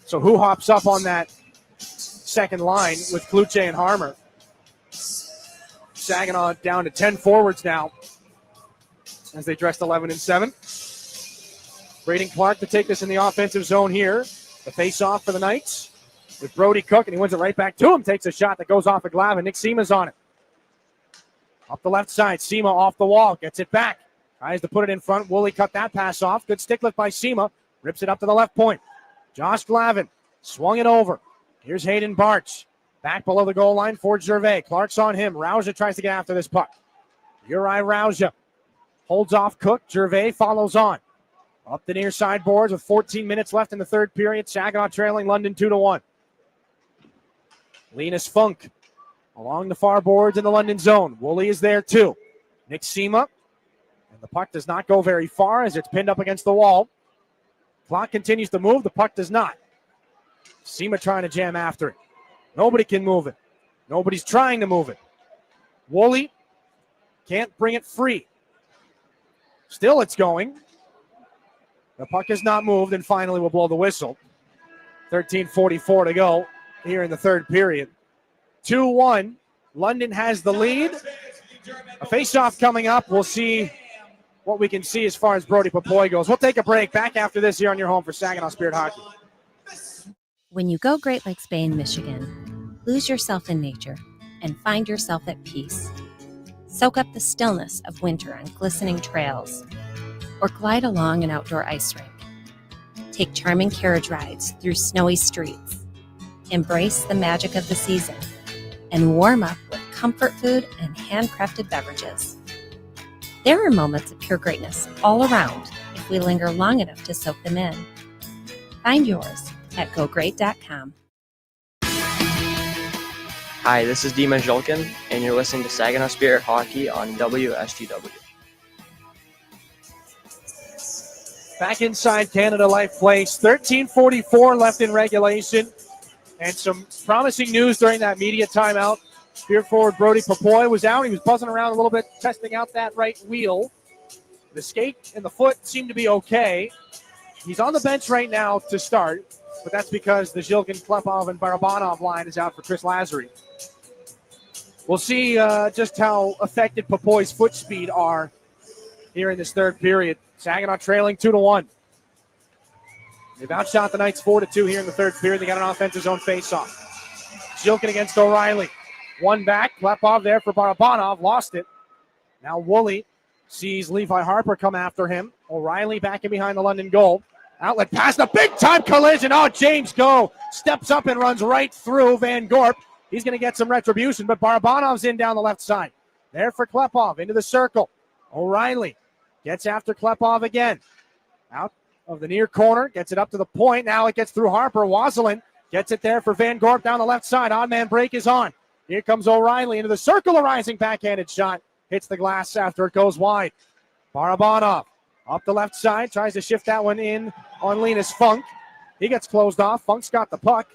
So who hops up on that second line with Kluche and Harmer? Saginaw down to 10 forwards now as they dressed 11 and 7. Braden Clark to take this in the offensive zone here. The face-off for the Knights with Brody Cook, and he wins it right back to him. Takes a shot that goes off a glove, and Nick Seema's on it. Up the left side, Seema off the wall, gets it back. Tries to put it in front. Woolley cut that pass off. Good stick lift by Seema. Rips it up to the left point. Josh Glavin swung it over. Here's Hayden Barch. Back below the goal line for Gervais. Clark's on him. Rauscha tries to get after this puck. Uri Rauscha holds off Cook. Gervais follows on. Up the near side boards with 14 minutes left in the third period. Saginaw trailing London 2-1. Linus Funk along the far boards in the London zone. Woolley is there too. Nick Seema. And the puck does not go very far as it's pinned up against the wall. Clock continues to move. The puck does not. Seema trying to jam after it. Nobody can move it. Nobody's trying to move it. Woolley can't bring it free. Still it's going. The puck has not moved, and finally we'll blow the whistle. 13:44 to go here in the third period. 2-1. London has the lead. A face-off coming up. We'll see what we can see as far as Brody Popoy goes. We'll take a break. Back after this here on your home for Saginaw Spirit Hockey. When you go Great Lakes Bay in Michigan, lose yourself in nature and find yourself at peace. Soak up the stillness of winter on glistening trails or glide along an outdoor ice rink. Take charming carriage rides through snowy streets. Embrace the magic of the season and warm up with comfort food and handcrafted beverages. There are moments of pure greatness all around if we linger long enough to soak them in. Find yours at gogreat.com. Hi, this is Dima Jolkin, and you're listening to Saginaw Spirit Hockey on WSGW. Back inside Canada Life Place. 13:44 left in regulation. And some promising news during that media timeout. Spirit forward Brody Popoy was out. He was buzzing around a little bit, testing out that right wheel. The skate and the foot seem to be okay. He's on the bench right now to start, but that's because the Zhilkin, Klepov, and Barabanov line is out for Chris Lazary. We'll see just how affected Popoy's foot speed are here in this third period. Saginaw trailing 2-1. They've outshot the Knights 4-2 here in the third period. They got an offensive zone faceoff. Zhilkin against O'Reilly. One back. Klepov there for Barabanov. Lost it. Now Woolley sees Levi Harper come after him. O'Reilly back in behind the London goal. Outlet pass. The big-time collision. Oh, James Go steps up and runs right through Van Gorp. He's going to get some retribution, but Barabanov's in down the left side. There for Klepov into the circle. O'Reilly gets after Klepov again. Out of the near corner, gets it up to the point. Now it gets through Harper. Wazelin gets it there for Van Gorp down the left side. Odd man break is on. Here comes O'Reilly into the circle. A rising backhanded shot. Hits the glass after it goes wide. Barabanov up the left side. Tries to shift that one in on Linus Funk. He gets closed off. Funk's got the puck.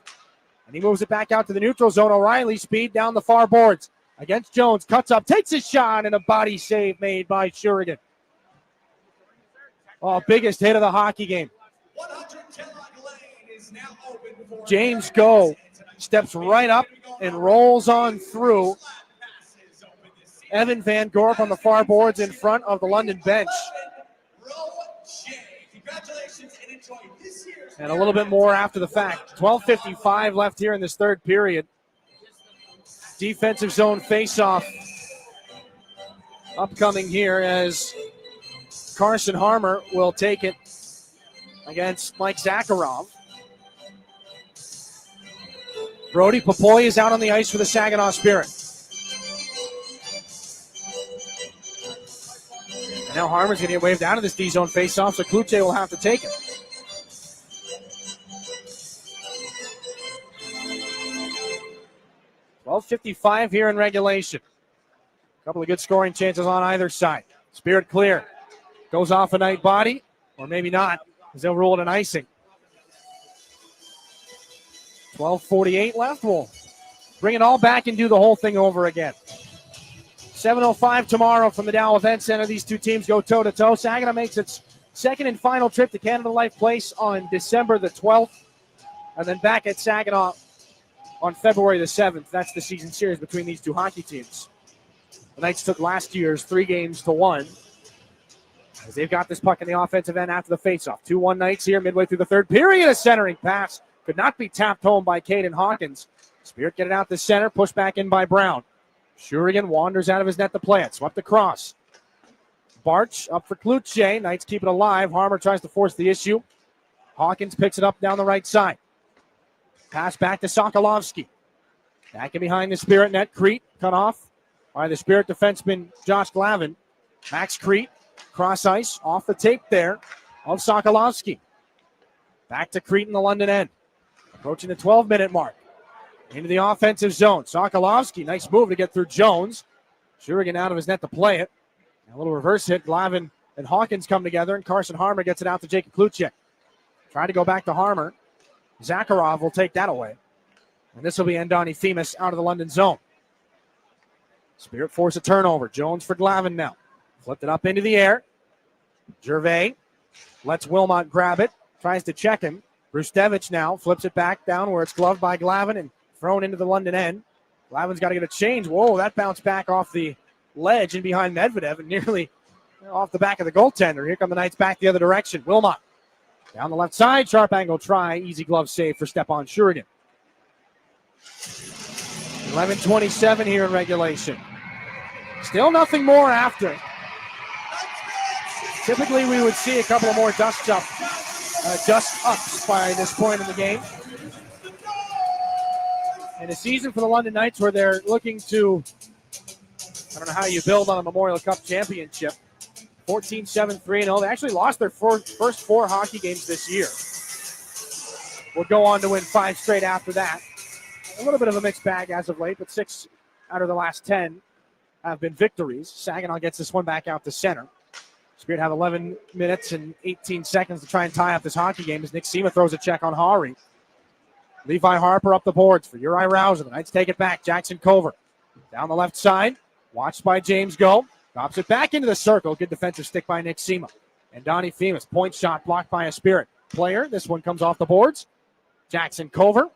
And he moves it back out to the neutral zone. O'Reilly speed down the far boards. Against Jones. Cuts up. Takes a shot. And a body save made by Shurigan. Oh, biggest hit of the hockey game. James Go steps right up and rolls on through Evan Van Gorp on the far boards in front of the London bench. And a little bit more after the fact. 12:55 left here in this third period. Defensive zone faceoff upcoming here as Carson Harmer will take it against Mike Zakharov. Brody Papoy is out on the ice for the Saginaw Spirit. And now Harmer's going to get waved out of this D-zone faceoff, so Kluche will have to take it. .12:55 here in regulation. A couple of good scoring chances on either side. Spirit clear. Goes off a night body, or maybe not, because they'll rule it an icing. 12:48 left. We'll bring it all back and do the whole thing over again. 7:05 tomorrow from the Dow Event Center. These two teams go toe-to-toe. Saginaw makes its second and final trip to Canada Life Place on December the 12th, and then back at Saginaw on February the 7th. That's the season series between these two hockey teams. The Knights took last year's 3-1 as they've got this puck in the offensive end after the faceoff. 2-1 Knights here midway through the third period. A centering pass could not be tapped home by Caden Hawkins. Spirit get it out the center, pushed back in by Brown. Shurigan wanders out of his net to play it. Swept across. Barch up for Kluche. Knights keep it alive. Harmer tries to force the issue. Hawkins picks it up down the right side. Pass back to Sokolovsky. Back in behind the Spirit net. Crete cut off by the Spirit defenseman Josh Glavin. Max Crete, cross ice, off the tape there of Sokolovsky. Back to Crete in the London end. Approaching the 12-minute mark. Into the offensive zone. Sokolovsky, nice move to get through Jones. Shurigan out of his net to play it. A little reverse hit. Glavin and Hawkins come together, and Carson Harmer gets it out to Jacob Kluche. Trying to go back to Harmer. Zakharov will take that away. And this will be Andoni Themis out of the London zone. Spirit force a turnover. Jones for Glavin now. Flipped it up into the air. Gervais lets Wilmot grab it. Tries to check him. Brustevich now flips it back down where it's gloved by Glavin and thrown into the London end. Glavin's got to get a change. Whoa, that bounced back off the ledge and behind Medvedev and nearly off the back of the goaltender. Here come the Knights back the other direction. Wilmot down the left side. Sharp angle try. Easy glove save for Stepan Shurigan. 11:27 here in regulation. Still nothing more after. Typically we would see a couple of more dust ups by this point in the game. And a season for the London Knights where they're looking to, I don't know how you build on a Memorial Cup championship. 14-7-3-0. They actually lost their first 4 hockey games this year. Will go on to win 5 straight after that. A little bit of a mixed bag as of late, but 6 out of the last 10 have been victories. Saginaw gets this one back out to center. Spirit have 11 minutes and 18 seconds to try and tie up this hockey game as Nick Sema throws a check on Hari. Levi Harper up the boards for Uri Rouser. The Knights take it back. Jackson Cover down the left side. Watched by James Go. Drops it back into the circle. Good defensive stick by Nick Sema. And Donnie Themis. Point shot blocked by a Spirit player. This one comes off the boards. Jackson Cover.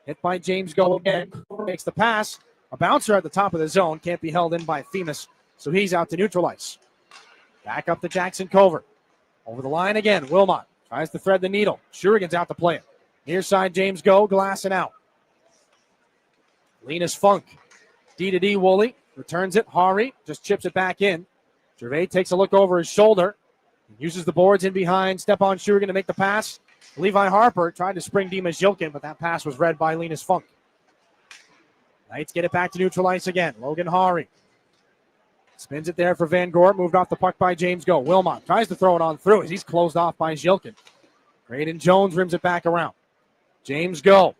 Hit by James Go again. Makes the pass. A bouncer at the top of the zone. Can't be held in by Themis. So he's out to neutralize. Back up to Jackson Cover. Over the line again. Wilmot tries to thread the needle. Shurigan's out to play it. Near side, James Go, glassing out. Linus Funk. D-to-D, Woolley. Returns it. Hari just chips it back in. Gervais takes a look over his shoulder. Uses the boards in behind. Stepan Shurigan to make the pass. Levi Harper tried to spring Dima Zhilkin, but that pass was read by Linus Funk. Knights get it back to neutral ice again. Logan Hari. Spins it there for Van Gorp. Moved off the puck by James Go. Wilmot tries to throw it on through as he's closed off by Zhilkin. Graydon Jones rims it back around. James Go.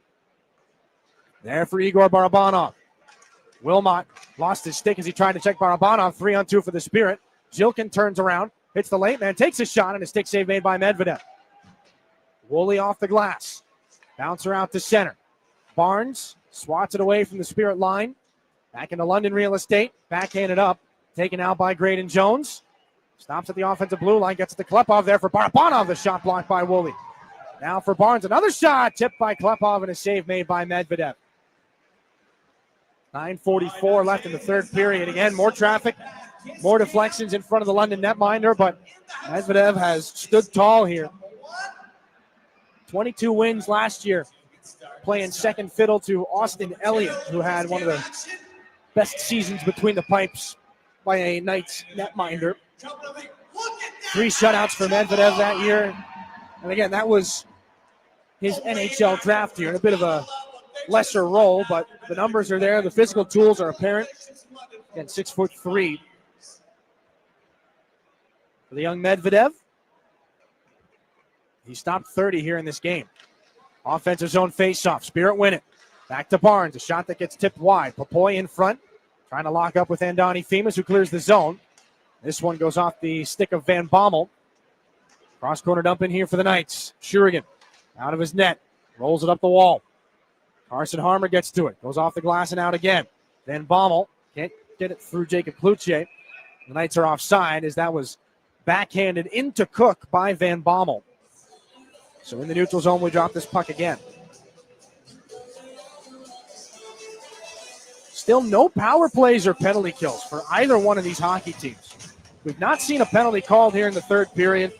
There for Igor Barabanov. Wilmot lost his stick as he tried to check Barabanov. 3-on-2 for the Spirit. Zhilkin turns around. Hits the late man. Takes a shot and a stick save made by Medvedev. Woolley off the glass. Bouncer out to center. Barnes swats it away from the Spirit line. Back into London Real Estate. Backhanded up. Taken out by Graydon Jones. Stops at the offensive blue line. Gets it to Klepov there for Barabanov. The shot blocked by Woolley. Now for Barnes. Another shot. Tipped by Klepov and a save made by Medvedev. 9:44 left in the third period. Again, more traffic, more deflections in front of the London netminder, but Medvedev has stood tall here. 22 wins last year, playing second fiddle to Austin Elliott, who had one of the best seasons between the pipes by a Knights netminder. 3 shutouts for Medvedev that year. And again, that was his NHL draft year in a bit of a lesser role, but the numbers are there. The physical tools are apparent. Again, 6'3" for the young Medvedev. He stopped 30 here in this game. Offensive zone faceoff. Spirit win it. Back to Barnes. A shot that gets tipped wide. Papoy in front, trying to lock up with Andoni Femus, who clears the zone. This one goes off the stick of Van Bommel. Cross-corner dump in here for the Knights. Shurigan out of his net. Rolls it up the wall. Carson Harmer gets to it. Goes off the glass and out again. Van Bommel can't get it through Jacob Kluche. The Knights are offside as that was backhanded into Cook by Van Bommel. So in the neutral zone, we drop this puck again. Still no power plays or penalty kills for either one of these hockey teams. We've not seen a penalty called here in the third period.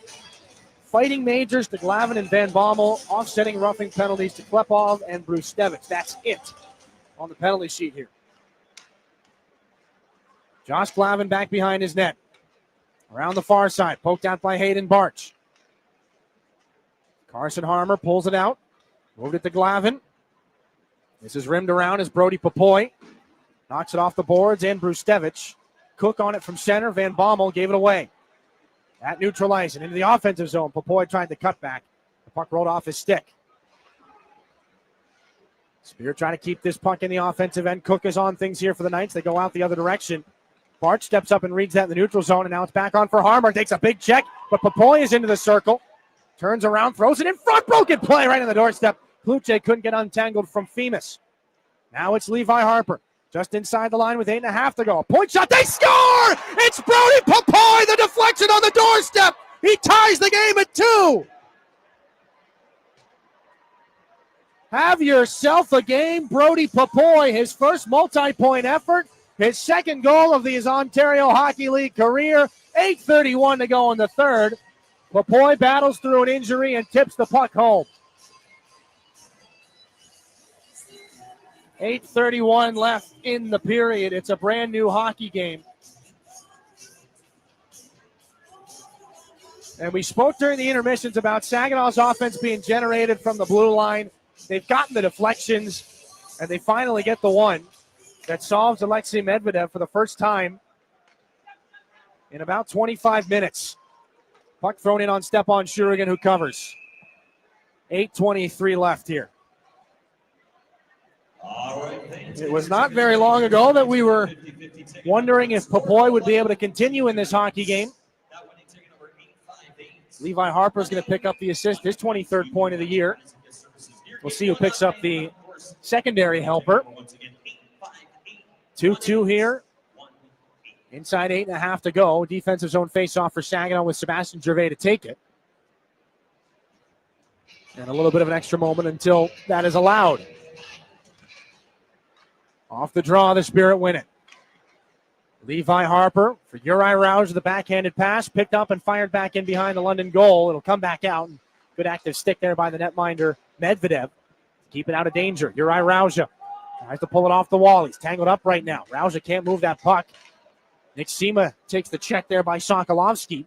Fighting majors to Glavin and Van Bommel, offsetting roughing penalties to Klepov and Brustevich. That's it on the penalty sheet here. Josh Glavin back behind his net. Around the far side, poked out by Hayden Barch. Carson Harmer pulls it out. Moved it to Glavin. This is rimmed around as Brody Papoy knocks it off the boards and Brustevich. Cook on it from center. Van Bommel gave it away. That neutralizing into the offensive zone. Papoy tried to cut back. The puck rolled off his stick. Spear trying to keep this puck in the offensive end. Cook is on things here for the Knights. They go out the other direction. Bart steps up and reads that in the neutral zone, and now it's back on for Harmer. Takes a big check, but Papoy is into the circle. Turns around, throws it in front. Broken play right on the doorstep. Kluche couldn't get untangled from Femus. Now it's Levi Harper. Just inside the line with 8.5 to go. Point shot. They score! It's Brody Papoy. The deflection on the doorstep. He ties the game at 2. Have yourself a game. Brody Papoy, his first multi-point effort. His second goal of his Ontario Hockey League career. 8:31 to go in the third. Papoy battles through an injury and tips the puck home. 8:31 left in the period. It's a brand new hockey game. And we spoke during the intermissions about Saginaw's offense being generated from the blue line. They've gotten the deflections, and they finally get the one that solves Alexei Medvedev for the first time in about 25 minutes. Puck thrown in on Stepan Shurigan, who covers. 8:23 left here. It was not very long ago that we were wondering if Papoy would be able to continue in this hockey game. Levi Harper is going to pick up the assist, his 23rd point of the year. We'll see who picks up the secondary helper. 2-2 here. Inside 8.5 to go. Defensive zone faceoff for Saginaw with Sebastian Gervais to take it. And a little bit of an extra moment until that is allowed. Off the draw, the Spirit win it. Levi Harper for Uri Rouge, the backhanded pass, picked up and fired back in behind the London goal. It'll come back out. Good active stick there by the netminder Medvedev. Keep it out of danger. Uri Rouge tries to pull it off the wall. He's tangled up right now. Rouge can't move that puck. Nick Sema takes the check there by Sokolovsky.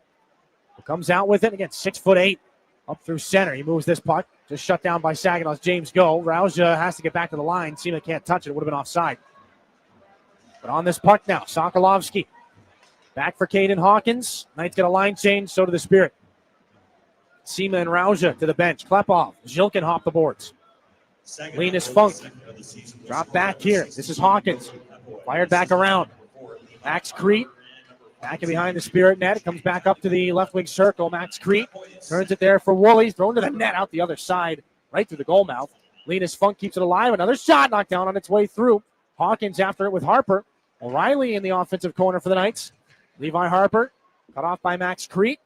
Comes out with it. Again, 6'8", up through center. He moves this puck. Just shut down by Saginaw's James Go. Rouge has to get back to the line. Sema can't touch it. It would have been offside. But on this puck now, Sokolovsky. Back for Caden Hawkins. Knights get a line change. So do the Spirit. Sema and Rouge to the bench. Klepov. Zhilkin hop the boards. Linus Funk. Drop back here. This is Hawkins. Fired back around. Max Crete. Back in behind the Spirit net. It comes back up to the left wing circle. Max Crete turns it there for Woolley. Thrown to the net out the other side. Right through the goal mouth. Linus Funk keeps it alive. Another shot knocked down on its way through. Hawkins after it with Harper. O'Reilly in the offensive corner for the Knights. Levi Harper cut off by Max Crete.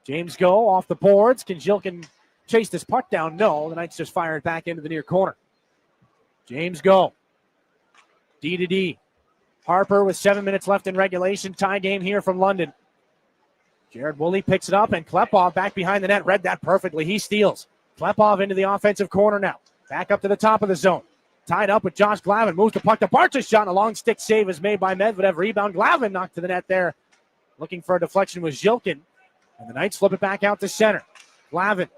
James Go off the boards. Can Zhilkin chase this puck down? No. The Knights just fire it back into the near corner. James Go. D to D. Harper with 7 minutes left in regulation. Tie game here from London. Jared Woolley picks it up, and Klepov back behind the net. Read that perfectly. He steals. Klepov into the offensive corner now. Back up to the top of the zone. Tied up with Josh Glavin. Moves the puck to Barch's shot, and a long stick save is made by Medvedev. Rebound. Glavin knocked to the net there. Looking for a deflection was Zhilkin. And the Knights flip it back out to center. Glavin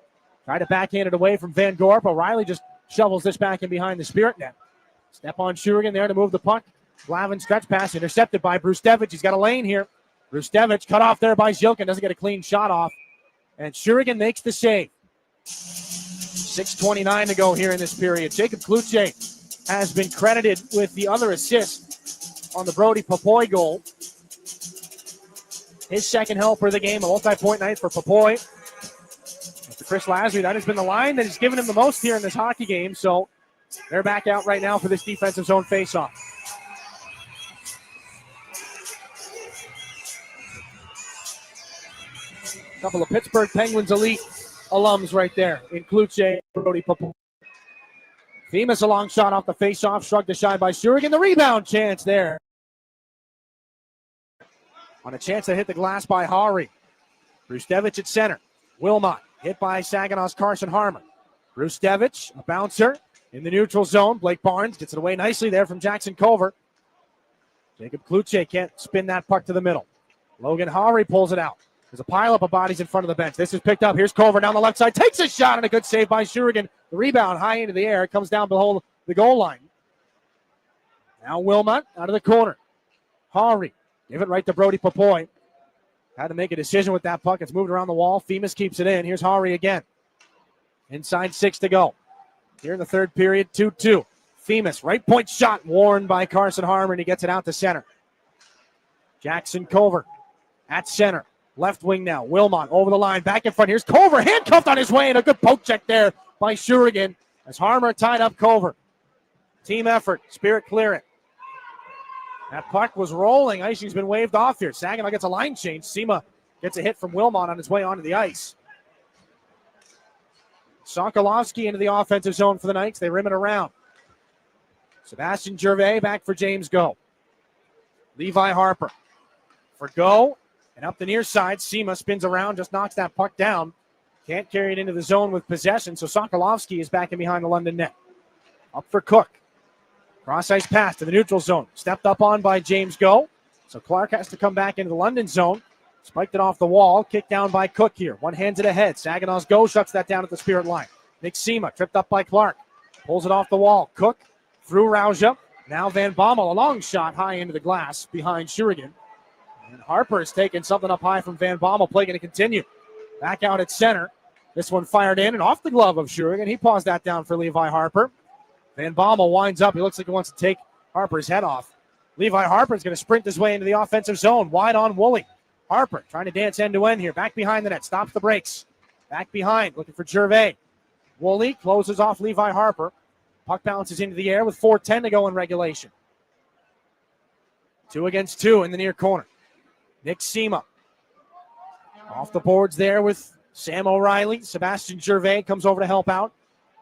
tried to backhand it away from Van Gorp. O'Reilly just shovels this back in behind the Spirit net. Step on Shurigan there to move the puck. Glavin stretch pass intercepted by Brustevich. He's got a lane here. Brustevich cut off there by Zhilkin. Doesn't get a clean shot off. And Shurigan makes the save. 6:29 to go here in this period. Jacob Kluche has been credited with the other assist on the Brody Popoy goal. His second helper of the game, a multi-point night for Popoy. After Chris Lasry, that has been the line that has given him the most here in this hockey game. So they're back out right now for this defensive zone faceoff. A couple of Pittsburgh Penguins elite alums right there in Kluche and Brody Popoy. Themis a long shot off the faceoff, shrugged aside by Shurigan. The rebound chance there. On a chance to hit the glass by Hari. Brustevich at center. Wilmot hit by Saginaw's Carson Harmon. Brustevich, a bouncer in the neutral zone. Blake Barnes gets it away nicely there from Jackson Culver. Jacob Kluche can't spin that puck to the middle. Logan Hari pulls it out. There's a pileup of bodies in front of the bench. This is picked up. Here's Culver down the left side. Takes a shot and a good save by Shurigan. The rebound high into the air. It comes down below the goal line. Now Wilmot out of the corner. Hari. Give it right to Brody Popoy. Had to make a decision with that puck. It's moved around the wall. Themis keeps it in. Here's Hari again. Inside 6 to go. Here in the third period, 2-2. Themis, right point shot, warned by Carson Harmon. He gets it out to center. Jackson Culver at center. Left wing now. Wilmot over the line. Back in front. Here's Culver. Handcuffed on his way. And a good poke check there by Shurigan as Harmer tied up Culver. Team effort. Spirit clear it. That puck was rolling. Icing's been waved off here. Saginaw gets a line change. Sema gets a hit from Wilmot on his way onto the ice. Sokolovsky into the offensive zone for the Knights. They rim it around. Sebastian Gervais back for James Go. Levi Harper for Go. And up the near side, Sema spins around, just knocks that puck down. Can't carry it into the zone with possession, so Sokolovsky is back in behind the London net. Up for Cook. Cross-ice pass to the neutral zone. Stepped up on by James Go. So Clark has to come back into the London zone. Spiked it off the wall. Kicked down by Cook here. One hands it ahead. Saginaw's Go shuts that down at the Spirit line. Nick Sema tripped up by Clark. Pulls it off the wall. Cook through Rauja. Now Van Bommel, a long shot high into the glass behind Shurigan. And Harper is taking something up high from Van Bommel. Play going to continue. Back out at center. This one fired in and off the glove of Shurigan. He paused that down for Levi Harper. Van Bommel winds up. He looks like he wants to take Harper's head off. Levi Harper is going to sprint his way into the offensive zone. Wide on Woolley. Harper trying to dance end-to-end here. Back behind the net. Stops the brakes. Back behind. Looking for Gervais. Woolley closes off Levi Harper. Puck bounces into the air with 4:10 to go in regulation. 2 against 2 in the near corner. Nick Sema. Off the boards there with Sam O'Reilly. Sebastian Gervais comes over to help out.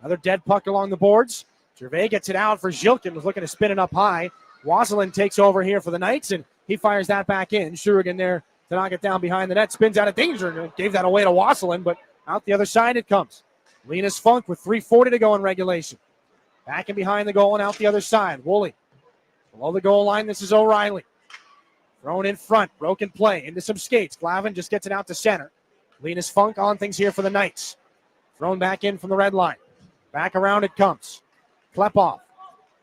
Another dead puck along the boards. Gervais gets it out for Zhilkin. Was looking to spin it up high. Wasilin takes over here for the Knights, and he fires that back in. Shurigan there to knock it down behind the net. Spins out of danger and gave that away to Wasilin, but out the other side it comes. Linus Funk with 3:40 to go in regulation. Back and behind the goal and out the other side. Woolley below the goal line. This is O'Reilly. Thrown in front. Broken play into some skates. Glavin just gets it out to center. Linus Funk on things here for the Knights. Thrown back in from the red line. Back around it comes. Klepov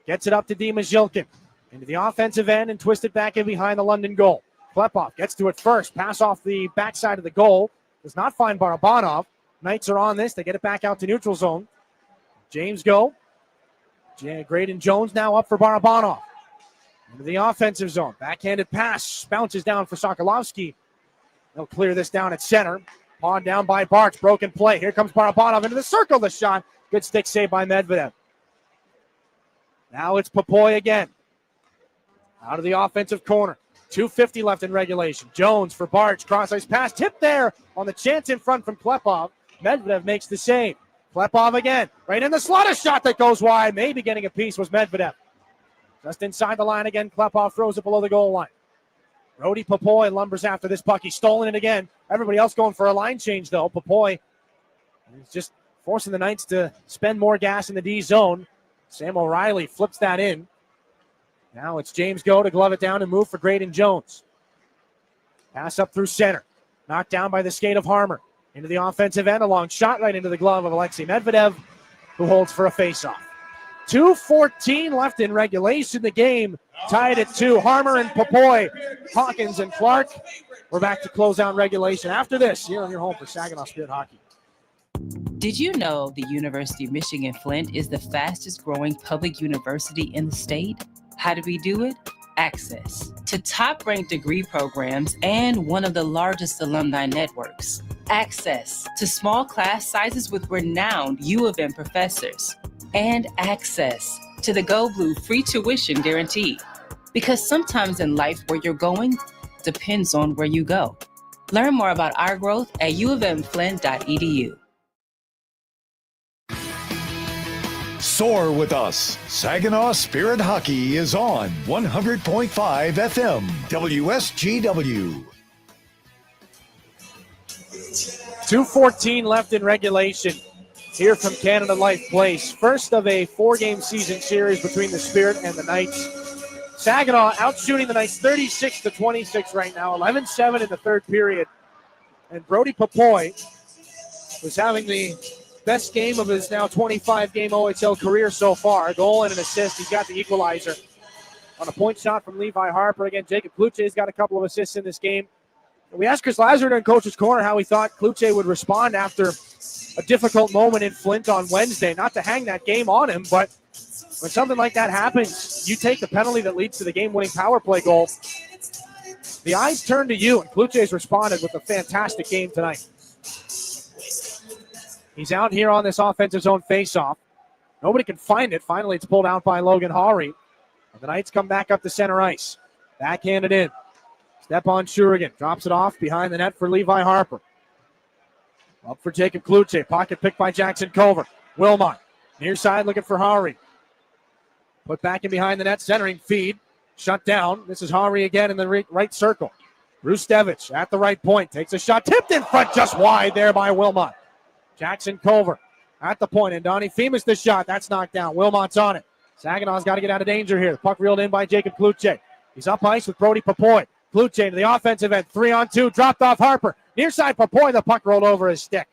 gets it up to Dima Zhilkin. Into the offensive end and twisted back in behind the London goal. Klepov gets to it first. Pass off the backside of the goal. Does not find Barabanov. Knights are on this. They get it back out to neutral zone. James Go. Graydon Jones now up for Barabanov. Into the offensive zone. Backhanded pass. Bounces down for Sokolovsky. They'll clear this down at center. Pawed down by Barch. Broken play. Here comes Barabanov into the circle. The shot. Good stick save by Medvedev. Now it's Popoy again. Out of the offensive corner. 2:50 left in regulation. Jones for Barch. Cross-ice pass. Tipped there on the chance in front from Klepov. Medvedev makes the save. Klepov again. Right in the slot. A shot that goes wide. Maybe getting a piece was Medvedev. Just inside the line again. Klepov throws it below the goal line. Brody Papoy lumbers after this puck. He's stolen it again. Everybody else going for a line change, though. Papoy is just forcing the Knights to spend more gas in the D zone. Sam O'Reilly flips that in. Now it's James Go to glove it down and move for Graydon Jones. Pass up through center. Knocked down by the skate of Harmer. Into the offensive end. A long shot right into the glove of Alexei Medvedev, who holds for a faceoff. 2:14 left in regulation. The game tied at 2. Harmer and Papoy, Hawkins and Clark. We're back to close out regulation after this. You're on your home for Saginaw Spirit Hockey. Did you know the University of Michigan Flint is the fastest growing public university in the state? How do we do it? Access to top-ranked degree programs and one of the largest alumni networks. Access to small class sizes with renowned U of M professors. And access to the Go Blue free tuition guarantee. Because sometimes in life where you're going depends on where you go. Learn more about our growth at uofmflint.edu. Soar with us. Saginaw Spirit Hockey is on 100.5 FM WSGW. 2:14 left in regulation here from Canada Life Place. First of a 4-game season series between the Spirit and the Knights. Saginaw outshooting the Knights 36-26 right now, 11-7 in the third period. And Brody Papoy was having the best game of his now 25-game OHL career so far. A goal and an assist. He's got the equalizer on a point shot from Levi Harper. Again, Jacob Kluche's got a couple of assists in this game. We asked Chris Lazard in Coach's Corner how he thought Kluche would respond after a difficult moment in Flint on Wednesday. Not to hang that game on him, but when something like that happens, you take the penalty that leads to the game-winning power play goal. The eyes turn to you, and Kluche's responded with a fantastic game tonight. He's out here on this offensive zone faceoff. Nobody can find it. Finally, it's pulled out by Logan Hawry. And the Knights come back up to center ice. Backhanded in. Stepan Shurigan drops it off behind the net for Levi Harper. Up for Jacob Kluche. Pocket picked by Jackson Culver. Wilmot. Near side looking for Hawry. Put back in behind the net. Centering feed. Shut down. This is Hawry again in the right circle. Rustevich at the right point. Takes a shot. Tipped in front just wide there by Wilmot. Jackson Culver at the point. And Donnie Femus the shot. That's knocked down. Wilmot's on it. Saginaw's got to get out of danger here. The puck reeled in by Jacob Kluche. He's up ice with Brody Papoy. Kluche into the offensive end. 3-on-2. Dropped off Harper. Near side Papoy. The puck rolled over his stick.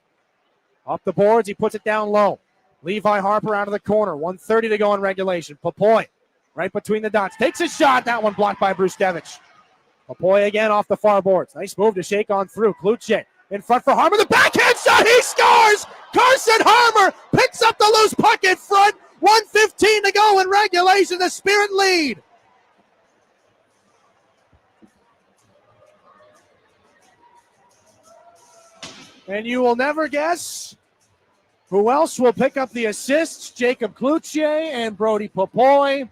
Up the boards. He puts it down low. Levi Harper out of the corner. 1:30 to go in regulation. Papoy right between the dots. Takes a shot. That one blocked by Brustevich. Papoy again off the far boards. Nice move to shake on through. Kluche in front for Harmer. The backhand shot. He scores. Carson Harmer picks up the loose puck in front. 1:15 to go in regulation. The Spirit lead. And you will never guess who else will pick up the assists. Jacob Kluche and Brody Papoy.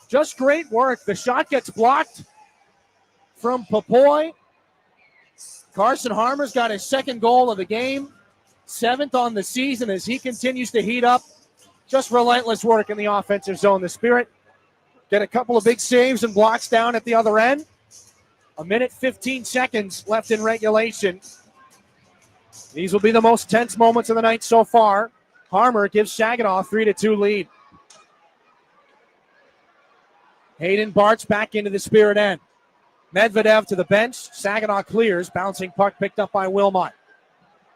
Just great work. The shot gets blocked from Papoy. Carson Harmer's got his second goal of the game. 7th on the season as he continues to heat up. Just relentless work in the offensive zone. The Spirit get a couple of big saves and blocks down at the other end. 1:15 left in regulation. These will be the most tense moments of the night so far. Harmer gives Saginaw a 3-2 lead. Hayden Bartz back into the Spirit end. Medvedev to the bench. Saginaw clears. Bouncing puck picked up by Wilmot.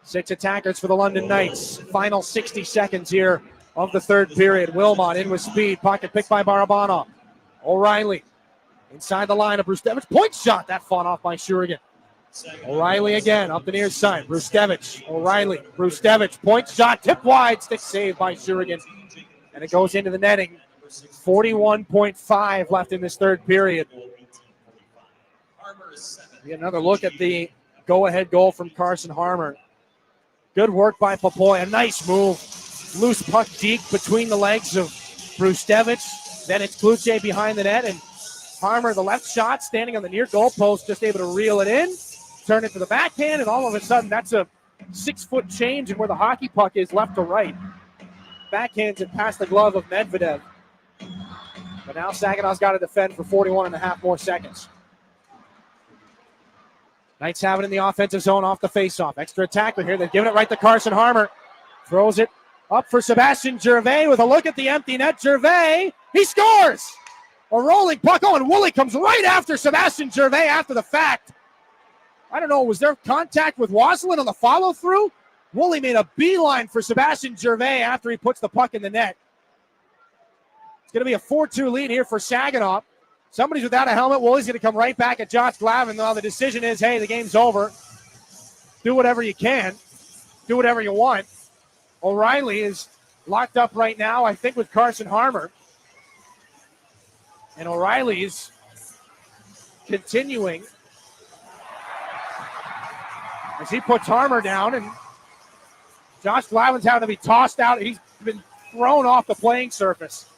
6 attackers for the London Knights. Final 60 seconds here of the third period. Wilmot in with speed. Pocket picked by Barabanov. O'Reilly inside the line of Brustevich. Point shot. That fought off by Shurigan. O'Reilly again up the near side. Brustevich. O'Reilly. Brustevich. Point shot. Tip wide. Stick save by Shurigan. And it goes into the netting. 41.5 left in this third period. We get another look at the go-ahead goal from Carson Harmer. Good work by Papoy. A nice move. Loose puck deep between the legs of Brustevich. Then it's Kluche behind the net. And Harmer, the left shot, standing on the near goal post, just able to reel it in. Turn it to the backhand, and all of a sudden, that's a 6-foot change in where the hockey puck is left to right. Backhands it past the glove of Medvedev. But now Saginaw's got to defend for 41 and a half more seconds. Knights have it in the offensive zone off the faceoff. Extra attacker here. They've given it right to Carson Harmer. Throws it up for Sebastian Gervais with a look at the empty net. Gervais, he scores! A rolling puck. Oh, and Woolley comes right after Sebastian Gervais after the fact. I don't know, was there contact with Waslin on the follow-through? Woolley made a beeline for Sebastian Gervais after he puts the puck in the net. It's going to be a 4-2 lead here for Saginaw. Somebody's without a helmet. Woolley's going to come right back at Josh Glavin. Now the decision is, hey, the game's over. Do whatever you can. Do whatever you want. O'Reilly is locked up right now, I think, with Carson Harmer. And O'Reilly is continuing as he puts Harmer down. And Josh Glavin's having to be tossed out. He's been thrown off the playing surface.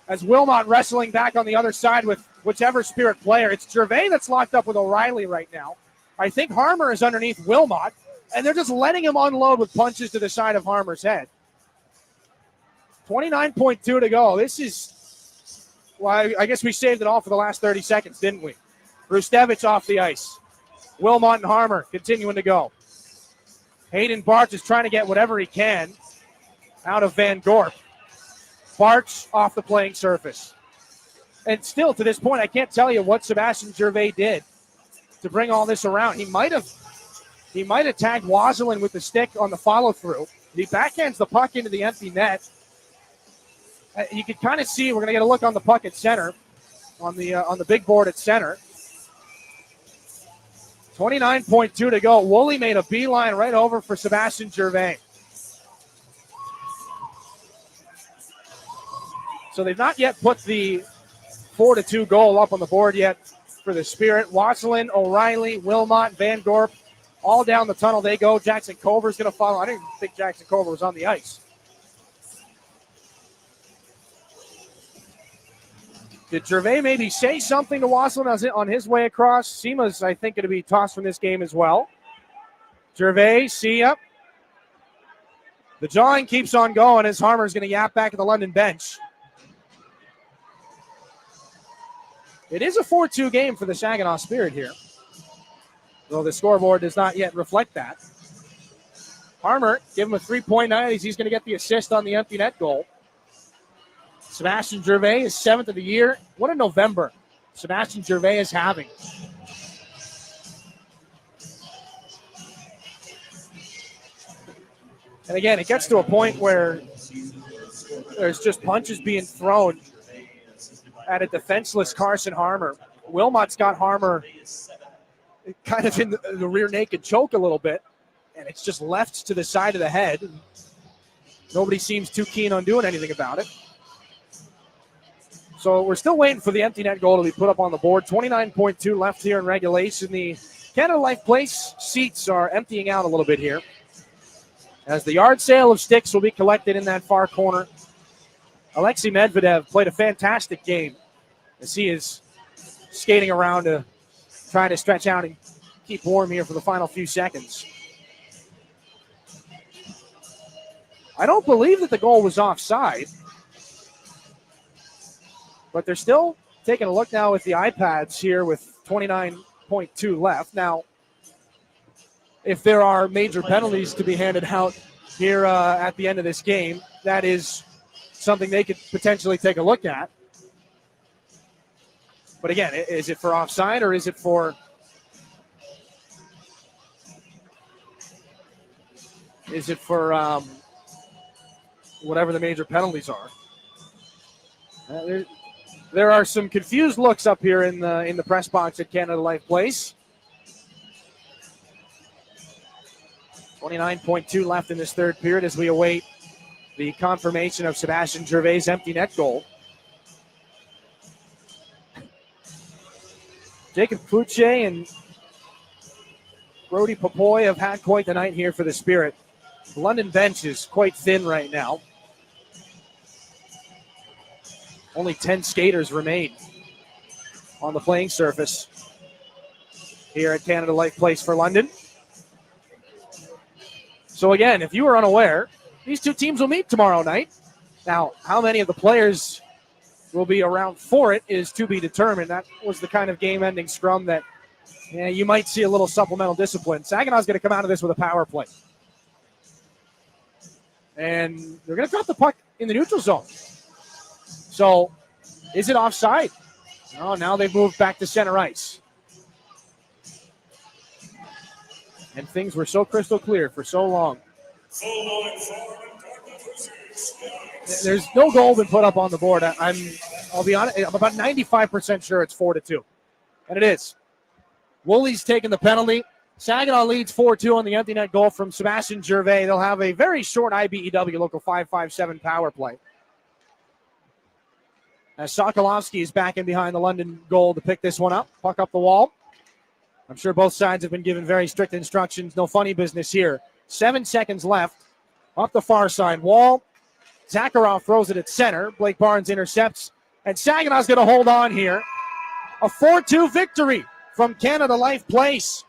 As Wilmot wrestling back on the other side with whichever Spirit player. It's Gervais that's locked up with O'Reilly right now. I think Harmer is underneath Wilmot, and they're just letting him unload with punches to the side of Harmer's head. 29.2 to go. This is, well, I guess we saved it all for the last 30 seconds, didn't we? Rustevich off the ice. Wilmot and Harmer continuing to go. Hayden Barch is trying to get whatever he can out of Van Gorp. Barch off the playing surface. And still, to this point, I can't tell you what Sebastian Gervais did to bring all this around. He might have tagged Wazelin with the stick on the follow-through. He backhands the puck into the empty net. You can kind of see, we're going to get a look on the puck at center, on the big board at center. 29.2 to go. Woolley made a beeline right over for Sebastian Gervais. So they've not yet put the 4-2 goal up on the board yet for the Spirit. Wazelin, O'Reilly, Wilmot, Van Gorp, all down the tunnel they go. Jackson Cover's going to follow. I didn't even think Jackson Cover was on the ice. Did Gervais maybe say something to Wazelin on his way across? Seema's, I think, going to be tossed from this game as well. Gervais, see ya. The jawing keeps on going as Harmer's going to yap back at the London bench. It is a 4-2 game for the Saginaw Spirit here, though the scoreboard does not yet reflect that. Harmer, give him a 3.9. He's going to get the assist on the empty net goal. Sebastian Gervais is 7th of the year. What a November Sebastian Gervais is having. And again, it gets to a point where there's just punches being thrown at a defenseless Carson Harmer. Wilmot's got Harmer kind of in the rear naked choke a little bit, and it's just left to the side of the head. Nobody seems too keen on doing anything about it. So we're still waiting for the empty net goal to be put up on the board. 29.2 left here in regulation. The Canada Life Place seats are emptying out a little bit here, as the yard sale of sticks will be collected in that far corner. Alexei Medvedev played a fantastic game as he is skating around to try to stretch out and keep warm here for the final few seconds. I don't believe that the goal was offside, but they're still taking a look now with the iPads here with 29.2 left. Now, if there are major penalties to be handed out here at the end of this game, that is something they could potentially take a look at. But again, is it for offside or is it for whatever the major penalties are? There are some confused looks up here in the press box at Canada Life Place. 29.2 left in this third period as we await the confirmation of Sebastian Gervais' empty net goal. Jacob Fouché and Brody Popoy have had quite the night here for the Spirit. The London bench is quite thin right now. Only 10 skaters remain on the playing surface here at Canada Life Place for London. So again, if you were unaware, these two teams will meet tomorrow night. Now, how many of the players will be around for it is to be determined. That was the kind of game-ending scrum that you might see a little supplemental discipline. Saginaw's going to come out of this with a power play. And they're going to drop the puck in the neutral zone. So, is it offside? No, now they've moved back to center ice. And things were so crystal clear for so long. There's no goal been put up on the board. I'll be honest, I'm about 95% sure it's 4-2. And it is. Wooley's taking the penalty. Saginaw leads 4-2 on the empty net goal from Sebastian Gervais. They'll have a very short IBEW local 5-5-7 power play. As Sokolovsky is back in behind the London goal to pick this one up. Puck up the wall. I'm sure both sides have been given very strict instructions. No funny business here. 7 seconds left. Up the far side wall. Zakharov throws it at center. Blake Barnes intercepts. And Saginaw's going to hold on here. A 4-2 victory from Canada Life Place.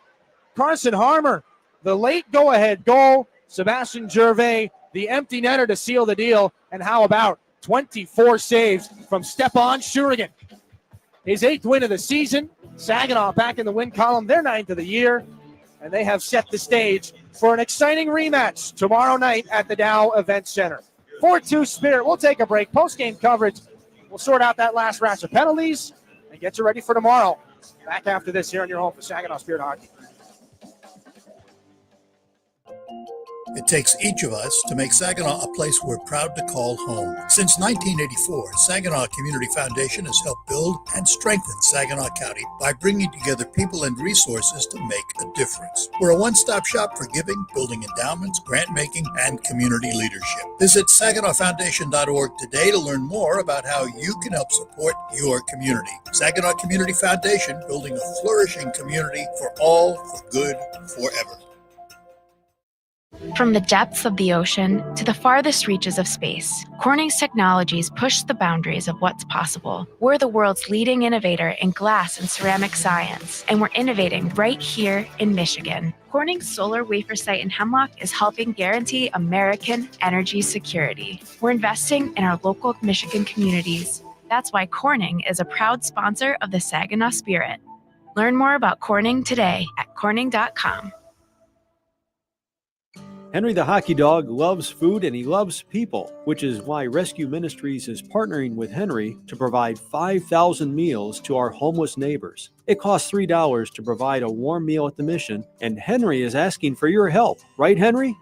Carson Harmer, the late go-ahead goal. Sebastian Gervais, the empty netter to seal the deal. And how about 24 saves from Stepan Shurigan? His 8th win of the season. Saginaw back in the win column, their 9th of the year. And they have set the stage for an exciting rematch tomorrow night at the Dow Event Center. 4-2 Spirit. We'll take a break. Post-game coverage. We'll sort out that last rash of penalties and get you ready for tomorrow. Back after this here on your home for Saginaw Spirit Hockey. It takes each of us to make Saginaw a place we're proud to call home. Since 1984, Saginaw Community Foundation has helped build and strengthen Saginaw County by bringing together people and resources to make a difference. We're a one-stop shop for giving, building endowments, grant-making, and community leadership. Visit SaginawFoundation.org today to learn more about how you can help support your community. Saginaw Community Foundation, building a flourishing community for all, for good, forever. From the depths of the ocean to the farthest reaches of space, Corning's technologies push the boundaries of what's possible. We're the world's leading innovator in glass and ceramic science, and we're innovating right here in Michigan. Corning's solar wafer site in Hemlock is helping guarantee American energy security. We're investing in our local Michigan communities. That's why Corning is a proud sponsor of the Saginaw Spirit. Learn more about Corning today at corning.com. Henry the Hockey Dog loves food and he loves people, which is why Rescue Ministries is partnering with Henry to provide 5,000 meals to our homeless neighbors. It costs $3 to provide a warm meal at the mission, and Henry is asking for your help. Right, Henry?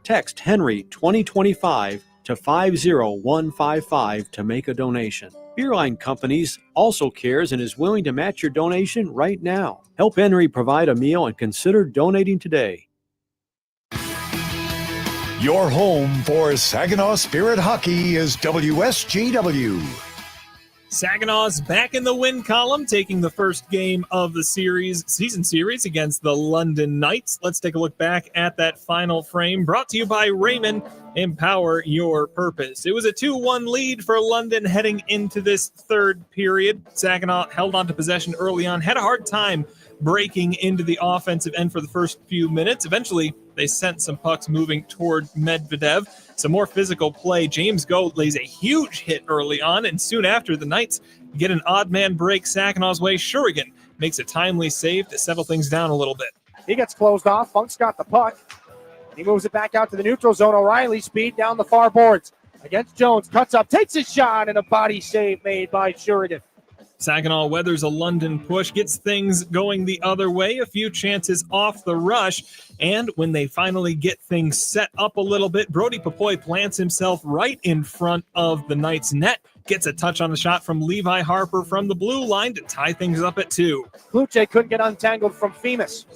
Text Henry 2025 to 50155 to make a donation. Beerline Companies also cares and is willing to match your donation right now. Help Henry provide a meal and consider donating today. Your home for Saginaw Spirit Hockey is WSGW. Saginaw's back in the win column, taking the first game of the season series against the London Knights. Let's take a look back at that final frame, brought to you by Raymond. Empower your purpose. It was a 2-1 lead for London heading into this third period. Saginaw held on to possession early on, had a hard time breaking into the offensive end for the first few minutes. Eventually, they sent some pucks moving toward Medvedev. Some more physical play. James Goat lays a huge hit early on, and soon after, the Knights get an odd man break Saginaw's way. Shurigan makes a timely save to settle things down a little bit. He gets closed off. Funk's got the puck. He moves it back out to the neutral zone. O'Reilly speed down the far boards against Jones. Cuts up, takes a shot, and a body save made by Shurigan. Saginaw weathers a London push, gets things going the other way, a few chances off the rush, and when they finally get things set up a little bit, Brody Popoy plants himself right in front of the Knights' net, gets a touch on the shot from Levi Harper from the blue line to tie things up at 2. Kluche couldn't get untangled from Femus.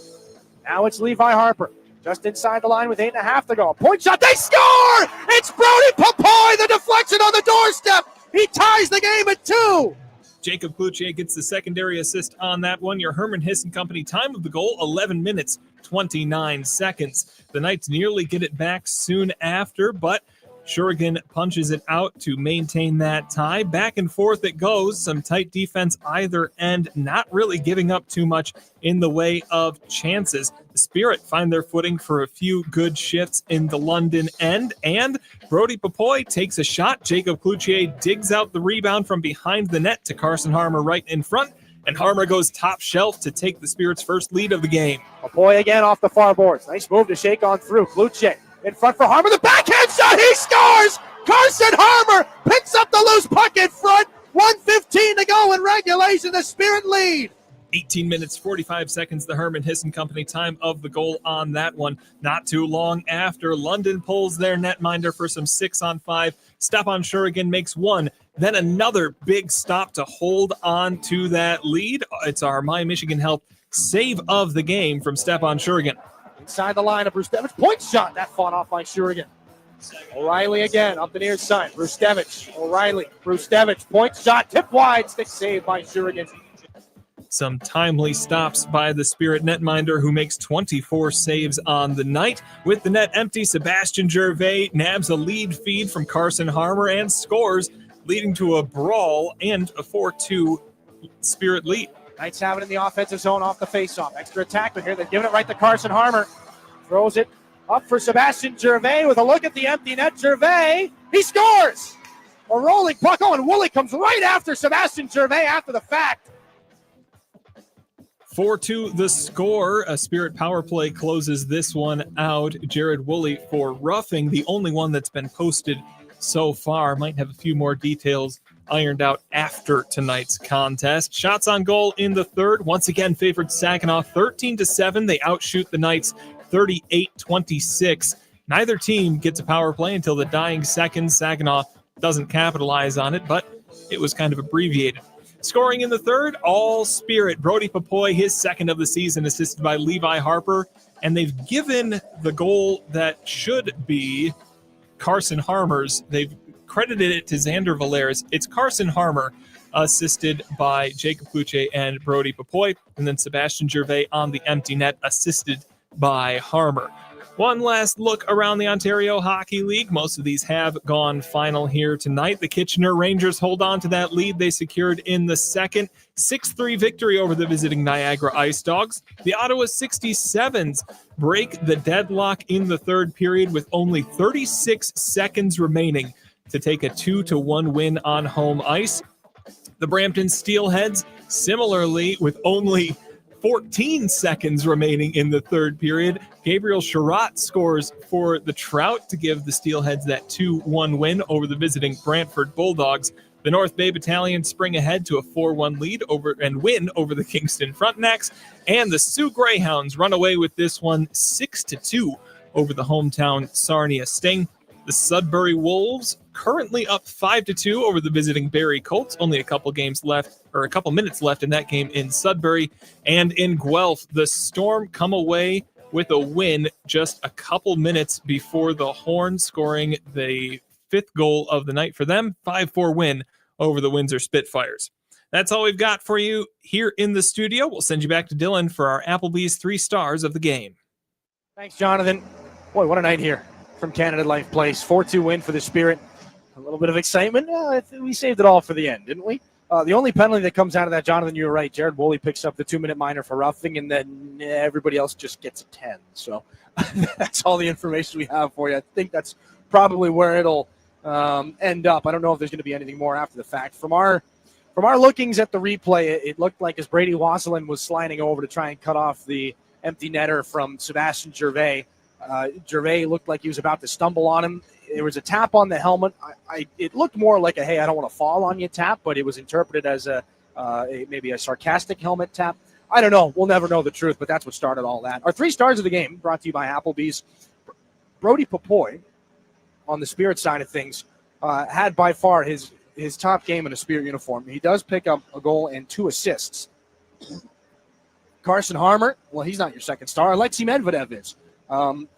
Now it's Levi Harper, just inside the line with 8.5 to go. Point shot, they score! It's Brody Popoy, the deflection on the doorstep! He ties the game at 2! Jacob Kluche gets the secondary assist on that one. Your Herman Hissen Company time of the goal, 11 minutes, 29 seconds. The Knights nearly get it back soon after, but Shurigan punches it out to maintain that tie. Back and forth it goes. Some tight defense either end, not really giving up too much in the way of chances. The Spirit find their footing for a few good shifts in the London end, and Brody Papoy takes a shot. Jacob Cloutier digs out the rebound from behind the net to Carson Harmer right in front, and Harmer goes top shelf to take the Spirit's first lead of the game. Papoy again off the far boards. Nice move to shake on through. Cloutier in front for Harmer. The backhand shot. He scores. Carson Harmer picks up the loose puck in front. 1:15 to go in regulation. The Spirit lead. 18 minutes, 45 seconds, the Herman Hisson Company time of the goal on that one. Not too long after, London pulls their netminder for some 6-on-5. Stepan Shurigan makes one. Then another big stop to hold on to that lead. It's our My Michigan Health save of the game from Stepan Shurigan. Inside the line of Brustevich. Point shot. That fought off by Shurigan. O'Reilly again up the near side. Brustevich. O'Reilly. Brustevich. Point shot. Tip wide. Stick save by Shurigan. Some timely stops by the Spirit netminder, who makes 24 saves on the night. With the net empty, Sebastian Gervais nabs a lead feed from Carson Harmer and scores, leading to a brawl and a 4-2 Spirit lead. Knights have it in the offensive zone off the faceoff. Extra attack, but here they're giving it right to Carson Harmer. Throws it up for Sebastian Gervais with a look at the empty net. Gervais, he scores! A rolling puck. Oh, and Woolley comes right after Sebastian Gervais after the fact. 4-2 the score. A Spirit power play closes this one out. Jared Woolley for roughing, the only one that's been posted so far. Might have a few more details ironed out after tonight's contest. Shots on goal in the third once again favored Saginaw 13-7. They outshoot the Knights 38-26. Neither team gets a power play until the dying seconds. Saginaw doesn't capitalize on it, but it was kind of abbreviated. Scoring in the third, all Spirit. Brody Papoy, his second of the season, assisted by Levi Harper, and they've given the goal that should be Carson Harmer's. They've credited it to Xander Valeris. It's Carson Harmer, assisted by Jacob Cloutier and Brody Papoy, and then Sebastian Gervais on the empty net, assisted by Harmer. One last look around the Ontario Hockey League. Most of these have gone final here tonight. The Kitchener Rangers hold on to that lead they secured in the second. 6-3 victory over the visiting Niagara Ice Dogs. The Ottawa 67s break the deadlock in the third period with only 36 seconds remaining to take a 2-1 win on home ice. The Brampton Steelheads, similarly, with only 14 seconds remaining in the third period, Gabriel Sherratt scores for the Trout to give the Steelheads that 2-1 win over the visiting Brantford Bulldogs. The North Bay Battalion spring ahead to a 4-1 lead win over the Kingston Frontenacs, and the Sioux Greyhounds run away with this one 6-2 over the hometown Sarnia Sting. The Sudbury Wolves currently up 5-2 over the visiting Barrie Colts. Only a couple minutes left in that game in Sudbury. And in Guelph, the Storm come away with a win just a couple minutes before the Horn, scoring the fifth goal of the night for them. 5-4 win over the Windsor Spitfires. That's all we've got for you here in the studio. We'll send you back to Dylan for our Applebee's 3 stars of the game. Thanks, Jonathan. Boy, what a night here from Canada Life Place. 4-2 win for the Spirit. A little bit of excitement. We saved it all for the end, didn't we? The only penalty that comes out of that, Jonathan, you were right. Jared Woolley picks up the 2-minute minor for roughing, and then everybody else just gets a 10. So that's all the information we have for you. I think that's probably where it'll end up. I don't know if there's going to be anything more after the fact. From our lookings at the replay, it looked like as Brady Wasselin was sliding over to try and cut off the empty netter from Sebastian Gervais, Gervais looked like he was about to stumble on him. There was a tap on the helmet. It looked more like a, hey, I don't want to fall on you tap, but it was interpreted as maybe a sarcastic helmet tap. I don't know. We'll never know the truth, but that's what started all that. Our 3 stars of the game brought to you by Applebee's. Brody Papoy, on the Spirit side of things, had by far his top game in a Spirit uniform. He does pick up a goal and 2 assists. Carson Harmer, well, he's not your second star. Alexei Medvedev is.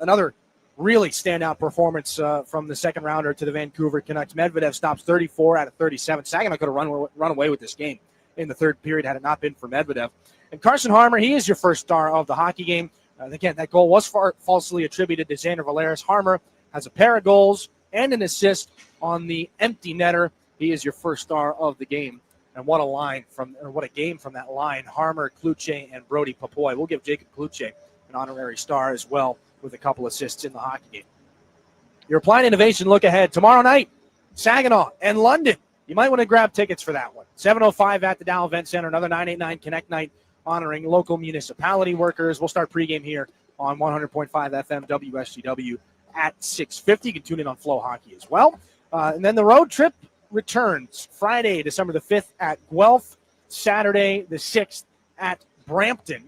Another really standout performance from the second rounder to the Vancouver Canucks. Medvedev stops 34 out of 37. Saginaw could have run away with this game in the third period had it not been for Medvedev. And Carson Harmer, he is your first star of the hockey game. Again, that goal was falsely attributed to Xander Valeris. Harmer has a pair of goals, and an assist on the empty netter. He is your first star of the game. And what a game from that line. Harmer, Kluche, and Brody Papoy. We'll give Jacob Kluche an honorary star as well with a couple assists in the hockey game. Your Applied Innovation look ahead tomorrow night, Saginaw and London. You might want to grab tickets for that one. 7:05 at the Dow Event Center, another 989 Connect Night honoring local municipality workers. We'll start pregame here on 100.5 FM WSGW at 6:50. You can tune in on Flow Hockey as well. And then the road trip returns Friday, December the 5th at Guelph, Saturday the 6th at Brampton.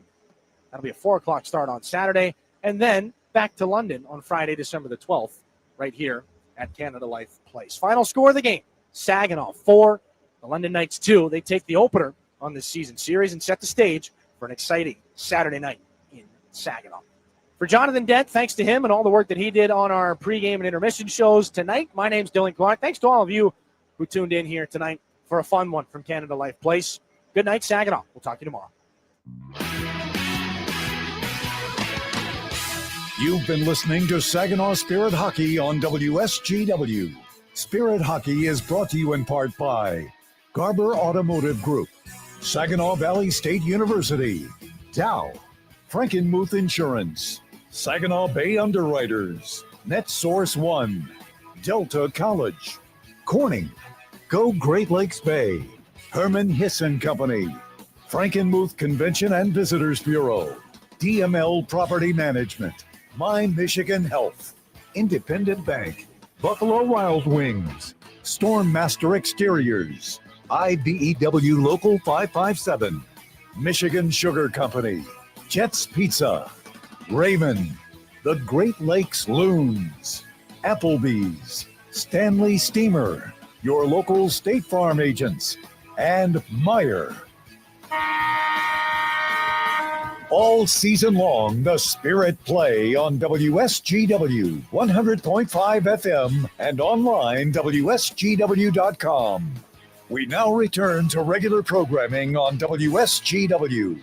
That'll be a 4 o'clock start on Saturday. And then back to London on Friday, December the 12th, right here at Canada Life Place. Final score of the game, Saginaw 4, the London Knights 2. They take the opener on this season series and set the stage for an exciting Saturday night in Saginaw. For Jonathan Dent, thanks to him and all the work that he did on our pregame and intermission shows tonight, my name's Dylan Clark. Thanks to all of you who tuned in here tonight for a fun one from Canada Life Place. Good night, Saginaw. We'll talk to you tomorrow. You've been listening to Saginaw Spirit Hockey on WSGW. Spirit Hockey is brought to you in part by Garber Automotive Group, Saginaw Valley State University, Dow, Frankenmuth Insurance, Saginaw Bay Underwriters, NetSource One, Delta College, Corning, Go Great Lakes Bay, Herman Hisson Company, Frankenmuth Convention and Visitors Bureau, DML Property Management, My Michigan Health, Independent Bank, Buffalo Wild Wings, Stormmaster Exteriors, IBEW Local 557, Michigan Sugar Company, Jets Pizza, Raymond, the Great Lakes Loons, Applebee's, Stanley Steamer, your local State Farm agents, and Meyer. All season long, the Spirit play on WSGW 100.5 FM and online WSGW.com. We now return to regular programming on WSGW.